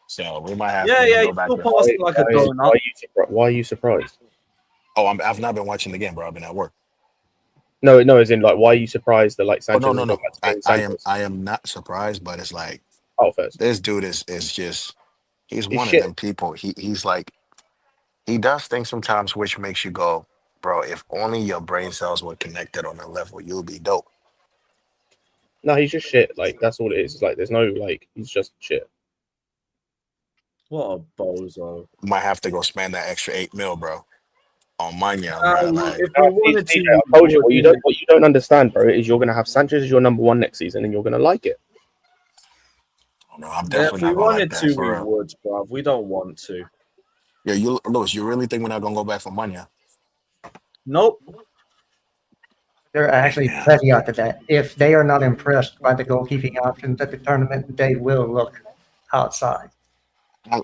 So we might have to go back to like a donut. Why are you surprised? Oh, I've not been watching the game, bro. I've been at work. No, as in, like, why are you surprised that, like, Sanchez? No. I am not surprised, but it's like, this dude is just, he's one of them people. He's like, he does things sometimes which makes you go, bro, if only your brain cells were connected on a level, you'll be dope. No, he's just shit. Like, that's all it is. It's like, there's no, like, he's just shit. What a bozo. Might have to go spend that extra $8 million, bro. On Mania, bro. Like, if we wanted to, I told you, what you don't understand, bro, is you're gonna have Sanchez as your number one next season, and you're gonna like it. No, I'm definitely if we wanted to, we would, bro. We don't want to. Yeah, Lewis, you really think we're not gonna go back for Manya? Nope. They're actually ready after that. If they are not impressed by the goalkeeping options at the tournament, they will look outside.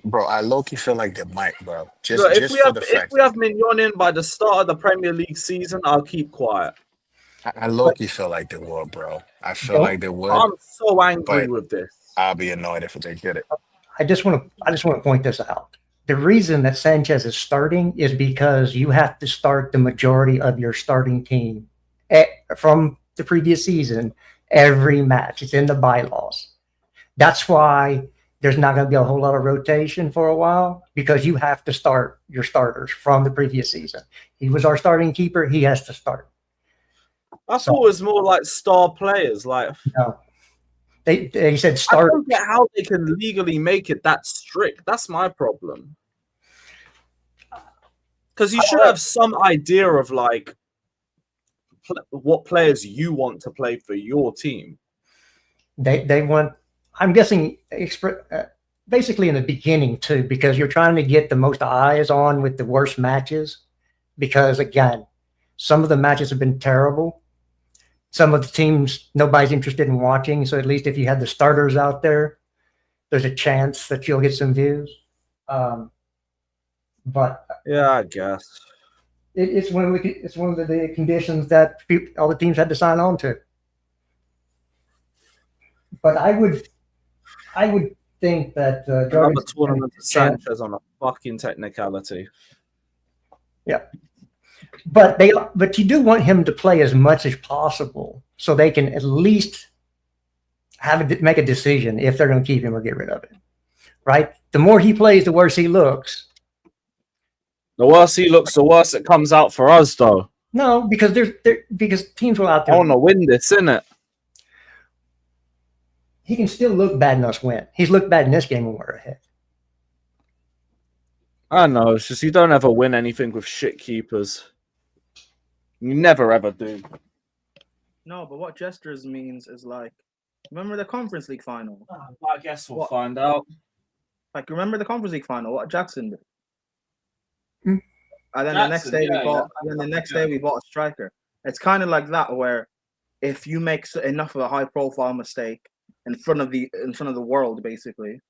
Bro, I low-key feel like they might, bro. Look, if Just we for have the if fact we that have Mignon in by the start of the Premier League season, I'll keep quiet. I But low-key feel like they would, bro. I feel don't like they would, I'm so angry but with this. I'll be annoyed if they get it. I just want to point this out. The reason that Sanchez is starting is because you have to start the majority of your starting team from the previous season every match. It's in the bylaws. That's why there's not going to be a whole lot of rotation for a while, because you have to start your starters from the previous season. He was our starting keeper. He has to start. I thought it was more like star players. Like, no. They said I start. don't get how they can legally make it that strict. That's my problem. Because you should have some idea of like what players you want to play for your team. They want. I'm guessing basically in the beginning too, because you're trying to get the most eyes on with the worst matches. Because again, some of the matches have been terrible. Some of the teams nobody's interested in watching. So at least if you have the starters out there, there's a chance that you'll get some views. But yeah, I guess it's one of the conditions that all the teams had to sign on to. But I would think that another tournament for Sanchez on a fucking technicality. Yeah, but you do want him to play as much as possible so they can at least make a decision if they're going to keep him or get rid of him. Right? The more he plays, the worse he looks. The worse he looks, the worse it comes out for us, though. No, because because teams will out there. I want to win this, innit? He can still look bad and us win. He's looked bad in this game when we're ahead. I know. It's just you don't ever win anything with shit keepers. You never ever do. No, but what gestures means is like, remember the Conference League final? I guess we'll find out. Like, remember the Conference League final? What Jackson did. Mm. And then the next day we bought a striker. It's kind of like that, where if you make enough of a high-profile mistake in front of the world, basically,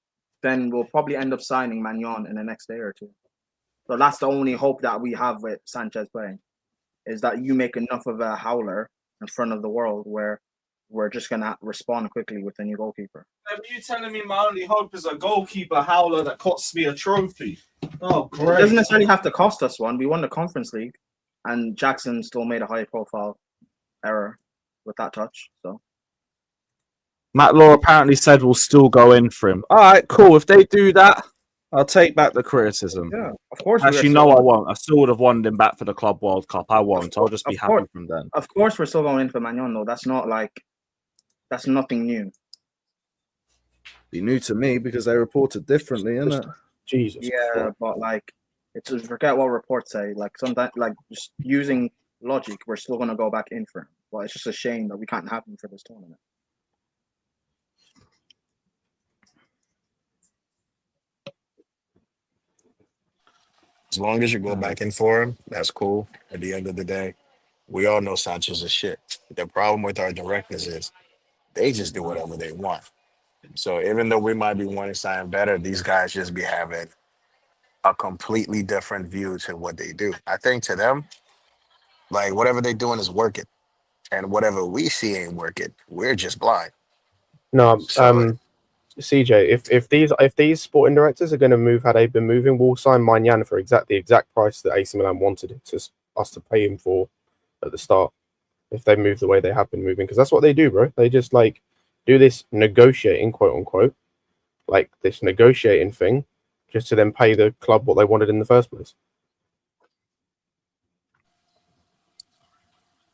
then we'll probably end up signing Magnon in the next day or two. So that's the only hope that we have with Sanchez playing, is that you make enough of a howler in front of the world where we're just gonna respond quickly with a new goalkeeper. Are you telling me my only hope is a goalkeeper howler that costs me a trophy? Oh, great. It doesn't necessarily have to cost us one. We won the Conference League, and Jackson still made a high-profile error with that touch. So Matt Law apparently said we'll still go in for him. All right, cool. If they do that, I'll take back the criticism. Yeah, of course. Actually, no, I won't. I still would have wanted him back for the Club World Cup. I won't. I'll just be happy from then. Of course, we're still going in for Magnon, though. That's nothing new. Be new to me because they reported differently, isn't it? Jesus. Yeah, Christ. but like, it's just forget what reports say. Like sometimes, like just using logic, we're still gonna go back in for him. Well, it's just a shame that we can't have him for this tournament. As long as you go back in for him, that's cool. At the end of the day, we all know Sanchez is shit. The problem with our directors is they just do whatever they want. So even though we might be wanting something better, these guys just be having a completely different view to what they do. I think to them, like whatever they're doing is working, and whatever we see ain't working. We're just blind. No, So, CJ, if these sporting directors are going to move how they've been moving, we'll sign Magnan for the exact price that AC Milan wanted us to pay him for at the start. If they move the way they have been moving, because that's what they do, bro. They just like do this negotiating, quote unquote, like this negotiating thing, just to then pay the club what they wanted in the first place.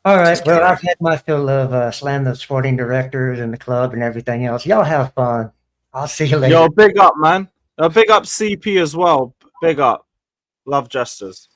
All right. Well, I've had my fill of slam the sporting directors and the club and everything else. Y'all have fun. I'll see you later. Yo, big up, man. Big up CP as well. Big up. Love Jesters.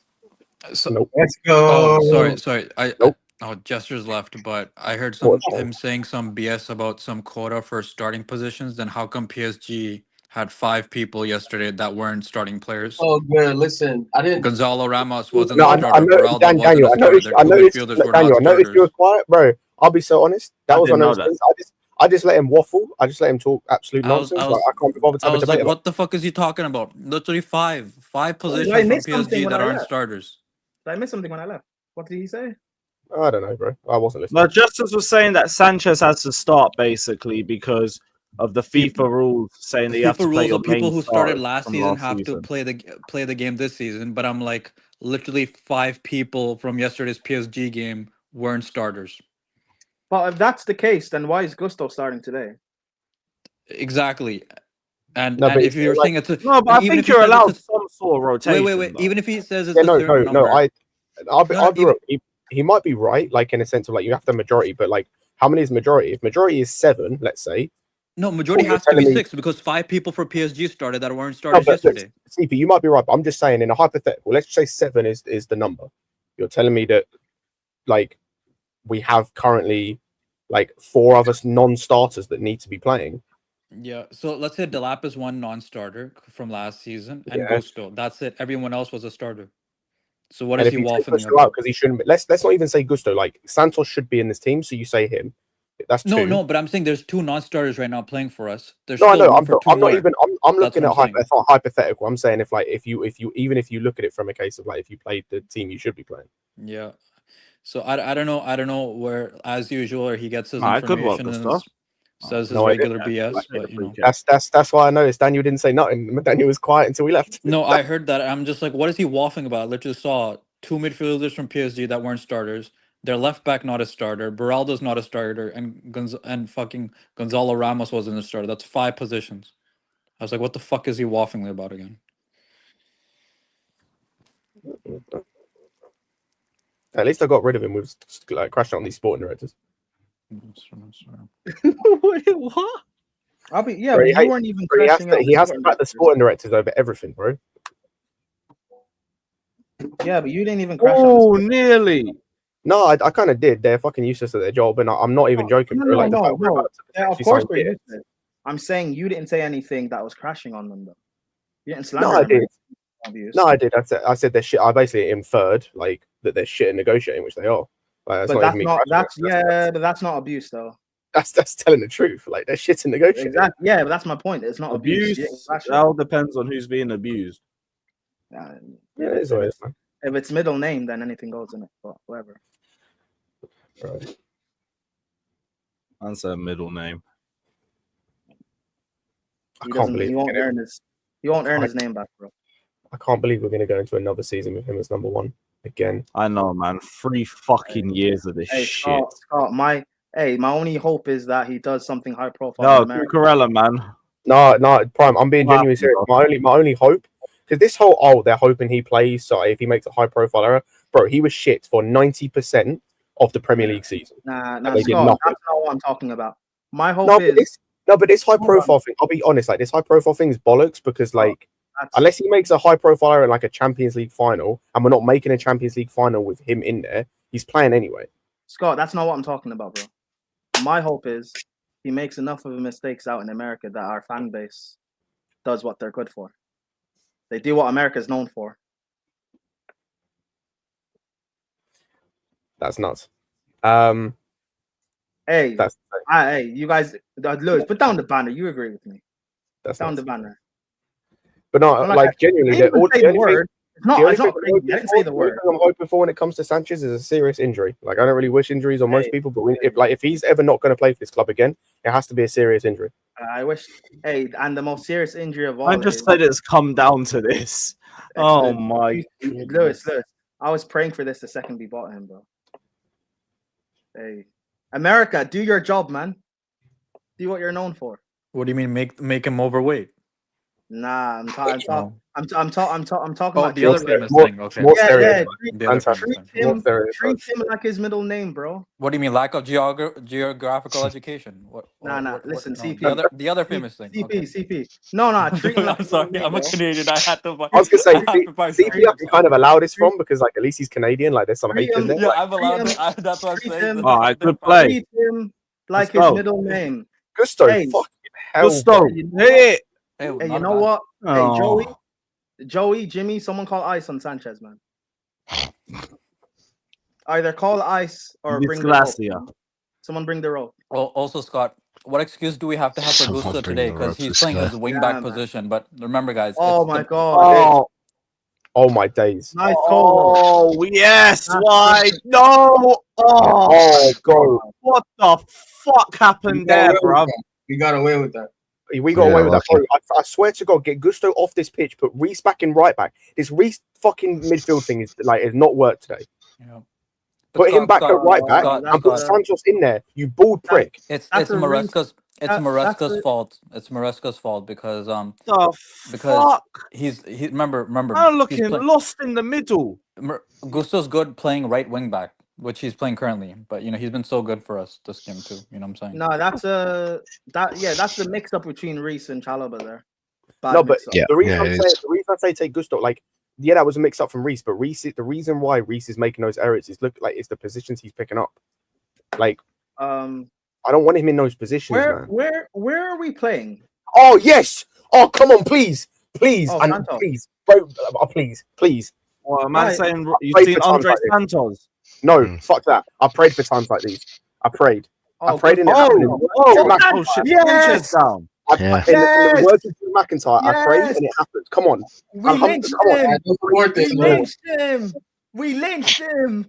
So, Nope. Let's go. Oh, sorry. Nope. Jester's left, but I heard Watch him saying some BS about some quota for starting positions. Then how come PSG had 5 people yesterday that weren't starting players. Oh, good. Listen, I didn't. Gonzalo Ramos wasn't No, a I starter. know, Beraldo wasn't Daniel. a starter. Their two midfielders were not Daniel, I noticed you were starters. quiet, bro. I'll be so honest. That I was one didn't of know those things. I just let him waffle. I just let him talk absolute I was, nonsense. I Like was, I can't be bothered to I have a was debate like, about. what the fuck is he talking about? Literally five Did I positions from miss something PSG when that I aren't left? starters. Did I miss something when I left? What did he say? I don't know, bro. I wasn't listening. No, Justice was saying that Sanchez has to start basically because of the FIFA rules saying that you have FIFA to play rules your of people main who started starters last from season last have to season. play the game this season. But I'm like, literally 5 people from yesterday's PSG game weren't starters. But if that's the case, then why is Gusto starting today? Exactly. And No, but if you're saying it's a, No, but and I even think if he you're says allowed it's a, some sort of rotation. wait. though. Even if he says it's Yeah, a no. certain number, I'll No, be real. He might be right, like in a sense of like you have to majority, but like how many is majority? If majority is 7, let's say. no, majority You're has to be telling me- 6 because 5 people for PSG started that weren't No, starters but look, yesterday. CP, you might be right, but I'm just saying in a hypothetical, let's say 7 is the number. You're telling me that like we have currently like 4 of us non-starters that need to be playing. Yeah, so let's say Delap is one non-starter from last season, and Yeah. Gusto. That's it. Everyone else was a starter. So what And is if he you take waffling Gusto out about? because he shouldn't be, let's not even say Gusto. Like Santos should be in this team, so you say him. That's 2. No, but I'm saying there's 2 non-starters right now playing for us. There's No, I still know. room for 2 I'm not more. even. I'm That's looking what at I'm saying. it's not hypothetical. I'm saying if you even if you look at it from a case of like if you played the team you should be playing. Yeah. So I don't know where, as usual, or he gets his Nah, it could work, information and Gustav. says his No, I didn't, regular actually. BS, Like, but you know. That's why I noticed Daniel didn't say nothing. Daniel was quiet until we left. No, I heard that. I'm just like, what is he waffling about? I literally saw 2 midfielders from PSG that weren't starters. Their left back not a starter. Beraldo's not a starter, and fucking Gonzalo Ramos wasn't a starter. That's 5 positions. I was like, what the fuck is he waffling about again? At least I got rid of him with like crashing on these sporting directors. Wait, what? I'll be but you weren't even crashing out. He has to back the sporting directors over everything, bro. Yeah, but you didn't even crash Oh, nearly. No, I kind of did. They're fucking useless at their job, and I'm not even joking, bro. Like the fact we're about to Yeah, of potentially course sign we're Gibbs. useless. I'm saying you didn't say anything that was crashing on them, though. You didn't No, slander I them. did. No, I did. I said they're shit. I basically inferred like that they're shit at negotiating, which they are. Like, But that's not but that's not abuse, though. That's telling the truth. Like they're shit at negotiating. Exactly. Yeah, but that's my point. It's not abuse. Abuse. It all depends on who's being abused. Yeah, it is what it is, man. If it's middle name, then anything goes in it. But whatever. Right. That's a middle name. I can't believe he won't earn his name back, bro. I can't believe we're going to go into another season with him as number 1 again. I know, man. 3 fucking years of this shit. Scott, my only hope is that he does something high profile. No, Cucurella, man. No, Prime. I'm being genuinely serious. My only hope, because this whole they're hoping he plays. So if he makes a high profile error, bro, he was shit for 90% of the Premier League season. Nah, Scott, that's not what I'm talking about. My hope is but this high profile thing. I'll be honest, like this high profile thing is bollocks because like. Unless he makes a high profile error in like a Champions League final, and we're not making a Champions League final with him in there, he's playing anyway. Scott, that's not what I'm talking about, bro. My hope is he makes enough of mistakes out in America that our fan base does what they're good for. They do what America's known for. That's nuts. Hey, you guys, Lewis, put down the banner. You agree with me? That's down nuts. the banner. But no, like genuinely, the only thing I'm hoping for when it comes to Sanchez is a serious injury. Like I don't really wish injuries on most people, but if he's ever not going to play for this club again, it has to be a serious injury. I wish. Hey, and the most serious injury of all. I just said it's come down to this. Oh my Lewis, I was praying for this the second we bought him, bro. Hey, America, do your job, man. Do what you're known for. What do you mean make him overweight? Nah, I'm talking about the other famous thing. Okay. Treat him like his middle name, bro. What do you mean lack of geographical education? Listen, CP. The other famous thing. CP. No, treat him like I'm sorry, I'm a Canadian. I had to. I was gonna say CP. I can kind of allow this from because like at least he's Canadian. Like there's some hate in there. Yeah, I'm allowed. That's what I'm saying. All right, good play. Treat him like his middle name. Gusto, fucking hell. Gusto, hit it. Hey, Hey, you not know bad. what? Hey, Oh. Joey, Jimmy, someone call ice on Sanchez, man. Either call ice or Miss bring the rope. Glacia. Someone bring the rope. Also, Scott, what excuse do we have to have for Someone Gusto bring today? the Because rope he's to playing Sky. his wing Yeah, back man. position. But remember, guys, Oh it's my the god. Oh my days. Nice call. Oh, yes. That's Why? different. No. Oh, Oh, bro. what the fuck We happened got there, away with bro? that. We got away with that. We got Yeah, away with that, lucky. bro. I swear to God, get Gusto off this pitch, put Reece back in right back. This Reece fucking midfield thing is not worked today. Yeah. Put him back at right back Scott, and put Santos in there. You bald prick. It's That's a Reece- Maresca's that's a- fault. It's Maresca's fault because The because fuck? he remember I'm he's looking playing, lost in the middle. Gusto's good playing right wing back, which he's playing currently. But he's been so good for us this game too. You know what I'm saying? No, that's that's the mix up between Reece and Chalobah there. Bad No, but mix-up. the reason I say take Gusto, like, yeah, that was a mix up from Reece, but the reason why Reece is making those errors is it's the positions he's picking up. Like, I don't want him in those positions, man. Where are we playing? Oh yes! Oh, come on, please, Oh, and Santos. please, bro, please. Well, man, Right. saying I you've prayed seen for times Andre like this. Santos. No, fuck that. I prayed for times like these. I prayed and it happened. In the words of Drew McIntyre. shit! Yes! Down. In the words of Drew McIntyre, I prayed and it happened. Come on. We lynched Come on. him. Support We this, lynched him. We lynched him.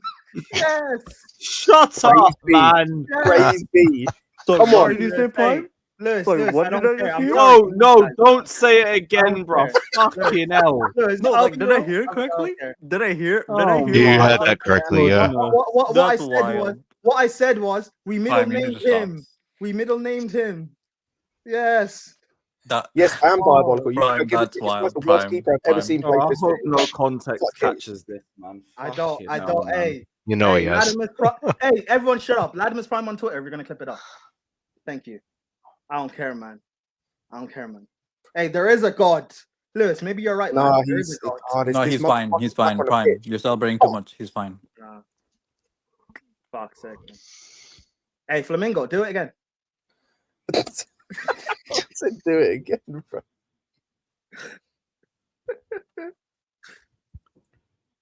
Yes. Shut up, man. Praise be. So Come on. Did you say Prime? Lewis, Sorry, Lewis, what I did don't I care. just I'm hear? sorry. No, don't say it again, don't bro. care. Fucking hell. Lewis, No, I'll like, be did I real. hear it I don't correctly? care. Did I hear? Did Oh I hear? You my had that correctly, yeah. What I That's said wild. what I said was we middle Prime, you need named to stop. him. We middle named him. Yes. That Yes, I am diabolical. Prime, This that's guy's wild. the worst Prime, keeper I've ever Prime. seen play Oh, I this hope game. no context Fuck him. catches this, man. I Fucking don't. hell, man. Hey, You know hey, he has. hey, everyone, shut up. Latimus Prime on Twitter. We're gonna clip it up. Thank you. I don't care, man. Hey, there is a God. Lewis, maybe you're right, man. Nah, There is a God. No, he's fine. He's fine. Prime, you're celebrating too much. He's fine. Nah. Fuck's sake. Man. Hey, Flamingo, do it again. Do it again, bro.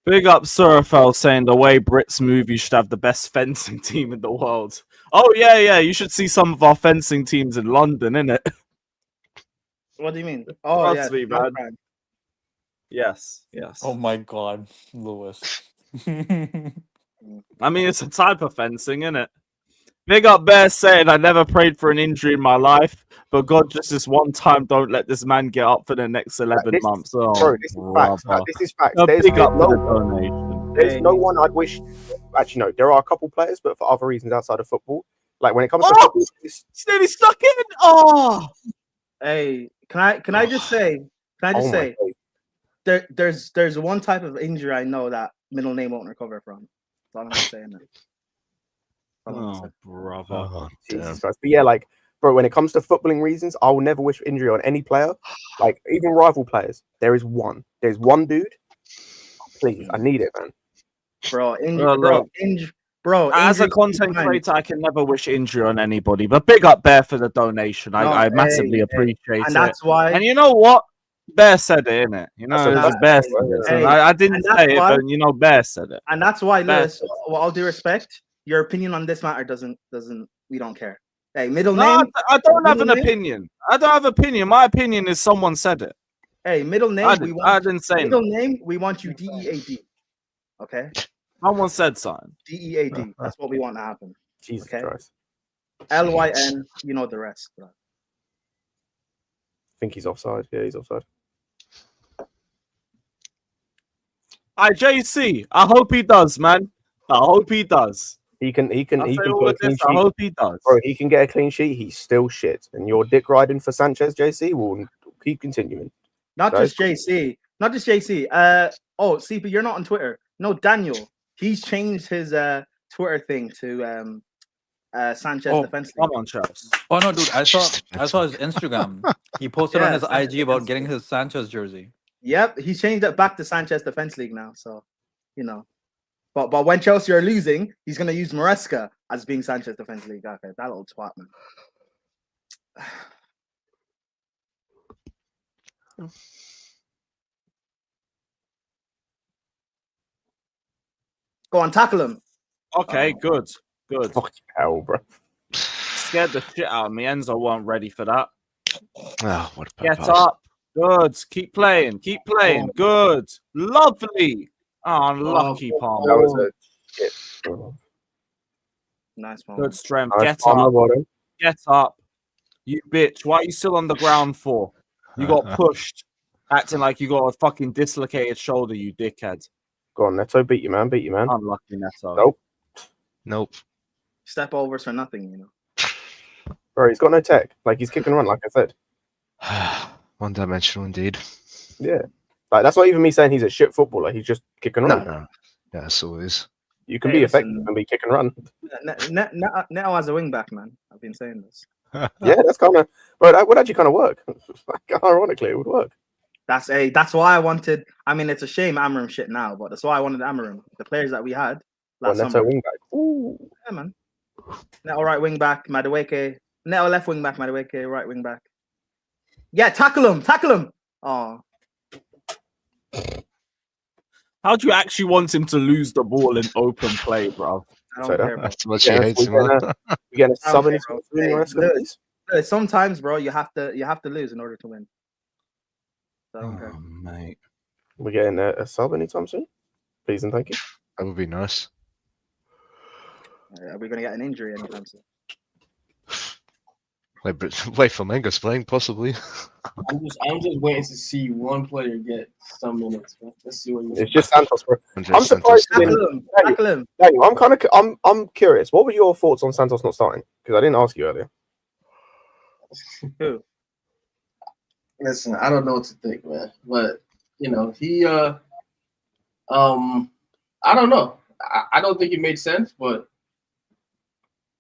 Big up Surafel saying the way Brits movie should have the best fencing team in the world. Oh yeah, you should see some of our fencing teams in London, innit? What do you mean? Oh, Trust me, man. Yes. Oh my God, Lewis. I mean, it's a type of fencing, innit? Big up Bear saying I never prayed for an injury in my life, but God, just this one time, don't let this man get up for the next 11 months. Oh, Bro, this is facts. This is facts. Big up for the donation. There's no one I'd wish. Actually, no, there are a couple players, but for other reasons outside of football. Like when it comes to football, it's nearly stuck in. Oh, hey, can I just say? There's one type of injury I know that middle name won't recover from. That's all I'm saying. Oh, brother. Oh, Jesus Christ. But yeah, like, bro, when it comes to footballing reasons, I will never wish injury on any player. Like, even rival players. There's one dude. Please, I need it, man. Bro, as a content creator, I can never wish injury on anybody. But big up Bear for the donation. I massively appreciate it. And that's why. And you know what? Bear said it, innit? You know, it was Bear said it. So I didn't say it, but you know, Bear said it. And that's why, Lewis, with all due respect, your opinion on this matter doesn't. We don't care. Hey, middle name. I don't have an opinion. I don't have an opinion. My opinion is someone said it. Hey, middle name. I didn't say middle name. We want you DEAD. Okay. Someone said something. DEAD. That's what we want to happen. Jesus Christ. LYN. You know the rest. Bro. I think he's offside. Yeah, he's offside. JC. I hope he does, man. I hope he does. He can get a clean sheet. I hope he does. Bro, he can get a clean sheet. He's still shit. And your dick riding for Sanchez, JC, will keep continuing. Not just JC. CP, you're not on Twitter. No, Daniel. He's changed his Twitter thing to Sanchez defense. Come on, chaps. Oh no, dude! I saw his Instagram. He posted on his IG about getting his Sanchez jersey. Yep, he changed it back to Sanchez Defense League now. So, you know, but when Chelsea are losing, he's gonna use Maresca as being Sanchez Defense League. Okay, that little twat, man. Go on, tackle him. Okay, good. Fucking hell, bro. Scared the shit out of me. Enzo weren't ready for that. Oh, what a Get pass. up. Good. Keep playing. Good. Lovely. Oh, unlucky, Palmer. That was a shit. Nice one. Good strength. Nice Get Palmer, up. well done. Get up. You bitch. Why are you still on the ground for? You got pushed. Acting like you got a fucking dislocated shoulder, you dickhead. Go on, Neto. Beat you, man. Unlucky, Neto. Nope. Step overs for nothing, you know. Bro, he's got no tech. Like, he's kick and run, like I said. One-dimensional indeed. Yeah. Like, that's not even me saying he's a shit footballer. He's just kick and run. No. Yeah, so it is. You can be effective and be kick and run. Neto as a wing back, man. I've been saying this. Yeah, that's kind of... Bro, that would actually kind of work. Ironically, it would work. That's why I wanted... I mean, it's a shame Amarim shit now, but that's why I wanted Amarim. The players that we had last Neto summer. wing back. Ooh. Yeah, man. Neto right wing back, Madueke. Neto left wing back, Madueke right wing back. Yeah, tackle him. Oh. How do you actually want him to lose the ball in open play, bro? I don't care, bro. That's what she hates him. We get a sub in Sometimes, bro, you have to lose in order to win. So I don't care. Mate. We're getting a sub anytime soon? Please and thank you. That would be nice. Are we going to get an injury anytime soon? Wait, Flamengo's playing, possibly. I'm just waiting to see one player get some minutes. Bro. Let's see what it's just Santos, bro. I'm surprised. Tackle him. Daniel, I'm curious. What were your thoughts on Santos not starting? Because I didn't ask you earlier. Who? Listen, I don't know what to think, man. But you know, he I don't know. I don't think it made sense, but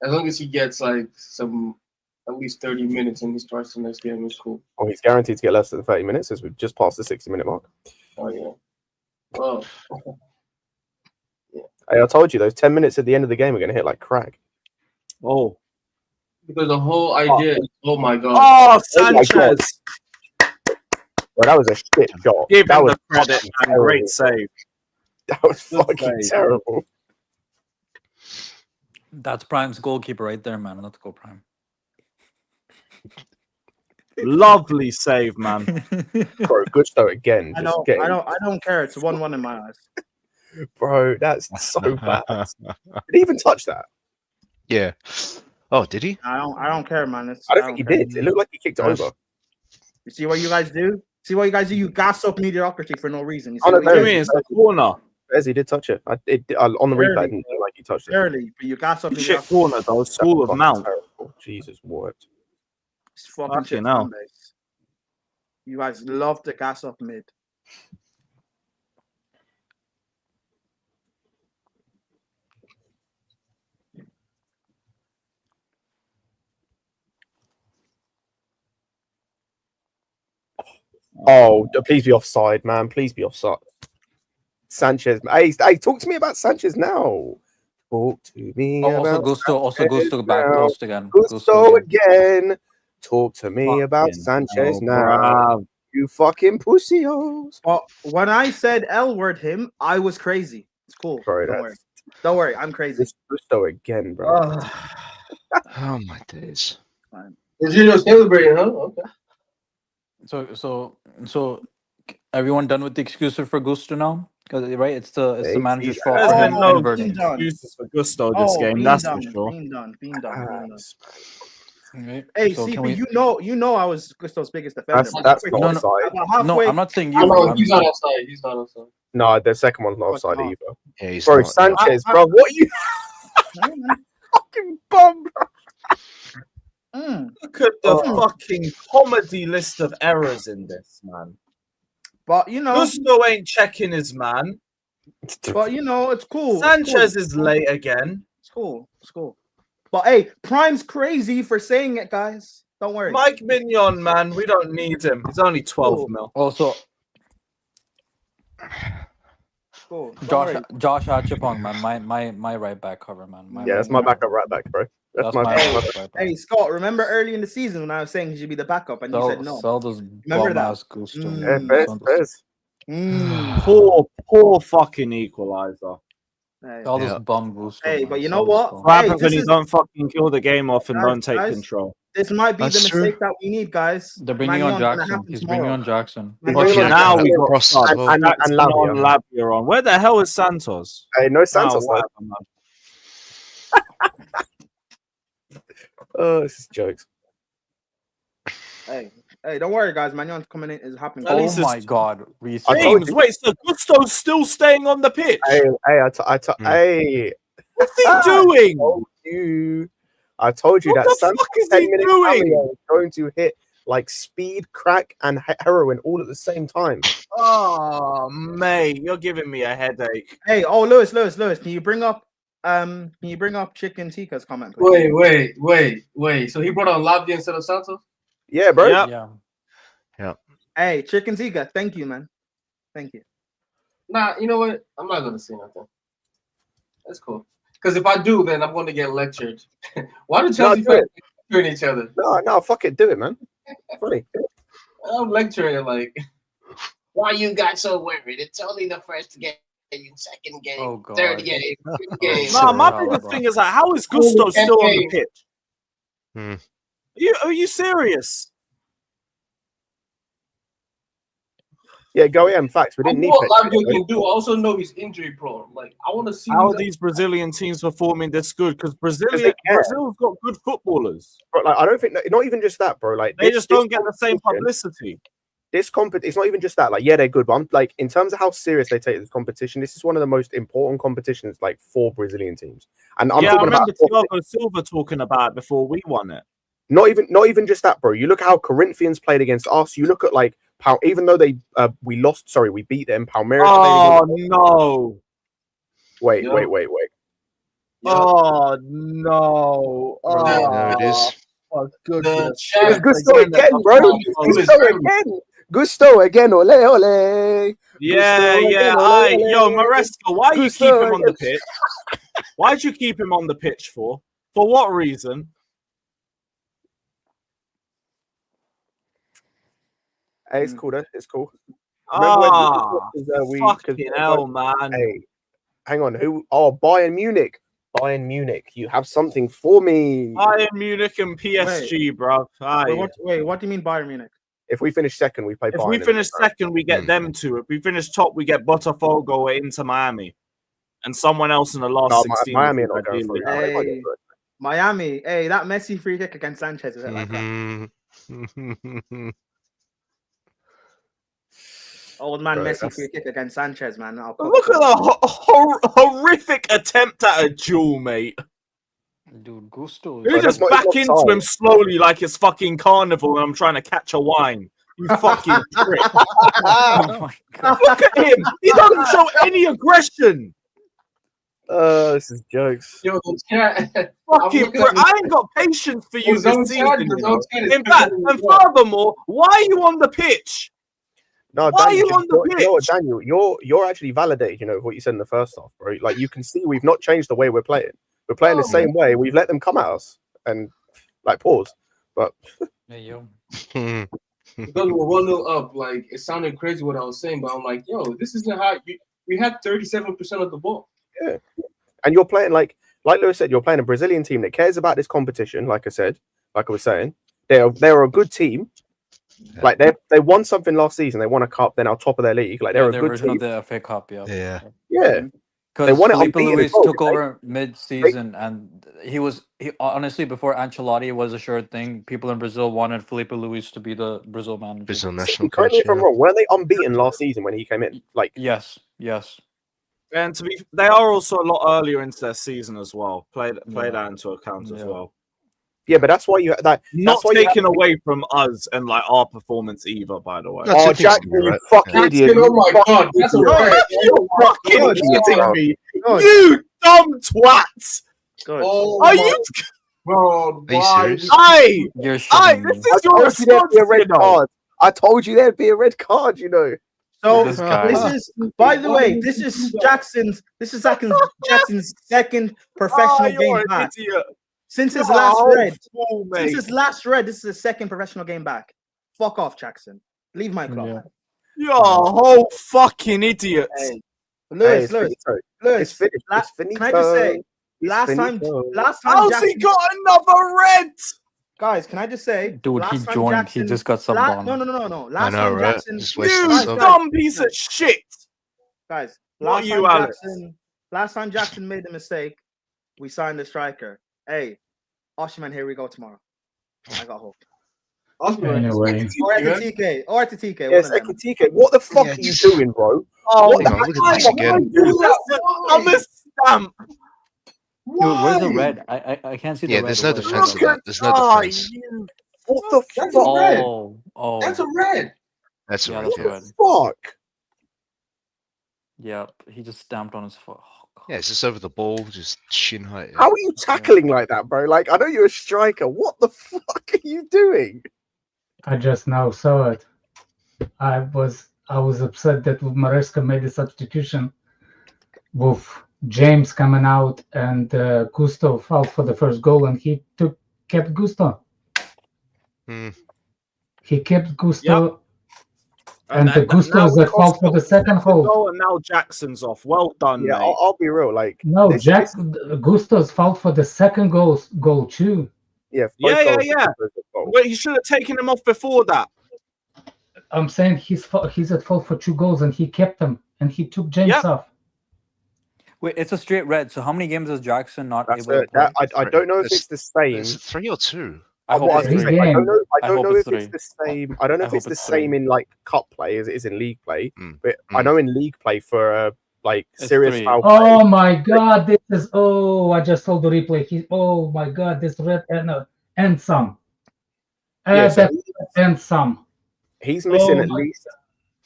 as long as he gets like some at least 30 minutes and he starts the next game, it's cool. Well, he's guaranteed to get less than 30 minutes as we've just passed the 60-minute mark. Oh yeah. Oh. Yeah. Hey, I told you those 10 minutes at the end of the game are going to hit like crack. Oh. Because the whole idea is, oh my god. Oh, Sanchez. Well, that was a shit shot. Give that him was the credit. Great save. That was fucking terrible. That's Prime's goalkeeper right there, man. Let's go, Prime. Lovely save, man. Bro, Gusto again. I don't care. It's 1-1 in my eyes. Bro, that's so bad. Did he even touch that? Yeah. Oh, did he? I don't care, man. I don't think he did. It looked like he kicked it over. You see what you guys do? You gas up mediocrity for no reason. You see what you mean? It's the corner. As he did touch it. On the replay, I didn't look like he touched it. Barely, but you gas up shit corner, though. School of Mount. Terrible. Jesus, what? It's fucking shit. Now. You guys love to gas up mid. Oh, please be offside, man. Please be offside. Sanchez. Hey, talk to me about Sanchez now. Talk to me about Gusto back post again. Gusto again. Talk to me about Sanchez now. Bro. You fucking pussios. Well, when I said L word him, I was crazy. It's cool. Bro, don't worry. I'm crazy. Gusto again, bro. Oh my days. Virgilio's celebrating, huh? Okay. So everyone done with the excuses for Gusto now? Because right, it's the manager's fault. There's been no excuses for Gusto this game. That's for sure. Being done. Okay. Hey, so you know, I was Gusto's biggest defender. That's not offside. No, I'm not saying you. He's not offside. He's not offside. No, the second one's not offside either. Yeah, he's bro, not, Sanchez, bro, what are you fucking bum, bro? Look at the fucking comedy list of errors in this, man. But you know, Gusto ain't checking his man. But you know, it's cool. Sanchez is late again. It's cool. But hey, Prime's crazy for saying it, guys. Don't worry. Mike Mignon, man, we don't need him. He's only 12 mil. Also, cool. Josh Achapong, man, my right back cover, man. That's my backup right back, bro. That's my bad. Hey, Scott, remember early in the season when I was saying he should be the backup and you said no? Sell those Remember bum that? ass Gusto. Poor fucking equalizer. Sell those bum Gusto. Hey, man. but you Sell know those what? bum. What happens when you don't fucking kill the game off and Guys, don't take guys, control? This might be That's the true. mistake that we need, guys. They're bringing on Jackson. He's bringing on Jackson. Okay, now we got Ross as well. and on Lavia. Lavia on. Where the hell is Santos? Hey, no Santos. whatever, man. Oh, this is jokes. Hey, don't worry, guys. Manion's coming in is happening. At least Oh my God, Reece. James, wait, so Gusto's still staying on the pitch? Hey, What's he doing? I told you What that the Santos fuck is he 10-minute doing? cameo is going to hit like speed, crack, and heroin all at the same time. Oh, mate, you're giving me a headache. Hey, Lewis, can you bring up Chicken Tika's comment, please? Wait. So he brought on Lavia instead of Santos? Yeah, bro. Yep. Yeah. Hey, Chicken Tika, thank you, man. Thank you. Nah, you know what? I'm not gonna say nothing. That's cool. Because if I do, then I'm going to get lectured. Why do Chelsea fans lecturing each other? No, fuck it, do it, man. Funny. I'm lecturing like, why you guys so worried? It's only the first game, second game, third game, fifth game. No, my biggest thing is like, how is Gusto still on the pitch? Are you serious? Yeah, go in. Facts. We didn't need what Lavia can do. I also know he's injury prone. Like, I want to see how are these Brazilian teams performing this good? Because Brazil's got good footballers. But like, I don't think not even just that, bro. Like they just don't get the same publicity. It's not even just that. Like, yeah, they're good, but I'm like, in terms of how serious they take this competition, this is one of the most important competitions, like, for Brazilian teams. And I'm talking about Thiago Silva talking about it before we won it. Not even just that, bro. You look at how Corinthians played against us. You look at like even though we beat them. Palmeiras. Oh no! Wait. Oh no! Oh, there it is. Oh goodness! Gusto again, bro. Gusto again. Ole ole. Yeah. Yo, Maresca, why you keep him on the pitch? Why'd you keep him on the pitch for? For what reason? Hey, it's cool, though. It's cool. Fucking hell, man. Hey, hang on. Who? Oh, Bayern Munich. You have something for me. Bayern Munich and PSG, bro. Wait, what do you mean Bayern Munich? If we finish second, we play Bayern. If we finish second, we get them two. If we finich top, we get Botafogo or Inter Miami. And someone else in the last 16. Miami are not going for Miami. Hey, that Messi free kick against Sanchez. Is it like that? Old man Messi free kick against Sanchez, man. Look at the horrific attempt at a duel, mate. Dude, Gusto. You just back into him slowly like it's fucking carnival and I'm trying to catch a wine. You fucking prick. Oh my God. Look at him. He doesn't show any aggression. This is jokes. Yo, chat. Fucking prick. I ain't got patience for you this season. In fact, and furthermore, why are you on the pitch? No, why are you on the pitch? You know what, Daniel, you're actually validated, what you said in the first half, bro. Like, you can see we've not changed the way we're playing. We're playing the same way. We've let them come at us and like pause. But hey, yo. Because we're 1-0 up, like it sounded crazy what I was saying, but I'm like, yo, this isn't how we had 37% of the ball. Yeah. And you're playing like Lewis said, you're playing a Brazilian team that cares about this competition, like I was saying. They're a good team. Yeah. Like they won something last season. They won a cup. They're now top of their league. Like they're a good team. The FA Cup, Yeah. Because Felipe Luis took over mid-season, and he honestly before Ancelotti was a sure thing. People in Brazil wanted Felipe Luis to be the Brazil manager. Brazil national coach. Correct me if I'm wrong. Weren't they unbeaten last season when he came in? Like yes. And they are also a lot earlier into their season as well. Play that into account as well. Yeah, but that's why you that. Not taken away from us and like our performance either, by the way. Oh, Jack, you fucking idiot! Oh my God, that's you're fucking kidding me! You dumb twat! Are you? Bro, This is your response. I told you there'd be a red card. So this is, by the way, this is Jackson's second professional game back. Since his You're a last whole red, fool, since mate. his last red, this is his second professional game back. Fuck off, Jackson. Leave my club. Yeah. You're a whole fucking idiot. Hey, Lewis, it's Lewis, finito. Lewis. It's finished. It's Can I just say, It's last time How's Jackson, he got another red? guys, can I just say, Dude, last he time joined. Jackson, He just got subbed on. No. I Last know, time right? Jackson, Just wasted You sub. dumb piece of shit. guys, What you, Alex? last time Jackson made the mistake, we signed the striker. Hey, Oshiman, here we go tomorrow. I got hope. Anyway. Or at the TK. Or at the TK. Yes, one of them. TK. What the fuck Yeah, are you just- doing, bro? Oh, Hang on, look at this again. I'm a stamp. Dude, where's the red? I can't see the Yeah, red. there's no Where- defense of that. There's no Ah, defense. you- What the That's fuck? a red. Oh. That's a red. That's Yeah, right. that's Yeah. red. Fuck. Yep, he just stamped on his foot. Oh, God. Yeah, it's just over the ball, just shin height. How are you tackling like that, bro? Like, I know you're a striker. What the fuck are you doing? I just now saw it. I was upset that Maresca made a substitution with James coming out and Gusto fouled for the first goal, and he kept Gusto. Hmm. He kept Gusto, And and the Gusto is at fault for the second goal. goal, and now Jackson's off. Well done, Yeah, mate. I'll be real. Like, No, this- Gusto's fault for the second goal too. yeah, both Yeah. goals were goals. Wait, he should have taken him off before that. I'm saying he's at fault for 2 goals, and he kept them, and he took James Yep. off. Wait, it's a straight red. So how many games is Jackson not That's able to it. play? I don't know if It's- it's the same. Is it 3 or 2? I hope What I it's was gonna three. say, I don't Game. know. I I don't hope know it's if it's the same. I don't know I if it's hope the it's same three. in like cup play as it is in league play. Mm. But I Mm. know in league play for like It's serious three. foul play. Oh my God! This is I just saw the replay. Oh my God! This red and some. Yeah, so That's and some. he's missing Oh at my least.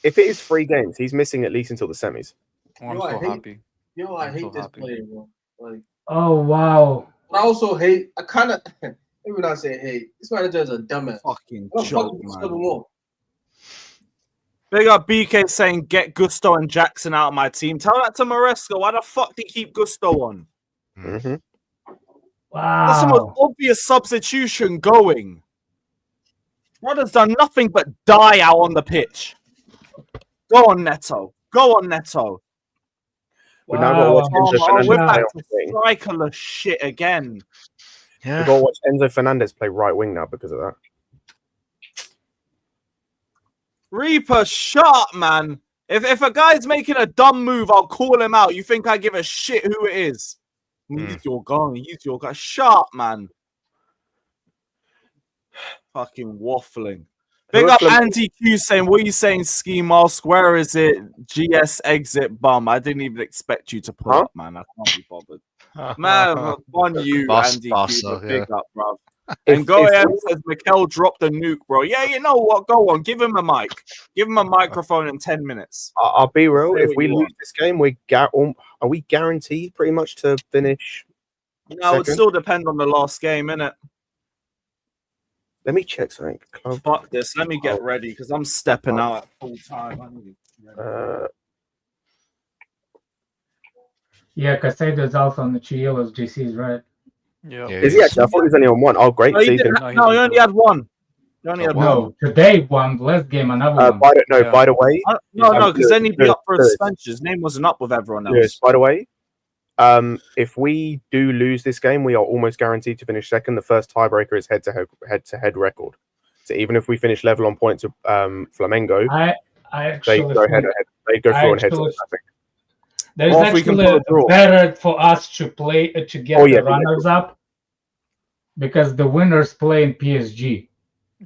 If it is 3 games, he's missing at least until the semis. Oh, I'm Yo, I so hate- happy. Yo, I I'm hate so this happy. player, bro. Like, Oh wow! I also hate. I kind of. Maybe not say hate. This manager is a dumbass. Fucking I don't joke, fucking man. Silver more. Big up BK saying, get Gusto and Jackson out of my team. Tell that to Maresca. Why the fuck did he keep Gusto on? Mm-hmm. That's the most Wow! obvious substitution going. Brother's done nothing but die out on the pitch. Go on, Neto. Go on, Neto. We now got to watch Enzo Fernandez we're play back off to wing. strikerless shit again. We Yeah. got to watch Enzo Fernandez play right wing now because of that. Reaper, shut up, man. If a guy's making a dumb move, I'll call him out. You think I give a shit who it is? Use your gun. Use your gun. Shut up, man. Fucking waffling. Big Who up are Flamengo- Andy Q saying, what are you saying, Ski Mask? Where is it? GS exit bum. I didn't even expect you to pull Huh? up, man. I can't be bothered. Man, on you, Boss- Andy boss, Q. though, Big up, bro. If- And Go if- AM says, Mikel dropped the nuke, bro. Yeah, you know what? Go on. Give him a mic. Give him a microphone in 10 minutes. I'll be real. Say If what we you lose want. this game, are we guaranteed pretty much to finish? No, it would second? still depend on the last game, innit? Let me check something. Club, Fuck this. Let me get ready because I'm stepping out at full time. I need to get ready. Yeah, Casado is out on the Chielos GCs, right? Yeah. Is he actually? I thought he was only on one. Oh, great. No, So he, he can. didn't. No, he only had one. He only had one. No, today one. Last game another one. By the way, No, because then he'd be Lewis, up for a Lewis. suspension. His name wasn't up with everyone else. Yes, by the way, if we do lose this game, we are almost guaranteed to finish second. The first tiebreaker is head-to-head record. So even if we finish level on points with Flamengo, I they actually go think head. They go through on head to actually- head. there's Or if we can actually pull a draw. better for us to play to get Oh, yeah, the runners up because the winners play in PSG.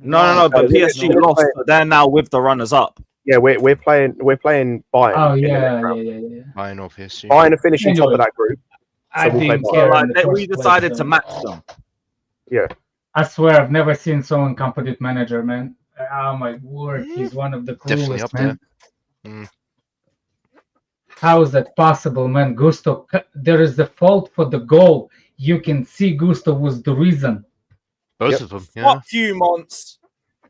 No. But No, PSG no. lost, but they're now with the runners up. Yeah, we're playing Bayern. Oh in the yeah, next round. yeah. Bayern or PSG. Bayern are finishing top Anyway, of that group. I we'll play didn't Bayern. care. So, in the we first decided place, to so- match them. Yeah. I swear, I've never seen so incompetent manager, man. Oh my word, he's one of the Definitely clueless, up man. there. How is that possible, man? Gusto, there is the fault for the goal. You can see Gusto was the reason. Both Yep. of them. Yeah. Fuck you, Mons.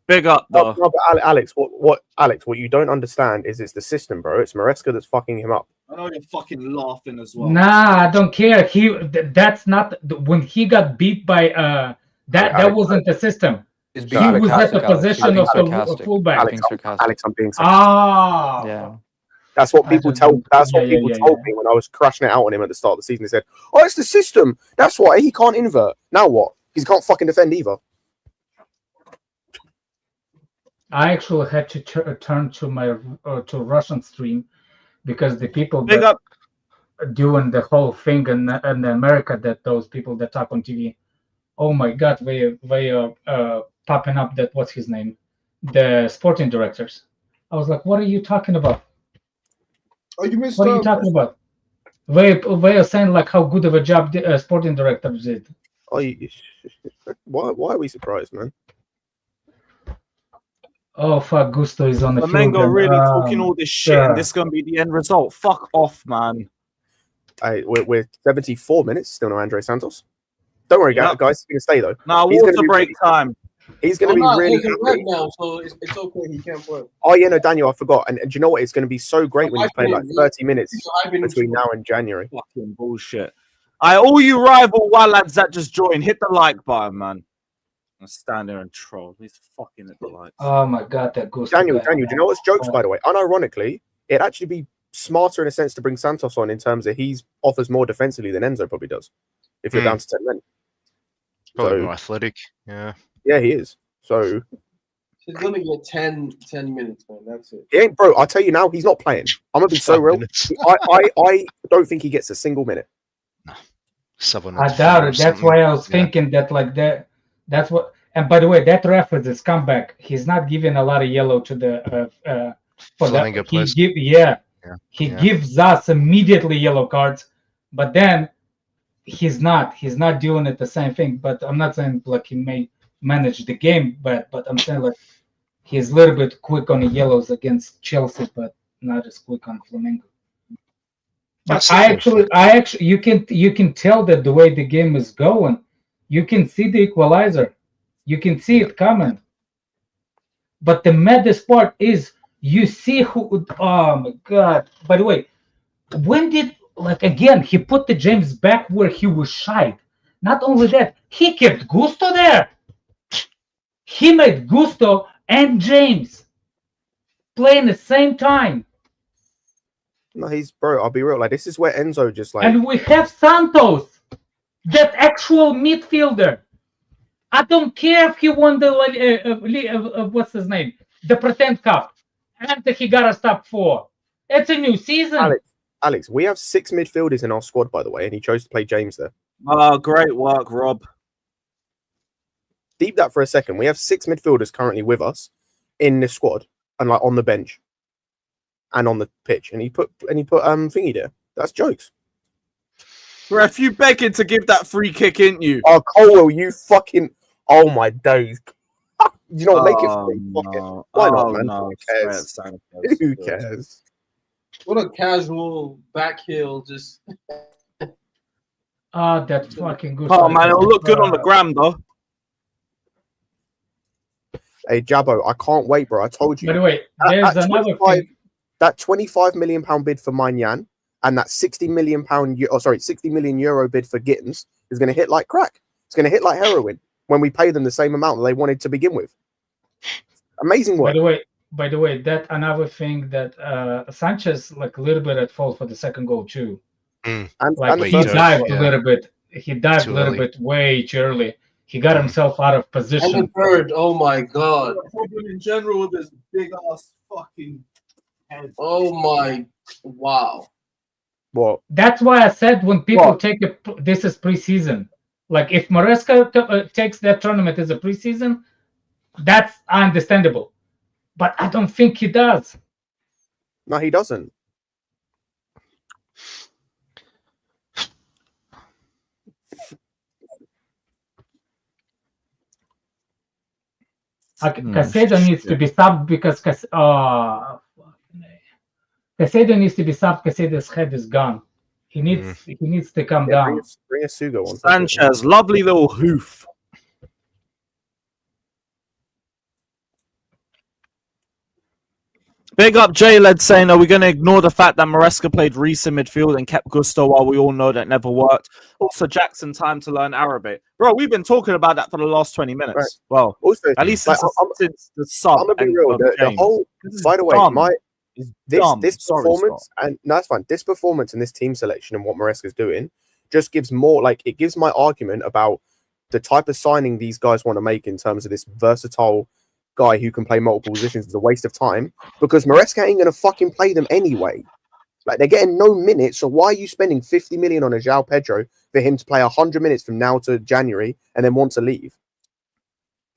Big up, No, though. no, but Alex, what you don't understand is it's the system, bro. It's Maresca that's fucking him up. I know you're fucking laughing as well. Nah, I don't care. That's not when he got beat by that wasn't the system. He's He being was at the sarcastic, Alex. position He's of being the sarcastic. fullback. He's being sarcastic. Alex, I'm being sarcastic. Ah, Yeah. That's what I people don't tell. know. That's what Yeah, people yeah, told yeah. me when I was crashing it out on him at the start of the season. They said, "Oh, it's the system. That's why he can't invert." Now what? He can't fucking defend either. I actually had to turn to my to Russian stream because the people Big that up. doing the whole thing in America, that those people that talk on TV, oh my god, they are popping up. That what's his name, the sporting directors. I was like, what are you talking about? Oh, you missed. What are you talking about? They are saying like how good of a job the sporting directors did. Oh, why are we surprised, man? Oh fuck, Gusto is on the field. Flamengo And, really talking all this shit, and this is gonna be the end result. Fuck off, man. We're 74 minutes. Still no Andre Santos. Don't worry, Yep. guys. He's gonna stay though. Now He's water gonna be break really- time. He's going to be really He's red happy. now, so it's okay. He can't play. Oh yeah, no, Daniel, I forgot. And do you know what? It's going to be so great when he's playing like 30 minutes I've been between now and January. Fucking bullshit. All you rival lads that just joined, hit the like button, man. I'm stand there and troll. He's fucking at the likes. Oh my god, that Gusto. Daniel, do you know what's jokes, by the way? Unironically, it'd actually be smarter in a sense to bring Santos on in terms that he offers more defensively than Enzo probably does. If you're down to 10 men. Probably So- more athletic. Yeah. Yeah, he is. So He's gonna get 10 minutes, man. That's it. he ain't, bro. I'll tell you now, he's not playing. I'm gonna be so real. I don't think he gets a single minute. I doubt it. That's why I was thinking that like that. That's what. And by the way, that ref is a scumbag. He's not giving a lot of yellow to the for Flamengo that. players. He gives us immediately yellow cards, but then he's not doing it the same thing. But I'm not saying like he may manage the game, but I'm saying like he's a little bit quick on the yellows against Chelsea, but not as quick on Flamengo. But I actually, you can tell that the way the game is going, you can see the equalizer, you can see it coming. But the maddest part is you see who. Oh my god! By the way, when did again he put the James back where he was shy? Not only that, he kept Gusto there. He made Gusto and James play in the same time. No, bro. I'll be real. Like this is where Enzo just like. And we have Santos, that actual midfielder. I don't care if he won the what's his name, the Pretend Cup, and he got us top 4. It's a new season. Alex, we have 6 midfielders in our squad, by the way, and he chose to play James there. Oh, great work, Rob. Deep that for a second. We have 6 midfielders currently with us in the squad and like on the bench and on the pitch, and he put thingy there. That's jokes. Ref, you begging to give that free kick, ain't you? Oh, Colwell, you fucking. Oh my days. You know, make it free. No. Why not, man? No. Who cares? Who cares? What a casual back heel, just. That fucking good. Oh man, it'll look good on the gram though. Hey Jabbo, I can't wait, bro. I told you. By the way, there's another thing. That £25 million bid for Maignan and that £60 million euro bid for Gittins is going to hit like crack. It's going to hit like heroin when we pay them the same amount that they wanted to begin with. Amazing work. By the way, that another thing that Sanchez like a little bit at fault for the second goal too. And he dived a little bit. He dived a little bit way too early. He got himself out of position. And the third, oh my god. The problem in general with this big ass fucking head. Oh my, wow. What? That's why I said when people take this is preseason. Like if Maresca takes that tournament as a preseason, that's understandable. But I don't think he does. No, he doesn't. Caicedo needs to be subbed because Caicedo needs to be subbed. Caicedo's head is gone. He needs to come down. Bring a Sugo on. Sanchez, lovely little hoof. Big up J-Led saying, are we going to ignore the fact that Maresca played Reece in midfield and kept Gusto while we all know that never worked? Also, Jackson, time to learn Arabic. Bro, we've been talking about that for the last 20 minutes. Right. Well, Also, at least like, since the sub. I'm gonna be and real. The James. whole, by the way, this Sorry, performance and no, that's fine. This performance and this team selection and what Maresca's doing just gives more. Like, it gives my argument about the type of signing these guys want to make in terms of this versatile guy who can play multiple positions is a waste of time because Maresca ain't gonna fucking play them anyway. Like, they're getting no minutes, so why are you spending 50 million on a João Pedro for him to play 100 minutes from now to January and then want to leave?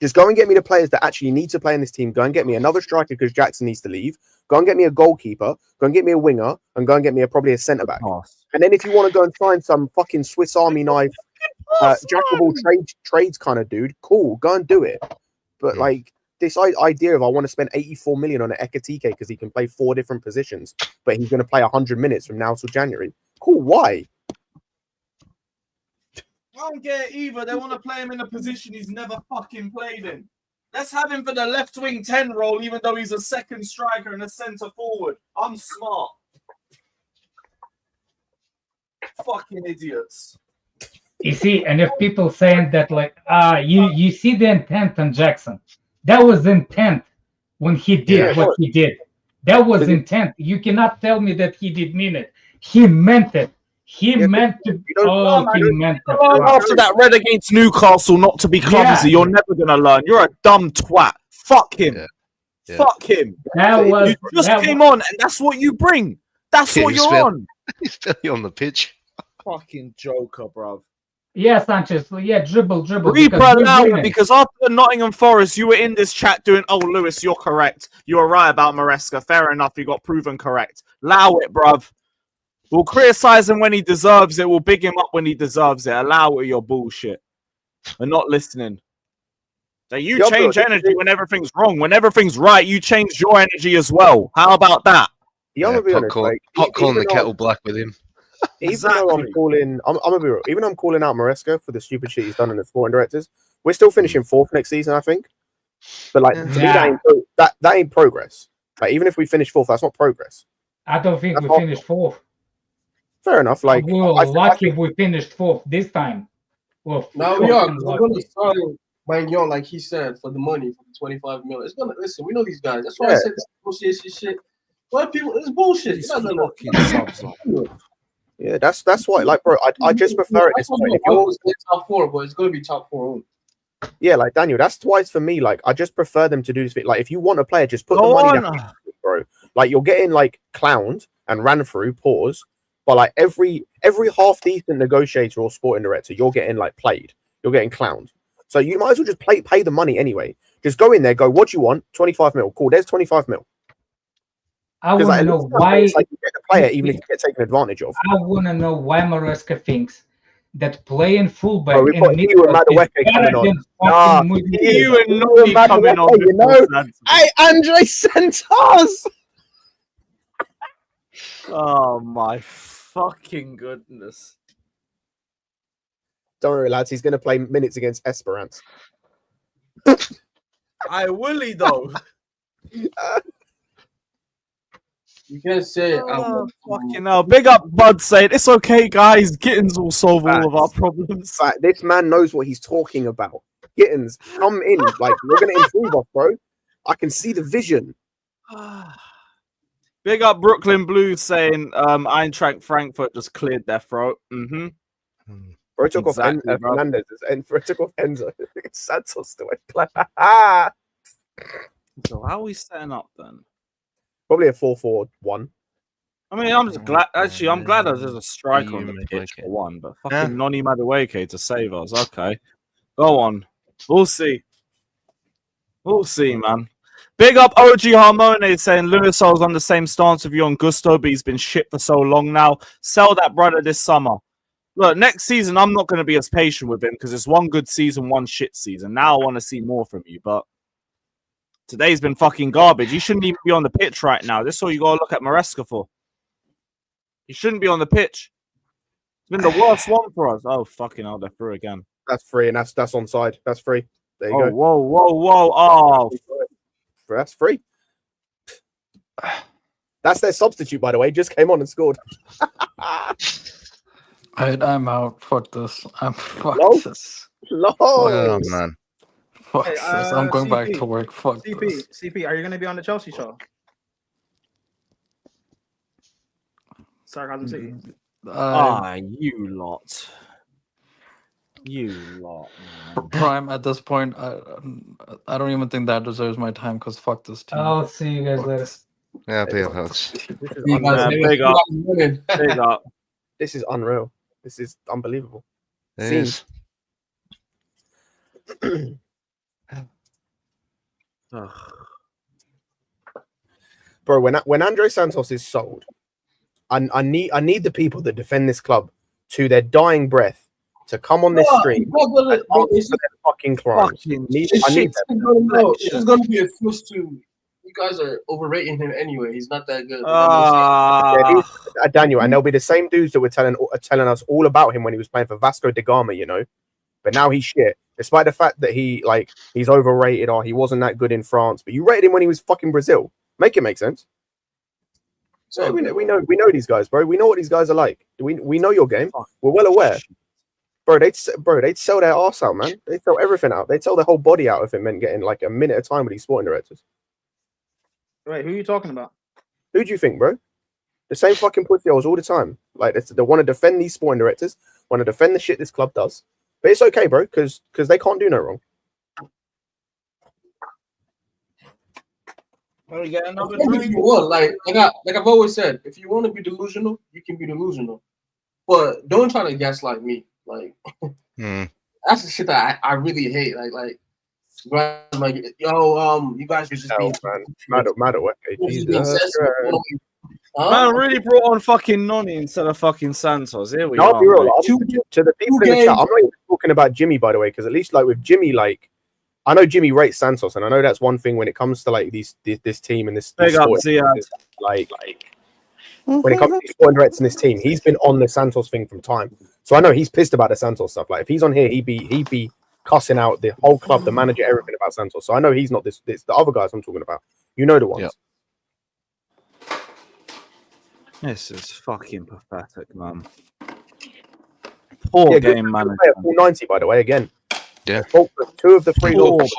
Just go and get me the players that actually need to play in this team. Go and get me another striker because Jackson needs to leave. Go and get me a goalkeeper. Go and get me a winger, and go and get me probably a centre back. And then if you want to go and find some fucking Swiss Army knife, jack of all trades kind of dude, cool, go and do it. But like, this idea of I want to spend 84 million on an Ekatike because he can play 4 different positions, but he's going to play 100 minutes from now till January. Cool, why? I don't get it either. They want to play him in a position he's never fucking played in. Let's have him for the left wing 10 role, even though he's a second striker and a centre forward. I'm smart. Fucking idiots. You see, and if people saying that, like, you see the intent on Jackson. That was intent when he did what he did. That was intent. You cannot tell me that he didn't mean it. He meant it. He meant to. Oh, he meant it. After that red against Newcastle, not to be clumsy, you're never gonna learn. You're a dumb twat. Fuck him. Fuck him. You just came on, and that's what you bring. That's what you're on. He's barely on the pitch. Fucking joker, bruv. Yeah, Sanchez. Yeah, dribble. Reaper allow it because after the Nottingham Forest, you were in this chat doing, oh, Lewis, you're correct. You were right about Maresca. Fair enough. You got proven correct. Allow it, bruv. We'll criticize him when he deserves it. We'll big him up when he deserves it. Allow it, your bullshit. We're not listening. So you change energy when everything's wrong. When everything's right, you change your energy as well. How about that? Popcorn the kettle black with him. Even though I'm gonna be real. Even though I'm calling out Maresca for the stupid shit he's done in the sporting directors, we're still finishing 4th next season, I think. But like, to me, that ain't progress. Like, even if we finish 4th, that's not progress. I don't think we finished 4th. Fair enough. Like, we were lucky if we finished 4th this time. Well, now we are. We're going to start Magnon, like he said, for the money, for the 25 million. It's gonna listen. We know these guys. That's why I said this negotiation shit. Why people? It's bullshit. It's yeah, that's why. Like, bro, I just prefer it this way. If you're top 4, but it's gonna be top 4 only. Yeah, like Daniel, that's twice for me. Like, I just prefer them to do this. Like, if you want a player, just put the money down, bro. Like, you're getting like clowned and ran through. Pause. But like every half decent negotiator or sporting director, you're getting like played. You're getting clowned. So you might as well just pay the money anyway. Just go in there, go, what do you want? 25 mil. Cool, there's 25 mil. I want to know why it's like you get the player even if you get taken advantage of. I want to know why Maresca thinks that playing fullback we got you and Madueke coming on. You and Noni coming on. You know? Hey, Andre Santos! Oh my fucking goodness. Don't worry, lads. He's going to play minutes against Esperance. I willy though. You can't say it. Fucking hell. Big up Bud saying it's okay, guys. Gittins will solve all of our problems. This man knows what he's talking about. Gittins, come in. Like, we're going to improve us, bro. I can see the vision. Big up Brooklyn Blues saying Eintracht Frankfurt just cleared their throat. Bro took off Fernandez and Bro took off Enzo. Santos still play. So how are we setting up then? Probably a 4-4-1. I mean, I'm just glad. Actually, I'm glad there's a striker on the pitch for one, but fucking Noni Madueke to save us. Okay, go on. We'll see. We'll see, man. Big up OG Harmone saying Lewis, I was on the same stance with you on Gusto, but he's been shit for so long now. Sell that brother this summer. Look, next season, I'm not going to be as patient with him because it's one good season, one shit season. Now I want to see more from you, but today's been fucking garbage. You shouldn't even be on the pitch right now. This is all you got to look at Maresca for. You shouldn't be on the pitch. It's been the worst one for us. Oh, fucking hell, they're through again. That's free, and that's onside. That's free. There you go. Whoa. Oh, that's free. That's their substitute, by the way. Just came on and scored. I'm out. Fuck this. Fuck Low? this. Low. Oh man. Fuck Hey, this. I'm going back to CP, work. Fuck CP, this. CP, are you gonna be on the Chelsea show? Sarcasm City. You lot. You lot. Man. Prime at this point, I don't even think that deserves my time because fuck this team. I'll see you guys later. Yeah, big up, folks. Big up. Big up. This is unreal. This is unbelievable. It Scenes. Bro, when Andre Santos is sold, I need the people that defend this club to their dying breath to come on this stream and answer their fucking crimes. I need them. It's just gonna be a push to. You guys are overrating him anyway. He's not that good. Daniel, and there'll be the same dudes that were telling us all about him when he was playing for Vasco da Gama, you know. But now he's shit, despite the fact that he's overrated or he wasn't that good in France. But you rated him when he was fucking Brazil. Make it make sense. So we know these guys, bro. We know what these guys are like. We know your game. We're well aware. Bro, they'd sell their arse out, man. They'd sell everything out. They'd sell their whole body out if it meant getting like a minute at a time with these sporting directors. Wait, who are you talking about? Who do you think, bro? The same fucking pussy holes all the time. Like they want to defend these sporting directors, want to defend the shit this club does. But it's okay, bro, because they can't do no wrong. If you want, like I've always said, if you want to be delusional, you can be delusional, but don't try to gaslight me. Like that's the shit that I really hate. Like, you guys should just be mad away. Man really brought on fucking Noni instead of fucking Santos. Here we are. are. Be real, to the people in the chat, I'm not even talking about Jimmy, by the way, because at least like with Jimmy, like I know Jimmy rates Santos, and I know that's one thing when it comes to like this team and this sport, like when it comes to sporting directors in this team, he's been on the Santos thing from time. So I know he's pissed about the Santos stuff. Like if he's on here, he'd be cussing out the whole club, the manager, everything about Santos. So I know he's not this the other guys I'm talking about. You know the ones. Yep. This is fucking pathetic, man. Poor game management. Full 90, by the way, again. Yeah. 2 of the 3 poor goals.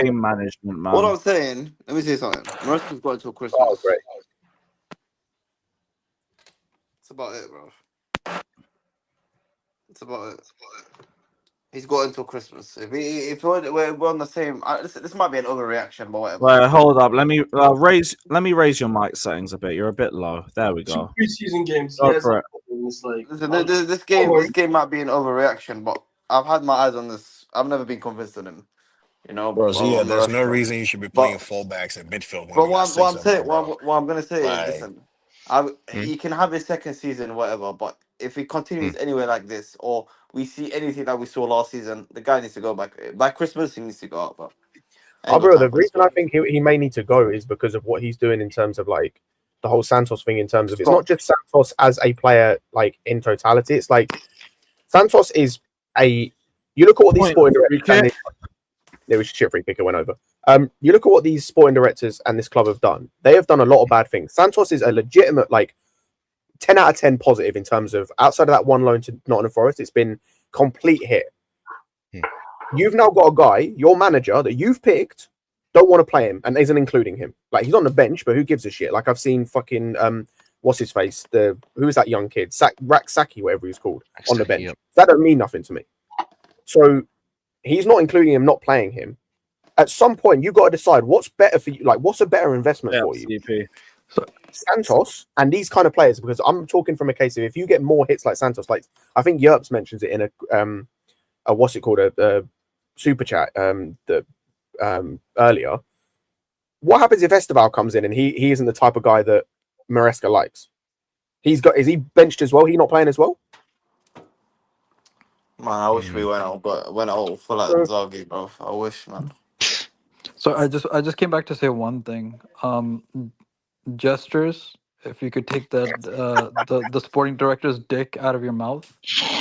Game management, man. What I'm saying, let me say something. Marissa's got until Christmas. Oh, great. That's about it, bro. That's about it. He's got until Christmas. If we're on the same, this might be an overreaction, but whatever. Wait, hold up. Let me raise your mic settings a bit. You're a bit low. There we go. Preseason games. Go for it. Listen, this game might be an overreaction, but I've had my eyes on this. I've never been convinced on him. You know, bro. So yeah, there's no reason you should be playing fullbacks and midfield. But what I'm gonna say is, listen, he can have his second season, whatever. But if he continues anywhere like this, or we see anything that we saw last season, the guy needs to go back. By Christmas, he needs to go out. But bro, the reason I think he may need to go is because of what he's doing in terms of like the whole Santos thing. In terms of it's not just Santos as a player, like in totality. It's like Santos is a. You look at what these sporting directors. It was shit free kick. It went over. You look at what these sporting directors and this club have done. They have done a lot of bad things. Santos is a legitimate, like, 10 out of 10 positive in terms of outside of that one loan to Nottingham Forest. It's been complete hit. You've now got a guy, your manager that you've picked, don't want to play him and isn't including him. Like he's on the bench, but who gives a shit? Like I've seen fucking what's his face? Who is that young kid? Saki, whatever he's called, on the bench. That don't mean nothing to me. So he's not including him, not playing him. At some point, you got to decide what's better for you. Like, what's a better investment for you? CP. Santos and these kind of players, because I'm talking from a case of if you get more hits like Santos, like I think Yerps mentions it in a what's it called, a super chat earlier. What happens if Esteval comes in and he isn't the type of guy that Maresca likes? Is he benched as well? He not playing as well? Man, I wish we went out for like Zaghi, bro. I wish, man. So I just came back to say one thing. Gestures. If you could take the sporting director's dick out of your mouth,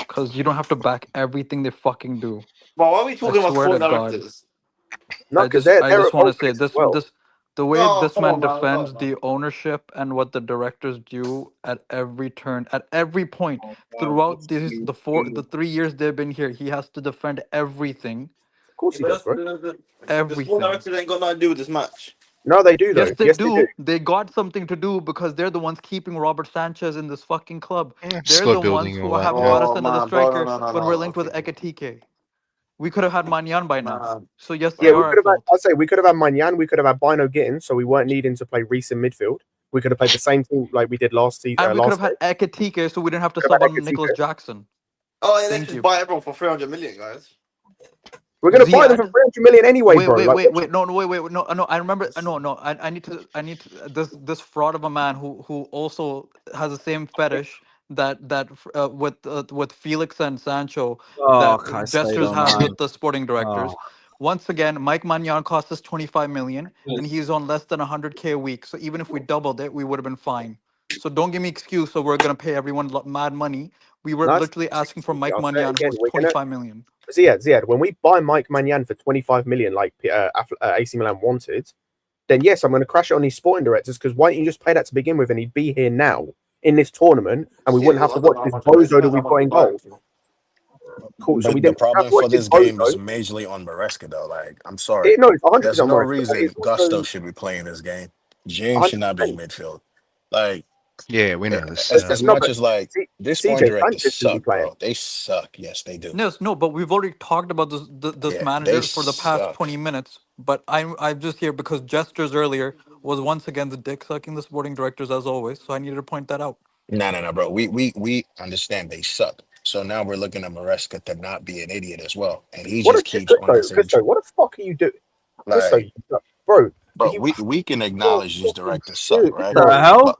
because you don't have to back everything they fucking do. But why are we talking about sporting directors? No, I just want to say The way Oh, this come man on, man. defends God, the ownership and what the directors do at every turn, at every point throughout the 3 years they've been here, he has to defend everything. Of course he does, bro. The sport directors ain't got nothing to do with this match. No, they do Yes, though. they Yes, they do. do. They got something to do because they're the ones keeping Robert Sanchez in this fucking club. They're Squad the building ones and who all that. have Yeah. Madison as a Man, bro, striker no. when we're linked with Ekatike. We could have had Manyan by now. Nah. So yes, Yeah, they we are could at have had. fault. I'd say we could have had Manyan. We could have had Bino Gittins, so we weren't needing to play Reece in midfield. We could have played the same team like we did last season. And we could have Last had Ekatike, so we didn't have to Could have sub had on Nicholas Ekatike. Jackson. Oh, yeah, let's Thank just you. buy everyone for 300 million, guys. We're gonna buy them for 300 million anyway, bro. Wait, Like, no, I remember. No. I need to. This fraud of a man who also has the same fetish with Felix and Sancho that Gestures Caicedo, has man. with the sporting directors. Oh. Once again, Mike Maignan cost us 25 million, and he's on less than 100K a week. So even if we doubled it, we would have been fine. So don't give me excuse. So we're gonna pay everyone mad money. We were Nice. literally asking for Mike I'll say it Maignan, again, who's we're gonna- 25 million. Ziad, when we buy Mike Maignan for 25 million, like AC Milan wanted, then yes, I'm going to crash it on these sporting directors because why don't you just pay that to begin with and he'd be here now in this tournament and we wouldn't have to watch this bozo that we've got in goal. Cool. So we The didn't have problem to watch for this this game is bozo. majorly on Maresca, though. Like, I'm sorry. No, it's 100% There's no Maresca. reason It's Gusto also should be playing this game. James should not be in midfield. Like, Yeah, we know this. as no, much but as like this CJ sporting directors Sanchez should be suck, playing. bro. They suck. Yes, they do. No, but we've already talked about this Yeah, manager they for the past suck. 20 minutes. But I'm just here because Gestures earlier was once again the dick sucking the sporting directors as always. So I needed to point that out. No, bro. We understand they suck. So now we're looking at Maresca to not be an idiot as well, and he What just keeps on the same. Gusto, what the fuck are you doing? Gusto, Like, bro, bro, we can acknowledge these directors suck, right? The hell?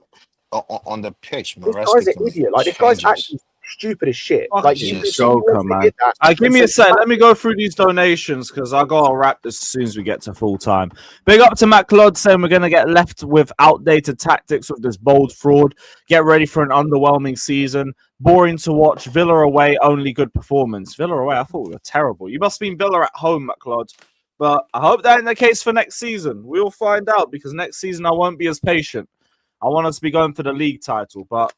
But on the pitch, This Maresca guy's an can make idiot. Like, this guy's changes. actually stupid as shit. Like, Fucking you joker, man. Give me a sec. Let me go through these donations because I gotta wrap this as soon as we get to full time. Big up to Matt Clod saying we're gonna get left with outdated tactics with this bold fraud. Get ready for an underwhelming season. Boring to watch. Villa away, only good performance. Villa away, I thought we were terrible. You must mean Villa at home, Matt Clod. But I hope that ain't the case for next season. We'll find out because next season I won't be as patient. I want us to be going for the league title, but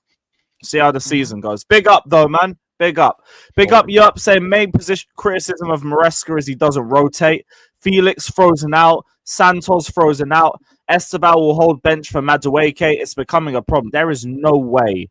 see how the season goes. Big up, though, man. Big up. Big up, Yup, saying main position criticism of Maresca is he doesn't rotate. Felix frozen out. Santos frozen out. Esteval will hold bench for Madueke. It's becoming a problem. There is no way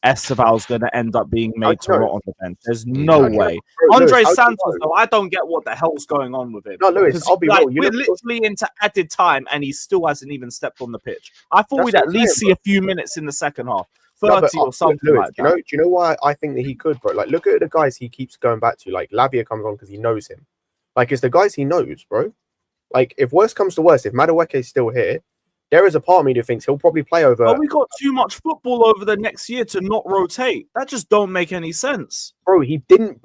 Esteval's going to end up being made to rot on the bench. There's no way. Andre Santos, though, I don't get what the hell's going on with him. No, Lewis, I'll be real. We're literally into added time, and he still hasn't even stepped on the pitch. I thought we'd at least see a few minutes in the second half. 30 or something Lewis, like that. Do you know why I think that he could, bro? Like, look at the guys he keeps going back to. Like, Lavia comes on because he knows him. Like, it's the guys he knows, bro. Like, if worse comes to worse, if Madueke is still here, there is a part of me that thinks he'll probably play over. But we got too much football over the next year to not rotate. That just don't make any sense, bro. He didn't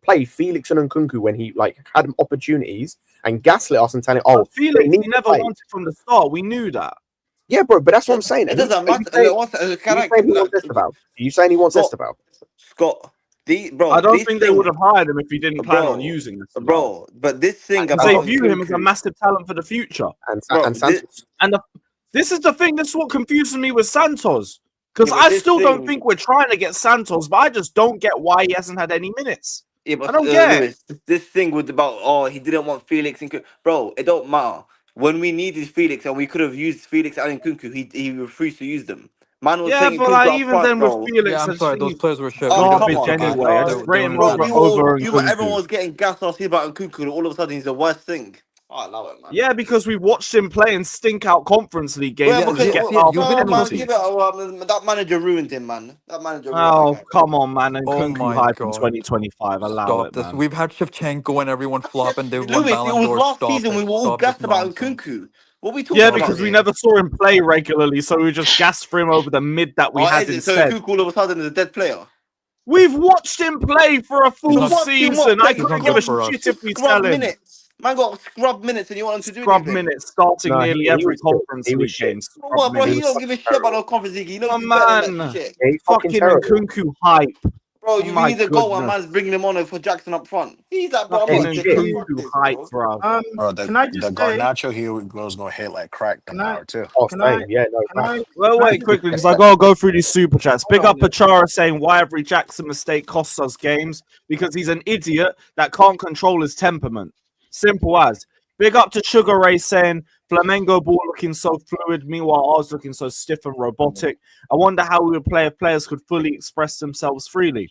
play Felix and Nkunku when he like had opportunities and gaslit us and telling, "Oh, Felix, he never wanted from the start. We knew that." Yeah, bro, but that's what I'm saying. It doesn't matter. Are you saying he wants Esteval? Scott, I don't think they would have hired him if he didn't plan on using this. Bro, but this thing about they view him as a massive talent for the future. This is the thing. This is what confuses me with Santos. Because I still don't think we're trying to get Santos, but I just don't get why he hasn't had any minutes. Yeah, but I don't get Lewis, this thing was about he didn't want Felix and bro, it don't matter. When we needed Felix and we could have used Felix and Nkunku, he refused to use them. Man was taking but Nkunku like, up even front, then bro. with Felix, Yeah, I'm sorry, those players were shit. Garbage anyway. I just rate him over Nkunku. Everyone was getting gassed last year about Nkunku, and all of a sudden he's the worst thing. I love it, man. Yeah, because we watched him play and stink out Conference League games. Man, Penalty. give it that manager ruined him, man. That manager ruined Oh, him. come on, man. And Nkunku my hype in God. 2025. Allow Stop it, this. man. We've had Shevchenko and everyone flop and they've won Lewis, it Ballon was d'Or. last Stop season it. we were all Stop gassed this about nonsense. Nkunku. What are we talking Yeah, about? because we never saw him play regularly, so we just gassed for him over the mid that we had instead. So Nkunku all of a sudden is a dead player. We've watched him play for a full season. I couldn't give a shit if we sell him. Man got scrub minutes and you want him to do Scrub anything. minutes starting nearly every Conference League game. Well, bro, he don't give a shit about no Conference League. He knows Oh, he's better than man. that shit. Fucking Nkunku hype. Bro, Oh you my need a goal and goodness. man's bringing him on for Jackson up front. He's like, bro, I'm Fucking not doing this. Fuck Nkunku this, height, bro. bro. Bro, can I just the say, Garnacho he was gonna hit like crack can I, tomorrow too. Oh, can I, same. Yeah, no, can I, Well, can I wait, just, quickly, because I gotta go through these super chats. Big hold up on, Pachara saying why every Jackson mistake costs us games because he's an idiot that can't control his temperament. Simple as. Big up to Sugar Ray saying Flamengo ball looking so fluid, meanwhile ours looking so stiff and robotic. I wonder how we would play if players could fully express themselves freely.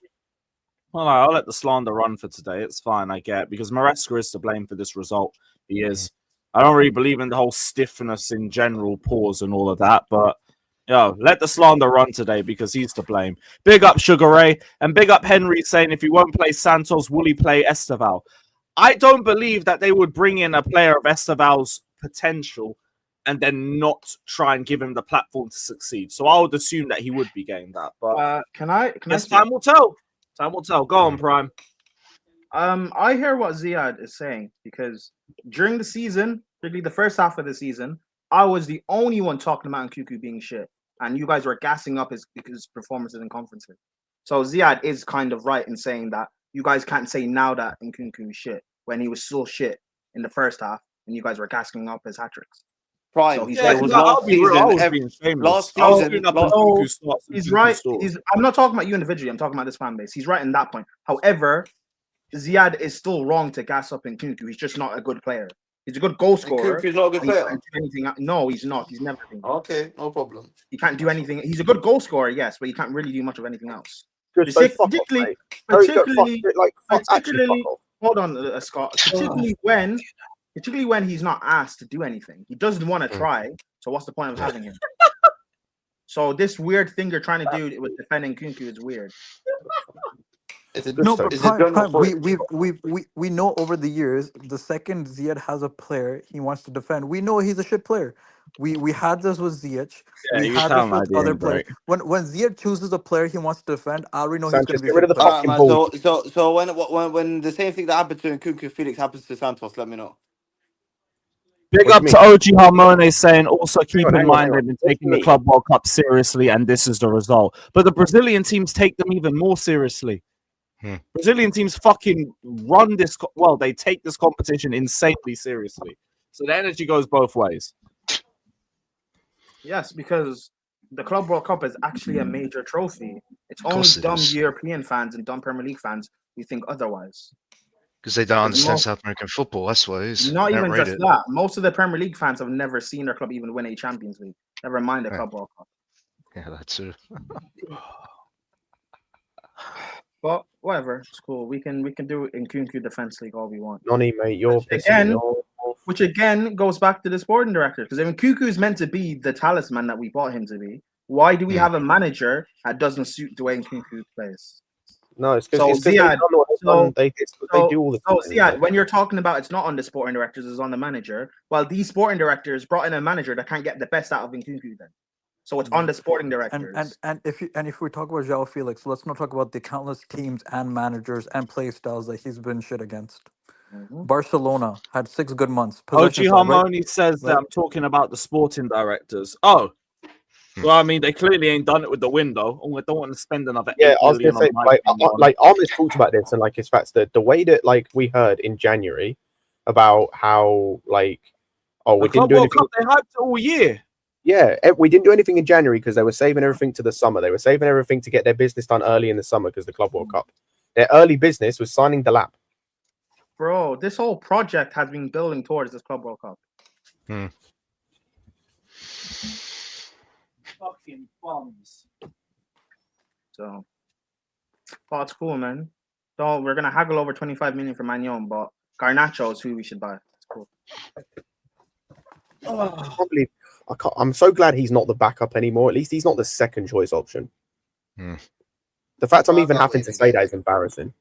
All right, I'll let the slander run for today. It's fine, I get, because Maresca is to blame for this result. He is. I don't really believe in the whole stiffness in general, pause and all of that, but let the slander run today because he's to blame. Big up Sugar Ray and big up Henry saying if he won't play Santos, will he play Esteval? I don't believe that they would bring in a player of Esteval's potential and then not try and give him the platform to succeed. So I would assume that he would be getting that. But can I yes, speak? time will tell. Time will tell. Go on, Prime. I hear what Ziad is saying because during the season, particularly the first half of the season, I was the only one talking about Nkunku being shit, and you guys were gassing up his performances in conferences. So Ziad is kind of right in saying that you guys can't say now that Nkunku is shit when he was still shit in the first half, and you guys were gassing up his hat tricks. Prime. So he's Yeah, right. It was I'll last be real. I season. was being shameless. Last I was season. doing up last- Nkunku starts and He's Nkunku right. stores. I'm not talking about you individually. I'm talking about this fan base. He's right in that point. However, Ziad is still wrong to gas up Nkunku. He's just not a good player. He's a good goal scorer. Nkunku's not a good and he player. can't do anything. No, he's not. He's never been. Okay, no problem. He can't do anything. He's a good goal scorer, yes, but he can't really do much of anything else. Good, so fuck off, mate. No, you go fuck, like, fuck, actually fuck off. Hold on, Scott. Particularly when he's not asked to do anything. He doesn't want to try. So what's the point of having him? So this weird thing you're trying to do with defending Nkunku is weird. No, but Prime, we know over the years, the second Ziyech has a player he wants to defend, we know he's a shit player. We had this with Ziyech. Yeah, We you had tell this him with idea other ain't players. great. When Ziyech chooses a player he wants to defend, I already know he's going Sanchez, to be get a rid of shit the player. fucking man, ball. so when the same thing that happened to Nkunku Felix happens to Santos, let me know. Big What up do to you OG Harmone saying also keep in hang mind on. they've been What do taking you the mean? Club World Cup seriously, and this is the result. But the Brazilian teams take them even more seriously. Brazilian teams fucking run this. Well, they take this competition insanely seriously. So the energy goes both ways. Yes, because the Club World Cup is actually a major trophy. It's only course it dumb is. European fans and dumb Premier League fans who think otherwise. Because they don't understand most- South American football. That's what it is. Not They don't even rate just it. that. Most of the Premier League fans have never seen their club even win a Champions League. Never mind the Yeah. Club World Cup. Yeah, that's true. But whatever, it's cool. We can do Nkunku Defense League all we want. Nonny, mate, you're pissing me off. Which again goes back to the sporting director, because if Nkunku is meant to be the talisman that we bought him to be, why do we have a manager that doesn't suit the way Nkunku plays? No, it's So because they Ziad, do all the time. Ziad, when you're talking about it's not on the sporting directors, it's on the manager. Well, these sporting directors brought in a manager that can't get the best out of Nkunku then. So it's on the sporting directors. And if we talk about João Felix, let's not talk about the countless teams and managers and play styles that he's been shit against. Barcelona had 6 good months. OG Possession side, right? Harmony says that Right. I'm talking about the sporting directors. Oh. Well, I mean, they clearly ain't done it with the window. I don't want to spend another. Yeah, 8 I was million gonna say, on my like Ahmed's talked about this, and like it's facts that the way that like we heard in January about how like we didn't do anything. They hyped it all year. Yeah, we didn't do anything in January because they were saving everything to the summer. They were saving everything to get their business done early in the summer because the Club World Cup. Their early business was signing the lap. Bro, this whole project has been building towards this Club World Cup. Fucking bums. So, well, it's cool, man. So we're gonna haggle over 25 million for Magnon, but Garnacho is who we should buy. It's cool. I'm so glad he's not the backup anymore. At least he's not the second choice option. The fact I'm even having to say that is embarrassing.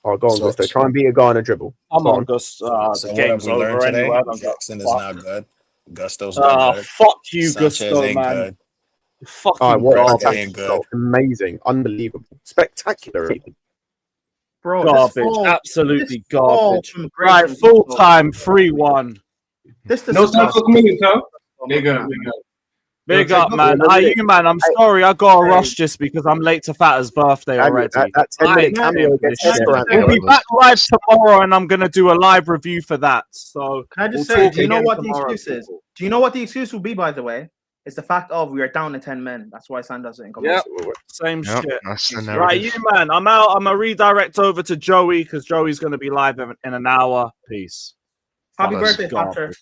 Oh, go on, Gusto. Try and beat a guy on a dribble. Come on, Gusto. So The what have game's we learned over today? anyway. I don't Jackson give is a not fuck. good. Gusto's not good. Fuck you, Sanchez Gusto, ain't man. good. Fucking what garbage. ain't good. Amazing. Unbelievable. Spectacular. Bro, Garbage. Absolutely garbage. from Right, Grayson full Gusto. time, 3-1. No Santos minutes, huh? Big up. Big Yo, up, take man. another You, man, I'm sorry I got to rush just because I'm late to Fatter's birthday Daniel, already. that 10-minute cameo gets Esperanto. We'll be back live tomorrow, and I'm going to do a live review for that. So Can I just we'll say, talk do you know again what the tomorrow, excuse is? people. Do you know what the excuse will be, by the way? It's the fact of we are down to 10 men. That's why Santos didn't come Yep, out. same Yep, shit. that's the Right, narrative. you, man. I'm out. I'm going to redirect over to Joey because Joey's going to be live in an hour. Peace. Happy Fuckers birthday, garbage. Thatcher.